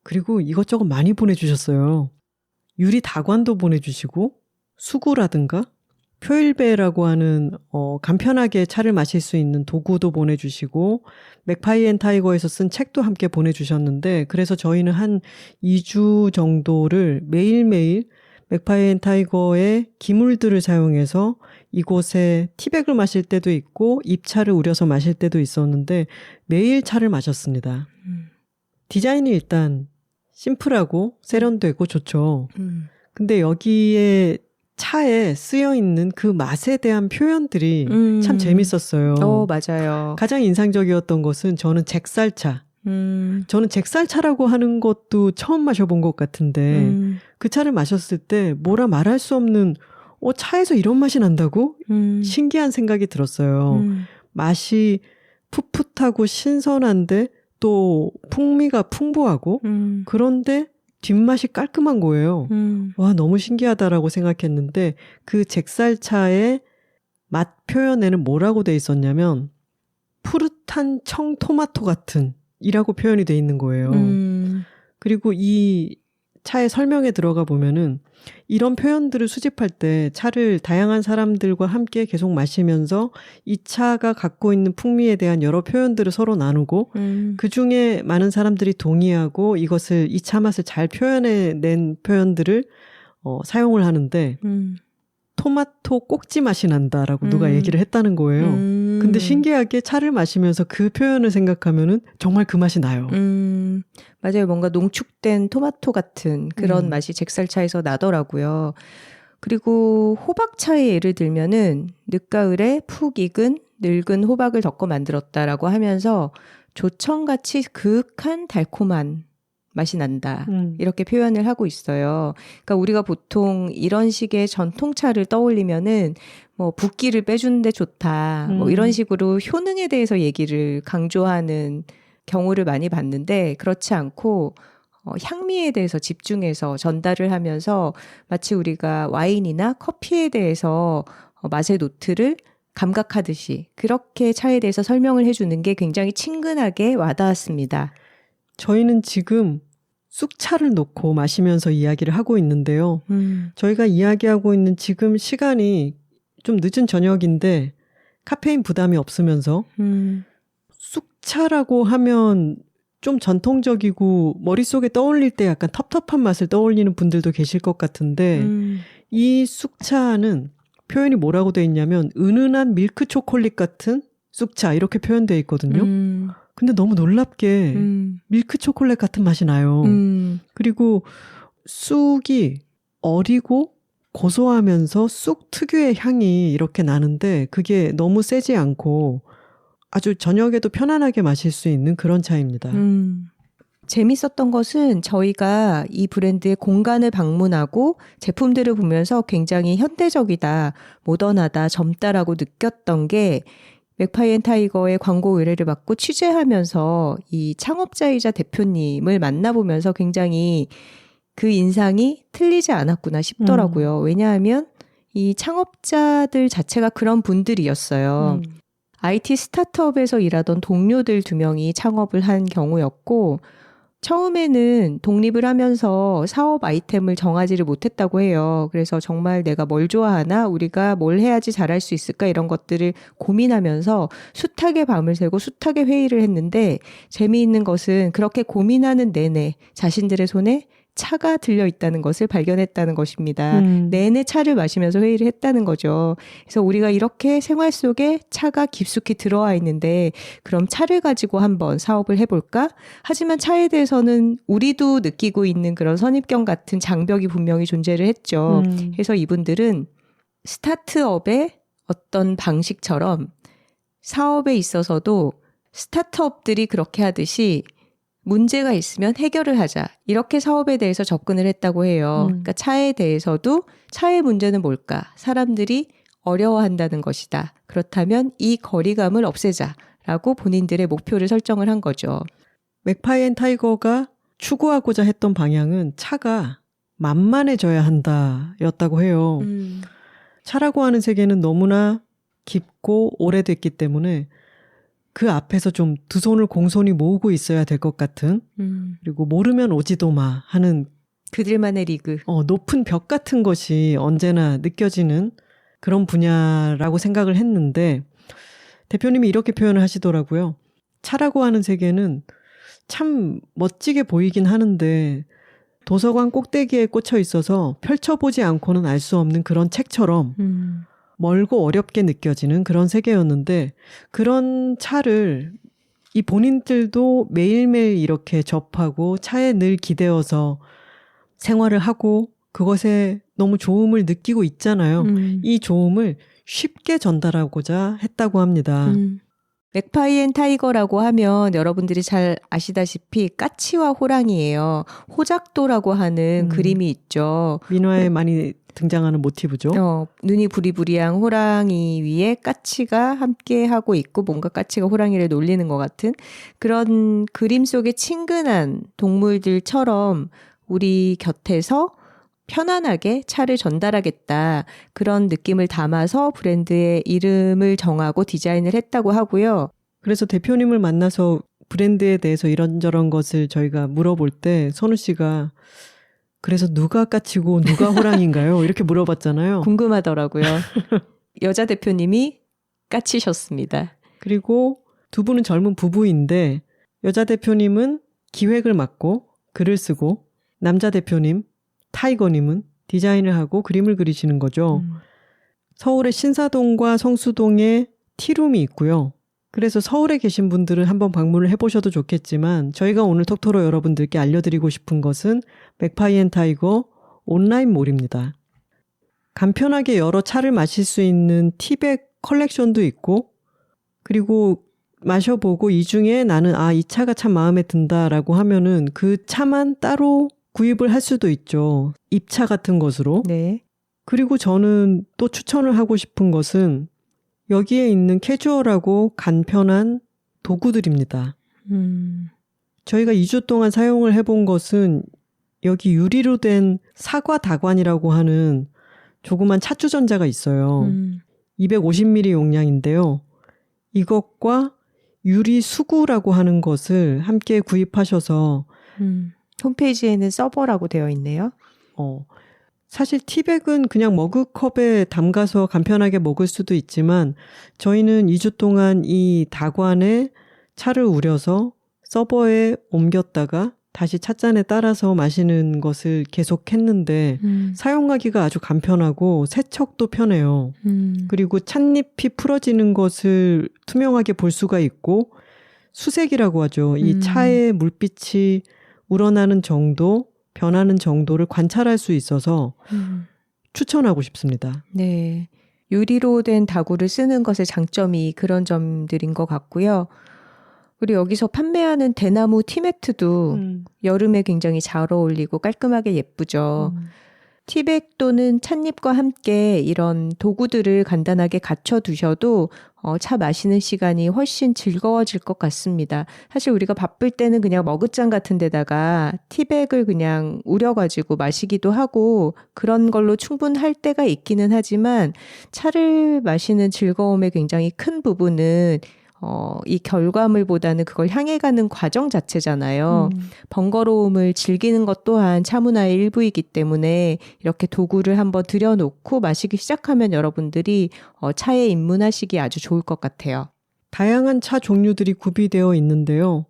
그리고 이것저것 많이 보내주셨어요. 유리 다관도 보내주시고 수구라든가 표일배라고 하는 간편하게 차를 마실 수 있는 도구도 보내주시고 맥파이 앤 타이거에서 쓴 책도 함께 보내주셨는데 그래서 저희는 한 2주 정도를 매일매일 맥파이 앤 타이거의 기물들을 사용해서 이곳에 티백을 마실 때도 있고 잎차를 우려서 마실 때도 있었는데 매일 차를 마셨습니다. 디자인이 일단 심플하고 세련되고 좋죠. 근데 여기에 차에 쓰여있는 그 맛에 대한 표현들이 참 재밌었어요. 맞아요. 가장 인상적이었던 것은 저는 잭살차. 저는 잭살차라고 하는 것도 처음 마셔본 것 같은데 그 차를 마셨을 때 뭐라 말할 수 없는 차에서 이런 맛이 난다고? 신기한 생각이 들었어요. 맛이 풋풋하고 신선한데 또 풍미가 풍부하고 그런데 뒷맛이 깔끔한 거예요. 와, 너무 신기하다라고 생각했는데 그 잭살차의 맛 표현에는 뭐라고 돼 있었냐면 푸릇한 청토마토 같은 이라고 표현이 돼 있는 거예요. 그리고 이 차의 설명에 들어가 보면은 이런 표현들을 수집할 때 차를 다양한 사람들과 함께 계속 마시면서 이 차가 갖고 있는 풍미에 대한 여러 표현들을 서로 나누고 그중에 많은 사람들이 동의하고 이것을 이 차 맛을 잘 표현해낸 표현들을 사용을 하는데 토마토 꼭지 맛이 난다라고 누가 얘기를 했다는 거예요. 근데 신기하게 차를 마시면서 그 표현을 생각하면은 정말 그 맛이 나요. 맞아요. 뭔가 농축된 토마토 같은 그런 맛이 잭살차에서 나더라고요. 그리고 호박차의 예를 들면은 늦가을에 푹 익은 늙은 호박을 덮고 만들었다라고 하면서 조청같이 그윽한 달콤한 맛이 난다. 이렇게 표현을 하고 있어요. 그러니까 우리가 보통 이런 식의 전통차를 떠올리면은 뭐 붓기를 빼주는데 좋다. 뭐 이런 식으로 효능에 대해서 얘기를 강조하는 경우를 많이 봤는데 그렇지 않고 향미에 대해서 집중해서 전달을 하면서 마치 우리가 와인이나 커피에 대해서 맛의 노트를 감각하듯이 그렇게 차에 대해서 설명을 해주는 게 굉장히 친근하게 와닿았습니다. 저희는 지금 쑥차를 놓고 마시면서 이야기를 하고 있는데요. 저희가 이야기하고 있는 지금 시간이 좀 늦은 저녁인데 카페인 부담이 없으면서 쑥차라고 하면 좀 전통적이고 머릿속에 떠올릴 때 약간 텁텁한 맛을 떠올리는 분들도 계실 것 같은데 이 쑥차는 표현이 뭐라고 돼 있냐면 은은한 밀크 초콜릿 같은 쑥차 이렇게 표현되어 있거든요. 근데 너무 놀랍게 밀크 초콜릿 같은 맛이 나요. 그리고 쑥이 어리고 고소하면서 쑥 특유의 향이 이렇게 나는데 그게 너무 세지 않고 아주 저녁에도 편안하게 마실 수 있는 그런 차입니다. 재밌었던 것은 저희가 이 브랜드의 공간을 방문하고 제품들을 보면서 굉장히 현대적이다, 모던하다, 젊다라고 느꼈던 게 맥파이 앤 타이거의 광고 의뢰를 받고 취재하면서 이 창업자이자 대표님을 만나보면서 굉장히 그 인상이 틀리지 않았구나 싶더라고요. 왜냐하면 이 창업자들 자체가 그런 분들이었어요. IT 스타트업에서 일하던 동료들 2명이 창업을 한 경우였고 처음에는 독립을 하면서 사업 아이템을 정하지를 못했다고 해요. 그래서 정말 내가 뭘 좋아하나, 우리가 뭘 해야지 잘할 수 있을까 이런 것들을 고민하면서 숱하게 밤을 새고 숱하게 회의를 했는데 재미있는 것은 그렇게 고민하는 내내 자신들의 손에 차가 들려 있다는 것을 발견했다는 것입니다. 내내 차를 마시면서 회의를 했다는 거죠. 그래서 우리가 이렇게 생활 속에 차가 깊숙이 들어와 있는데 그럼 차를 가지고 한번 사업을 해볼까? 하지만 차에 대해서는 우리도 느끼고 있는 그런 선입견 같은 장벽이 분명히 존재를 했죠. 그래서 이분들은 스타트업의 어떤 방식처럼 사업에 있어서도 스타트업들이 그렇게 하듯이 문제가 있으면 해결을 하자. 이렇게 사업에 대해서 접근을 했다고 해요. 그러니까 차에 대해서도 차의 문제는 뭘까? 사람들이 어려워한다는 것이다. 그렇다면 이 거리감을 없애자라고 본인들의 목표를 설정을 한 거죠. 맥파이 앤 타이거가 추구하고자 했던 방향은 차가 만만해져야 한다였다고 해요. 차라고 하는 세계는 너무나 깊고 오래됐기 때문에 그 앞에서 좀 두 손을 공손히 모으고 있어야 될 것 같은 그리고 모르면 오지도 마 하는 그들만의 리그. 높은 벽 같은 것이 언제나 느껴지는 그런 분야라고 생각을 했는데 대표님이 이렇게 표현을 하시더라고요. 차라고 하는 세계는 참 멋지게 보이긴 하는데 도서관 꼭대기에 꽂혀 있어서 펼쳐보지 않고는 알 수 없는 그런 책처럼 멀고 어렵게 느껴지는 그런 세계였는데 그런 차를 이 본인들도 매일매일 이렇게 접하고 차에 늘 기대어서 생활을 하고 그것에 너무 좋음을 느끼고 있잖아요. 이 좋음을 쉽게 전달하고자 했다고 합니다. 맥파이 앤 타이거라고 하면 여러분들이 잘 아시다시피 까치와 호랑이예요. 호작도라고 하는 그림이 있죠. 민화에 많이 등장하는 모티브죠. 눈이 부리부리한 호랑이 위에 까치가 함께 하고 있고 뭔가 까치가 호랑이를 놀리는 것 같은 그런 그림 속의 친근한 동물들처럼 우리 곁에서 편안하게 차를 전달하겠다. 그런 느낌을 담아서 브랜드의 이름을 정하고 디자인을 했다고 하고요. 그래서 대표님을 만나서 브랜드에 대해서 이런저런 것을 저희가 물어볼 때 선우 씨가 그래서 누가 까치고 누가 호랑인가요? 이렇게 물어봤잖아요. 궁금하더라고요. 여자 대표님이 까치셨습니다. 그리고 두 분은 젊은 부부인데 여자 대표님은 기획을 맡고 글을 쓰고 남자 대표님 타이거님은 디자인을 하고 그림을 그리시는 거죠. 서울의 신사동과 성수동에 티룸이 있고요. 그래서 서울에 계신 분들은 한번 방문을 해보셔도 좋겠지만 저희가 오늘 톡토로 여러분들께 알려드리고 싶은 것은 맥파이 앤 타이거 온라인 몰입니다. 간편하게 여러 차를 마실 수 있는 티백 컬렉션도 있고 그리고 마셔보고 이 중에 나는 이 차가 참 마음에 든다라고 하면은 그 차만 따로 구입을 할 수도 있죠. 입차 같은 것으로. 네. 그리고 저는 또 추천을 하고 싶은 것은 여기에 있는 캐주얼하고 간편한 도구들입니다. 저희가 2주 동안 사용을 해본 것은 여기 유리로 된 사과 다관이라고 하는 조그만 차주전자가 있어요. 250ml 용량인데요. 이것과 유리 수구라고 하는 것을 함께 구입하셔서 홈페이지에는 서버라고 되어 있네요. 사실 티백은 그냥 머그컵에 담가서 간편하게 먹을 수도 있지만 저희는 2주 동안 이 다관에 차를 우려서 서버에 옮겼다가 다시 찻잔에 따라서 마시는 것을 계속했는데 사용하기가 아주 간편하고 세척도 편해요. 그리고 찻잎이 풀어지는 것을 투명하게 볼 수가 있고 수색이라고 하죠. 이 차의 물빛이 우러나는 정도, 변하는 정도를 관찰할 수 있어서 추천하고 싶습니다. 네. 유리로 된 다구를 쓰는 것의 장점이 그런 점들인 것 같고요. 그리고 여기서 판매하는 대나무 티매트도 여름에 굉장히 잘 어울리고 깔끔하게 예쁘죠. 티백 또는 찻잎과 함께 이런 도구들을 간단하게 갖춰 두셔도 차 마시는 시간이 훨씬 즐거워질 것 같습니다. 사실 우리가 바쁠 때는 그냥 머그잔 같은 데다가 티백을 그냥 우려가지고 마시기도 하고 그런 걸로 충분할 때가 있기는 하지만 차를 마시는 즐거움의 굉장히 큰 부분은 이 결과물보다는 그걸 향해 가는 과정 자체잖아요. 번거로움을 즐기는 것 또한 차 문화의 일부이기 때문에 이렇게 도구를 한번 들여놓고 마시기 시작하면 여러분들이 차에 입문하시기 아주 좋을 것 같아요. 다양한 차 종류들이 구비되어 있는데요.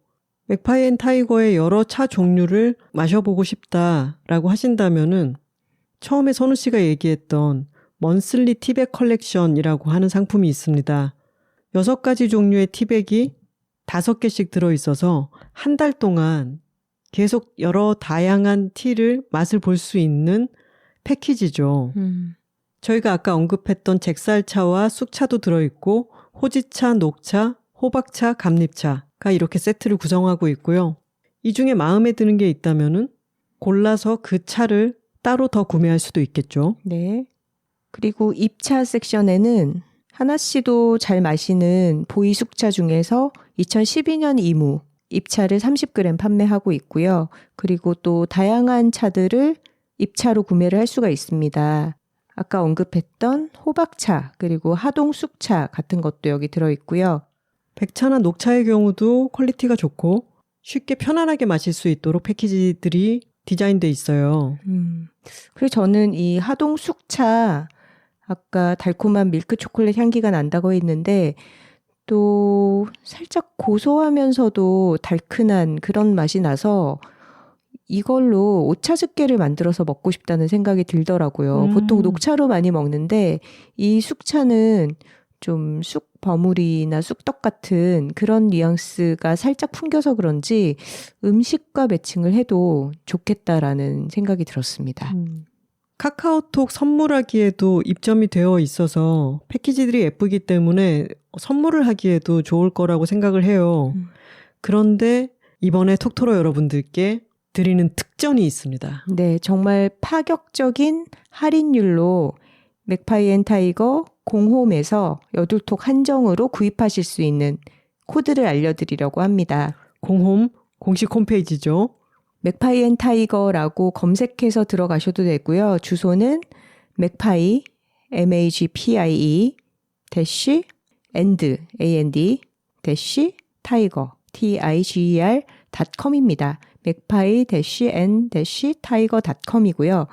맥파이 앤 타이거의 여러 차 종류를 마셔보고 싶다라고 하신다면은 처음에 선우 씨가 얘기했던 먼슬리 티백 컬렉션이라고 하는 상품이 있습니다. 6가지 종류의 티백이 5개씩 들어있어서 한 달 동안 계속 여러 다양한 티를 맛을 볼 수 있는 패키지죠. 저희가 아까 언급했던 잭살차와 쑥차도 들어있고 호지차, 녹차, 호박차, 감잎차가 이렇게 세트를 구성하고 있고요. 이 중에 마음에 드는 게 있다면은 골라서 그 차를 따로 더 구매할 수도 있겠죠. 네. 그리고 입차 섹션에는 하나 씨도 잘 마시는 보이 쑥차 중에서 2012년 이무 입차를 30g 판매하고 있고요. 그리고 또 다양한 차들을 입차로 구매를 할 수가 있습니다. 아까 언급했던 호박차 그리고 하동 쑥차 같은 것도 여기 들어있고요. 백차나 녹차의 경우도 퀄리티가 좋고 쉽게 편안하게 마실 수 있도록 패키지들이 디자인돼 있어요. 그리고 저는 이 하동 쑥차 아까 달콤한 밀크 초콜릿 향기가 난다고 했는데 또 살짝 고소하면서도 달큰한 그런 맛이 나서 이걸로 오차즈케를 만들어서 먹고 싶다는 생각이 들더라고요. 보통 녹차로 많이 먹는데 이 쑥차는 좀 쑥 버무리나 쑥떡 같은 그런 뉘앙스가 살짝 풍겨서 그런지 음식과 매칭을 해도 좋겠다라는 생각이 들었습니다. 카카오톡 선물하기에도 입점이 되어 있어서 패키지들이 예쁘기 때문에 선물을 하기에도 좋을 거라고 생각을 해요. 그런데 이번에 톡토로 여러분들께 드리는 특전이 있습니다. 네, 정말 파격적인 할인율로 맥파이 앤 타이거 공홈에서 여둘톡 한정으로 구입하실 수 있는 코드를 알려드리려고 합니다. 공홈 공식 홈페이지죠. 맥파이 앤 타이거라고 검색해서 들어가셔도 되고요. 주소는 맥파이 MAGPIE 대시 and 대시 타이거 TIGER.com입니다. 맥파이 and tiger.com이고요.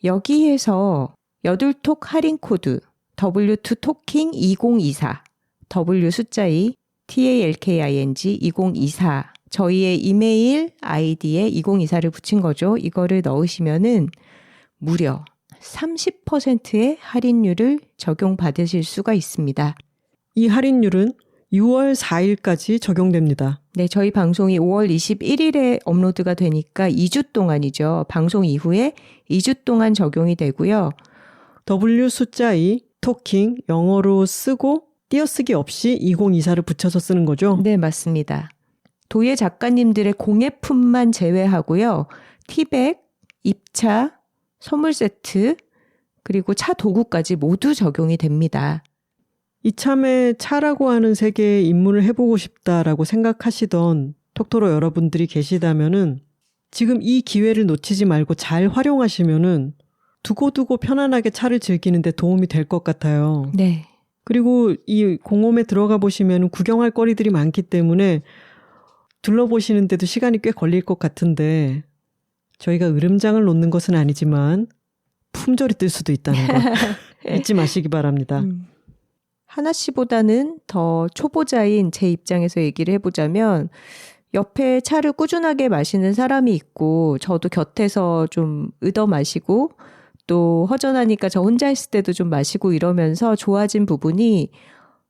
여기에서 여둘톡 할인 코드 W2토킹 2024 W 숫자 2 TALKING 2024 저희의 이메일 아이디에 2024를 붙인 거죠. 이거를 넣으시면은 무려 30%의 할인율을 적용받으실 수가 있습니다. 이 할인율은 6월 4일까지 적용됩니다. 네, 저희 방송이 5월 21일에 업로드가 되니까 2주 동안이죠. 방송 이후에 2주 동안 적용이 되고요. W 숫자 2 토킹 영어로 쓰고 띄어쓰기 없이 2024를 붙여서 쓰는 거죠? 네, 맞습니다. 도예 작가님들의 공예품만 제외하고요. 티백, 입차, 선물 세트, 그리고 차 도구까지 모두 적용이 됩니다. 이참에 차라고 하는 세계에 입문을 해보고 싶다라고 생각하시던 톡토로 여러분들이 계시다면은 지금 이 기회를 놓치지 말고 잘 활용하시면은 두고두고 편안하게 차를 즐기는데 도움이 될 것 같아요. 네. 그리고 이 공홈에 들어가 보시면 구경할 거리들이 많기 때문에 둘러보시는데도 시간이 꽤 걸릴 것 같은데 저희가 으름장을 놓는 것은 아니지만 품절이 뜰 수도 있다는 거 잊지 마시기 바랍니다. 하나 씨보다는 더 초보자인 제 입장에서 얘기를 해보자면 옆에 차를 꾸준하게 마시는 사람이 있고 저도 곁에서 좀 얻어 마시고 또 허전하니까 저 혼자 있을 때도 좀 마시고 이러면서 좋아진 부분이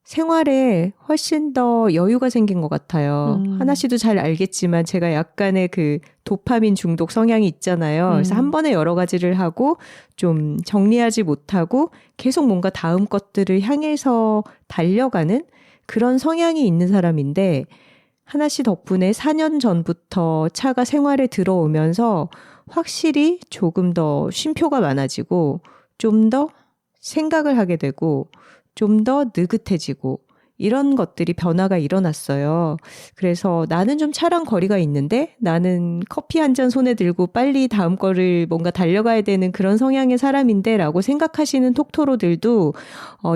생활에 훨씬 더 여유가 생긴 것 같아요. 하나 씨도 잘 알겠지만 제가 약간의 그 도파민 중독 성향이 있잖아요. 그래서 한 번에 여러 가지를 하고 좀 정리하지 못하고 계속 뭔가 다음 것들을 향해서 달려가는 그런 성향이 있는 사람인데 하나 씨 덕분에 4년 전부터 차가 생활에 들어오면서 확실히 조금 더 쉼표가 많아지고 좀 더 생각을 하게 되고 좀 더 느긋해지고 이런 것들이 변화가 일어났어요. 그래서 나는 좀 차랑 거리가 있는데 나는 커피 한 잔 손에 들고 빨리 다음 거를 뭔가 달려가야 되는 그런 성향의 사람인데 라고 생각하시는 톡토로들도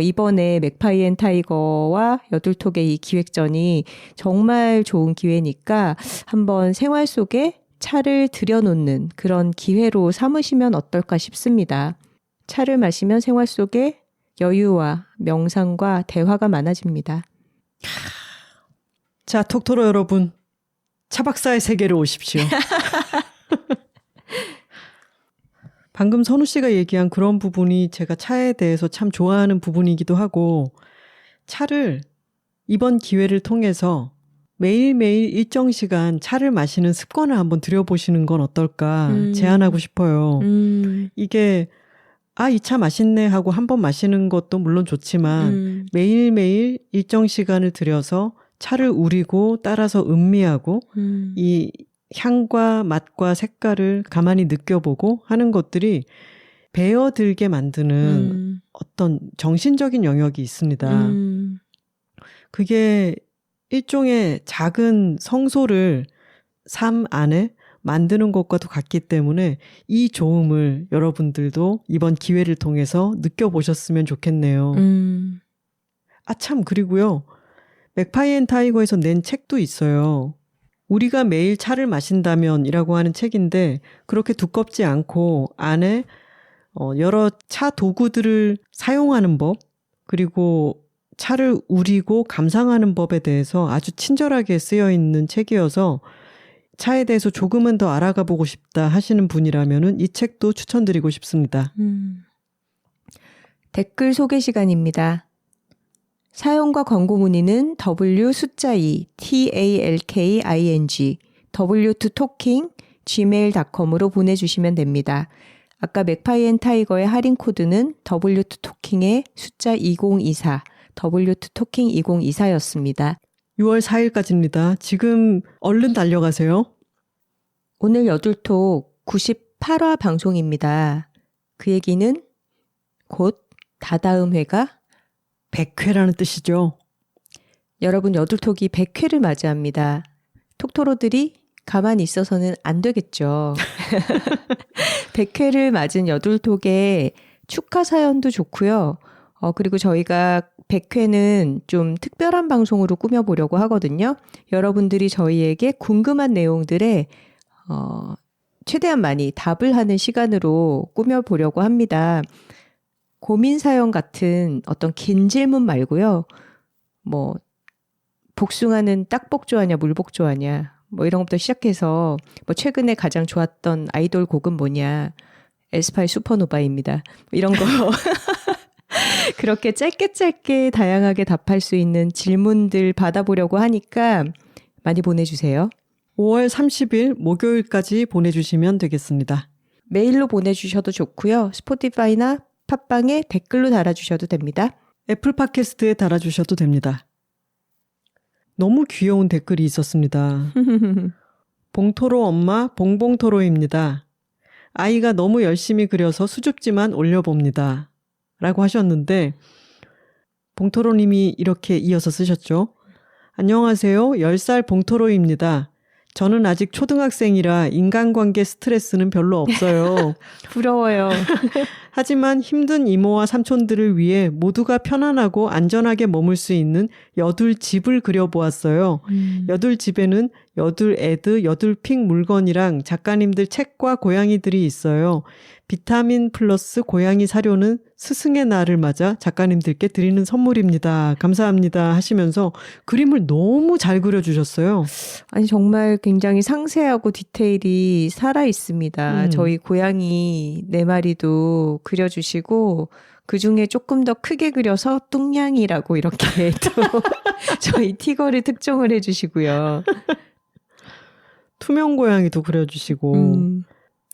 이번에 맥파이 앤 타이거와 여둘톡의 이 기획전이 정말 좋은 기회니까 한번 생활 속에 차를 들여놓는 그런 기회로 삼으시면 어떨까 싶습니다. 차를 마시면 생활 속에 여유와 명상과 대화가 많아집니다. 자, 톡토로 여러분, 차박사의 세계로 오십시오. 방금 선우 씨가 얘기한 그런 부분이 제가 차에 대해서 참 좋아하는 부분이기도 하고, 차를 이번 기회를 통해서 매일매일 일정 시간 차를 마시는 습관을 한번 들여보시는 건 어떨까 제안하고 싶어요. 이게 이 차 맛있네 하고 한번 마시는 것도 물론 좋지만 매일매일 일정 시간을 들여서 차를 우리고 따라서 음미하고 이 향과 맛과 색깔을 가만히 느껴보고 하는 것들이 배어들게 만드는 어떤 정신적인 영역이 있습니다. 그게 일종의 작은 성소를 삶 안에 만드는 것과도 같기 때문에 이 좋음을 여러분들도 이번 기회를 통해서 느껴보셨으면 좋겠네요. 참, 그리고요. 맥파이 앤 타이거에서 낸 책도 있어요. 우리가 매일 차를 마신다면 이라고 하는 책인데 그렇게 두껍지 않고 안에 여러 차 도구들을 사용하는 법 그리고 차를 우리고 감상하는 법에 대해서 아주 친절하게 쓰여 있는 책이어서 차에 대해서 조금은 더 알아가 보고 싶다 하시는 분이라면은 이 책도 추천드리고 싶습니다. 댓글 소개 시간입니다. 사연과 광고 문의는 W 숫자 2 TALKING W2talking gmail.com으로 보내주시면 됩니다. 아까 맥파이 앤 타이거의 할인 코드는 W2talking의 숫자 2024 W2talking 2024였습니다. 6월 4일까지입니다. 지금 얼른 달려가세요. 오늘 여둘톡 98화 방송입니다. 그 얘기는 곧 다다음 회가 100회라는 뜻이죠. 여러분 여둘톡이 100회를 맞이합니다. 톡토로들이 가만히 있어서는 안 되겠죠. 100회를 맞은 여둘톡의 축하 사연도 좋고요. 그리고 저희가 100회는 좀 특별한 방송으로 꾸며보려고 하거든요. 여러분들이 저희에게 궁금한 내용들에 최대한 많이 답을 하는 시간으로 꾸며보려고 합니다. 고민 사연 같은 어떤 긴 질문 말고요. 뭐 복숭아는 딱복 좋아하냐 물복 좋아하냐 뭐 이런 것부터 시작해서 뭐 최근에 가장 좋았던 아이돌 곡은 뭐냐 에스파의 슈퍼노바입니다. 이런 거 그렇게 짧게 다양하게 답할 수 있는 질문들 받아보려고 하니까 많이 보내주세요. 5월 30일 목요일까지 보내주시면 되겠습니다. 메일로 보내주셔도 좋고요. 스포티파이나 팟빵에 댓글로 달아주셔도 됩니다. 애플 팟캐스트에 달아주셔도 됩니다. 너무 귀여운 댓글이 있었습니다. 봉토로 엄마 봉봉토로입니다. 아이가 너무 열심히 그려서 수줍지만 올려봅니다. 라고 하셨는데 봉토로님이 이렇게 이어서 쓰셨죠. 안녕하세요. 10살 봉토로입니다. 저는 아직 초등학생이라 인간관계 스트레스는 별로 없어요. 부러워요. 하지만 힘든 이모와 삼촌들을 위해 모두가 편안하고 안전하게 머물 수 있는 여둘 집을 그려보았어요. 여둘 집에는 여둘 애드, 여둘 픽 물건이랑 작가님들 책과 고양이들이 있어요. 비타민 플러스 고양이 사료는 스승의 날을 맞아 작가님들께 드리는 선물입니다. 감사합니다 하시면서 그림을 너무 잘 그려주셨어요. 아니 정말 굉장히 상세하고 디테일이 살아있습니다. 저희 고양이 4마리도 그려주시고 그중에 조금 더 크게 그려서 뚱냥이라고 이렇게 또 저희 티거를 특종을 해주시고요. 투명 고양이도 그려주시고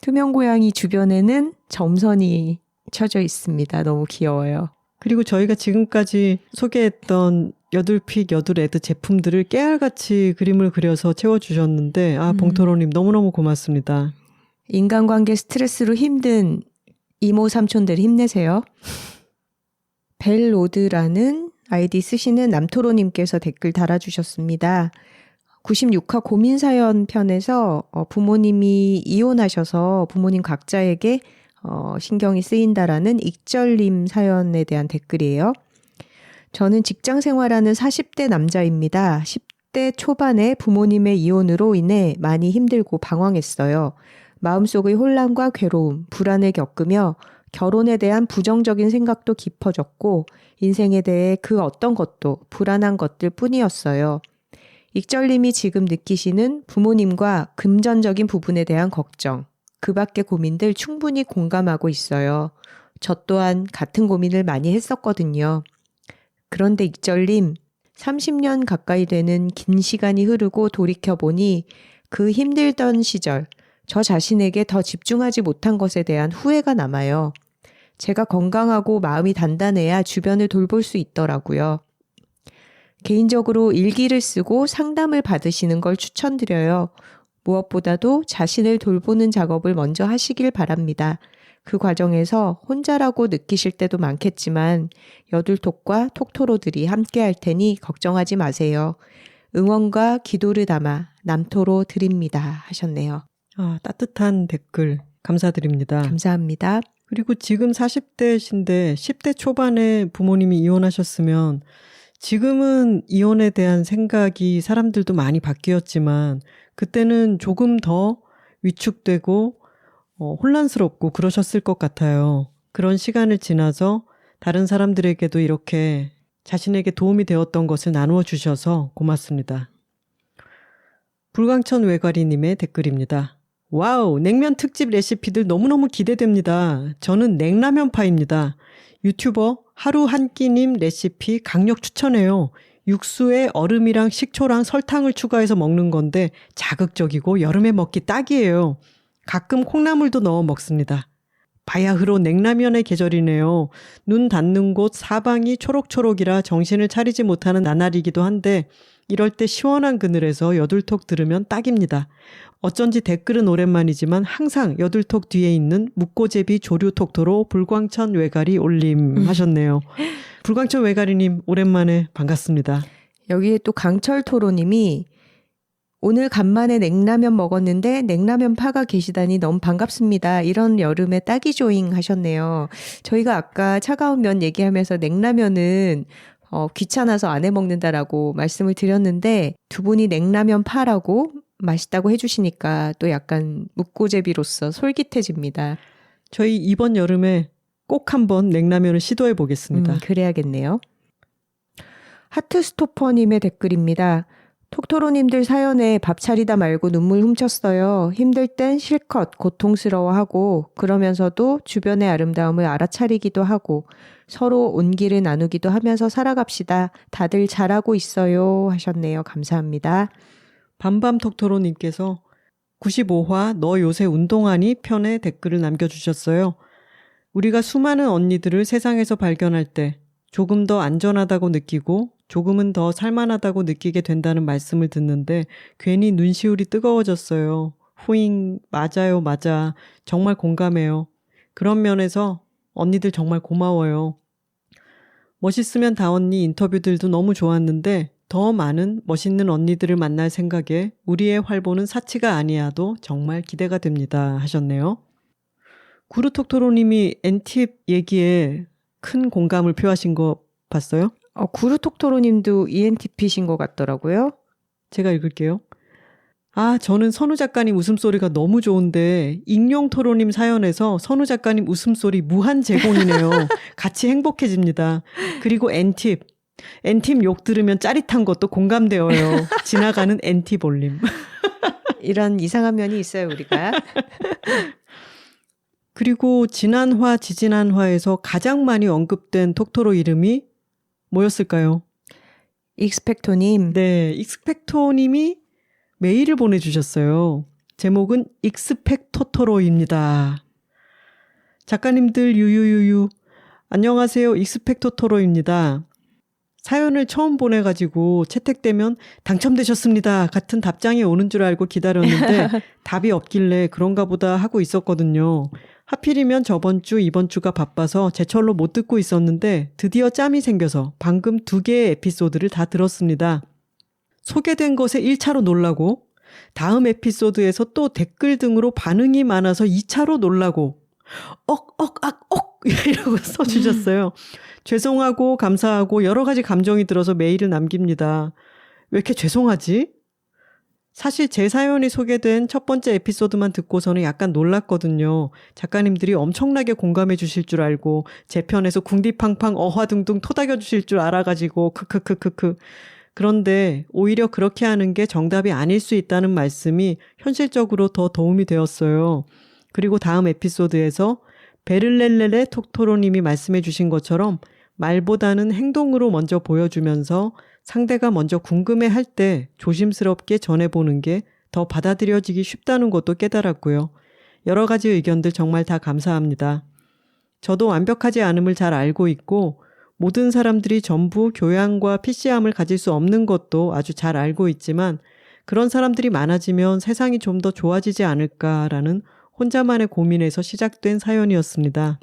투명 고양이 주변에는 점선이 쳐져 있습니다. 너무 귀여워요. 그리고 저희가 지금까지 소개했던 여둘픽, 여둘애드 제품들을 깨알같이 그림을 그려서 채워주셨는데 봉토로님 너무너무 고맙습니다. 인간관계 스트레스로 힘든 이모 삼촌들 힘내세요. 벨로드라는 아이디 쓰시는 남토로님께서 댓글 달아주셨습니다. 96화 고민사연 편에서 부모님이 이혼하셔서 부모님 각자에게 신경이 쓰인다라는 익절님 사연에 대한 댓글이에요. 저는 직장 생활하는 40대 남자입니다. 10대 초반에 부모님의 이혼으로 인해 많이 힘들고 방황했어요. 마음속의 혼란과 괴로움, 불안을 겪으며 결혼에 대한 부정적인 생각도 깊어졌고 인생에 대해 그 어떤 것도 불안한 것들 뿐이었어요. 익절님이 지금 느끼시는 부모님과 금전적인 부분에 대한 걱정, 그 밖의 고민들 충분히 공감하고 있어요. 저 또한 같은 고민을 많이 했었거든요. 그런데 익절님, 30년 가까이 되는 긴 시간이 흐르고 돌이켜보니 그 힘들던 시절, 저 자신에게 더 집중하지 못한 것에 대한 후회가 남아요. 제가 건강하고 마음이 단단해야 주변을 돌볼 수 있더라고요. 개인적으로 일기를 쓰고 상담을 받으시는 걸 추천드려요. 무엇보다도 자신을 돌보는 작업을 먼저 하시길 바랍니다. 그 과정에서 혼자라고 느끼실 때도 많겠지만 여둘톡과 톡토로들이 함께 할 테니 걱정하지 마세요. 응원과 기도를 담아 남토로 드립니다 하셨네요. 따뜻한 댓글 감사드립니다. 감사합니다. 그리고 지금 40대신데 10대 초반에 부모님이 이혼하셨으면 지금은 이혼에 대한 생각이 사람들도 많이 바뀌었지만 그때는 조금 더 위축되고 혼란스럽고 그러셨을 것 같아요. 그런 시간을 지나서 다른 사람들에게도 이렇게 자신에게 도움이 되었던 것을 나누어 주셔서 고맙습니다. 불광천 외가리님의 댓글입니다. 와우, 냉면 특집 레시피들 너무너무 기대됩니다. 저는 냉라면파입니다. 유튜버 하루 한 끼님 레시피 강력 추천해요. 육수에 얼음이랑 식초랑 설탕을 추가해서 먹는 건데 자극적이고 여름에 먹기 딱이에요. 가끔 콩나물도 넣어 먹습니다. 바야흐로 냉라면의 계절이네요. 눈 닿는 곳 사방이 초록초록이라 정신을 차리지 못하는 나날이기도 한데 이럴 때 시원한 그늘에서 여둘톡 들으면 딱입니다. 어쩐지 댓글은 오랜만이지만 항상 여둘톡 뒤에 있는 묵고제비 조류톡토로 불광천 외가리 올림 하셨네요. 불광천 외가리님 오랜만에 반갑습니다. 여기에 또 강철토로님이 오늘 간만에 냉라면 먹었는데 냉라면 파가 계시다니 너무 반갑습니다. 이런 여름에 딱이 조잉 하셨네요. 저희가 아까 차가운 면 얘기하면서 냉라면은 귀찮아서 안 해 먹는다라고 말씀을 드렸는데 두 분이 냉라면 파라고 맛있다고 해주시니까 또 약간 묵고제비로서 솔깃해집니다. 저희 이번 여름에 꼭 한번 냉라면을 시도해 보겠습니다. 그래야겠네요. 하트스토퍼님의 댓글입니다. 톡토로님들 사연에 밥 차리다 말고 눈물 훔쳤어요. 힘들 땐 실컷 고통스러워하고 그러면서도 주변의 아름다움을 알아차리기도 하고 서로 온기를 나누기도 하면서 살아갑시다. 다들 잘하고 있어요 하셨네요. 감사합니다. 밤밤톡토로님께서 95화 너 요새 운동하니 편에 댓글을 남겨주셨어요. 우리가 수많은 언니들을 세상에서 발견할 때 조금 더 안전하다고 느끼고 조금은 더 살만하다고 느끼게 된다는 말씀을 듣는데 괜히 눈시울이 뜨거워졌어요. 후잉, 맞아요, 맞아. 정말 공감해요. 그런 면에서 언니들 정말 고마워요. 멋있으면 다 언니 인터뷰들도 너무 좋았는데 더 많은 멋있는 언니들을 만날 생각에 우리의 활보는 사치가 아니야도 정말 기대가 됩니다 하셨네요. 구루톡토로님이 엔팁 얘기에 큰 공감을 표하신 거 봤어요? 구루톡토로님도 ENTP신 것 같더라고요. 제가 읽을게요. 저는 선우 작가님 웃음소리가 너무 좋은데 익룡토로님 사연에서 선우 작가님 웃음소리 무한 제공이네요. 같이 행복해집니다. 그리고 엔팁 욕 들으면 짜릿한 것도 공감되어요. 지나가는 엔팁 올림. 이런 이상한 면이 있어요, 우리가. 그리고 지난화, 지지난화에서 가장 많이 언급된 톡토로 이름이 뭐였을까요? 익스펙토님. 네, 익스펙토님이 메일을 보내주셨어요. 제목은 익스펙토토로입니다. 작가님들 유유유유 안녕하세요. 익스펙토토로입니다. 사연을 처음 보내가지고 채택되면 당첨되셨습니다 같은 답장이 오는 줄 알고 기다렸는데 답이 없길래 그런가 보다 하고 있었거든요. 하필이면 저번 주, 이번 주가 바빠서 제철로 못 듣고 있었는데 드디어 짬이 생겨서 방금 2개의 에피소드를 다 들었습니다. 소개된 것에 1차로 놀라고 다음 에피소드에서 또 댓글 등으로 반응이 많아서 2차로 놀라고 이라고 써주셨어요. 죄송하고 감사하고 여러 가지 감정이 들어서 메일을 남깁니다. 왜 이렇게 죄송하지? 사실 제 사연이 소개된 첫 번째 에피소드만 듣고서는 약간 놀랐거든요. 작가님들이 엄청나게 공감해 주실 줄 알고 제 편에서 궁디팡팡 어화둥둥 토닥여 주실 줄 알아가지고 크크크크크. 그런데 오히려 그렇게 하는 게 정답이 아닐 수 있다는 말씀이 현실적으로 더 도움이 되었어요. 그리고 다음 에피소드에서 베를렐레레 톡토로님이 말씀해 주신 것처럼 말보다는 행동으로 먼저 보여주면서 상대가 먼저 궁금해할 때 조심스럽게 전해보는 게 더 받아들여지기 쉽다는 것도 깨달았고요. 여러 가지 의견들 정말 다 감사합니다. 저도 완벽하지 않음을 잘 알고 있고 모든 사람들이 전부 교양과 PC함을 가질 수 없는 것도 아주 잘 알고 있지만 그런 사람들이 많아지면 세상이 좀 더 좋아지지 않을까라는 혼자만의 고민에서 시작된 사연이었습니다.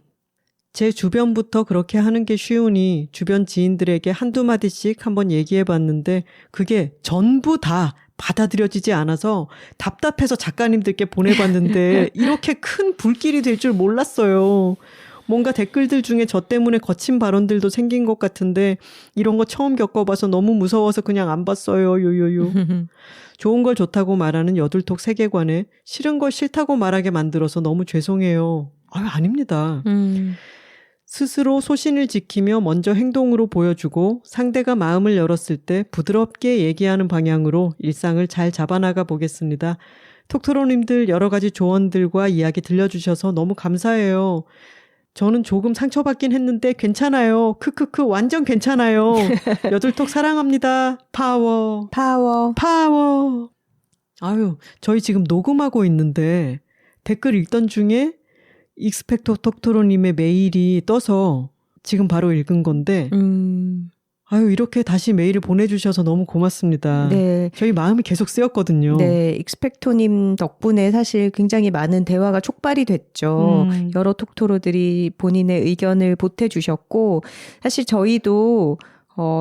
제 주변부터 그렇게 하는 게 쉬우니 주변 지인들에게 한두 마디씩 한번 얘기해 봤는데 그게 전부 다 받아들여지지 않아서 답답해서 작가님들께 보내봤는데 이렇게 큰 불길이 될 줄 몰랐어요. 뭔가 댓글들 중에 저 때문에 거친 발언들도 생긴 것 같은데 이런 거 처음 겪어봐서 너무 무서워서 그냥 안 봤어요. 요요요. 좋은 걸 좋다고 말하는 여둘톡 세계관에 싫은 걸 싫다고 말하게 만들어서 너무 죄송해요. 아닙니다. 스스로 소신을 지키며 먼저 행동으로 보여주고 상대가 마음을 열었을 때 부드럽게 얘기하는 방향으로 일상을 잘 잡아나가 보겠습니다. 톡토로님들 여러 가지 조언들과 이야기 들려주셔서 너무 감사해요. 저는 조금 상처받긴 했는데 괜찮아요. 크크크 완전 괜찮아요. 여둘톡 사랑합니다. 파워. 파워. 파워. 저희 지금 녹음하고 있는데 댓글 읽던 중에 익스펙토 톡토로님의 메일이 떠서 지금 바로 읽은 건데 이렇게 다시 메일을 보내주셔서 너무 고맙습니다. 네. 저희 마음이 계속 쓰였거든요. 네, 익스펙토님 덕분에 사실 굉장히 많은 대화가 촉발이 됐죠. 여러 톡토로들이 본인의 의견을 보태주셨고 사실 저희도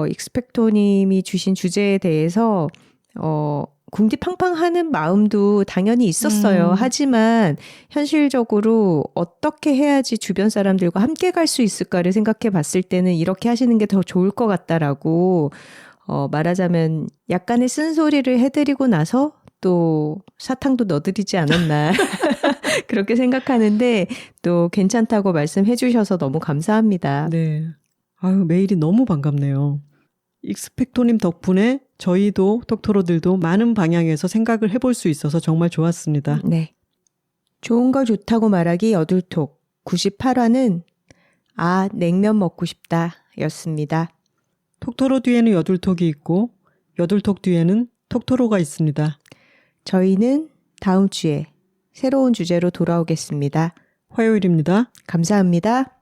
익스펙토님이 주신 주제에 대해서 궁디팡팡하는 마음도 당연히 있었어요. 하지만 현실적으로 어떻게 해야지 주변 사람들과 함께 갈 수 있을까를 생각해 봤을 때는 이렇게 하시는 게 더 좋을 것 같다라고 말하자면 약간의 쓴소리를 해드리고 나서 또 사탕도 넣어드리지 않았나 그렇게 생각하는데 또 괜찮다고 말씀해 주셔서 너무 감사합니다. 네. 메일이 너무 반갑네요. 익스펙토님 덕분에 저희도 톡토로들도 많은 방향에서 생각을 해볼 수 있어서 정말 좋았습니다. 네. 좋은 걸 좋다고 말하기 여둘톡 98화는 냉면 먹고 싶다 였습니다. 톡토로 뒤에는 여둘톡이 있고 여둘톡 뒤에는 톡토로가 있습니다. 저희는 다음 주에 새로운 주제로 돌아오겠습니다. 화요일입니다. 감사합니다.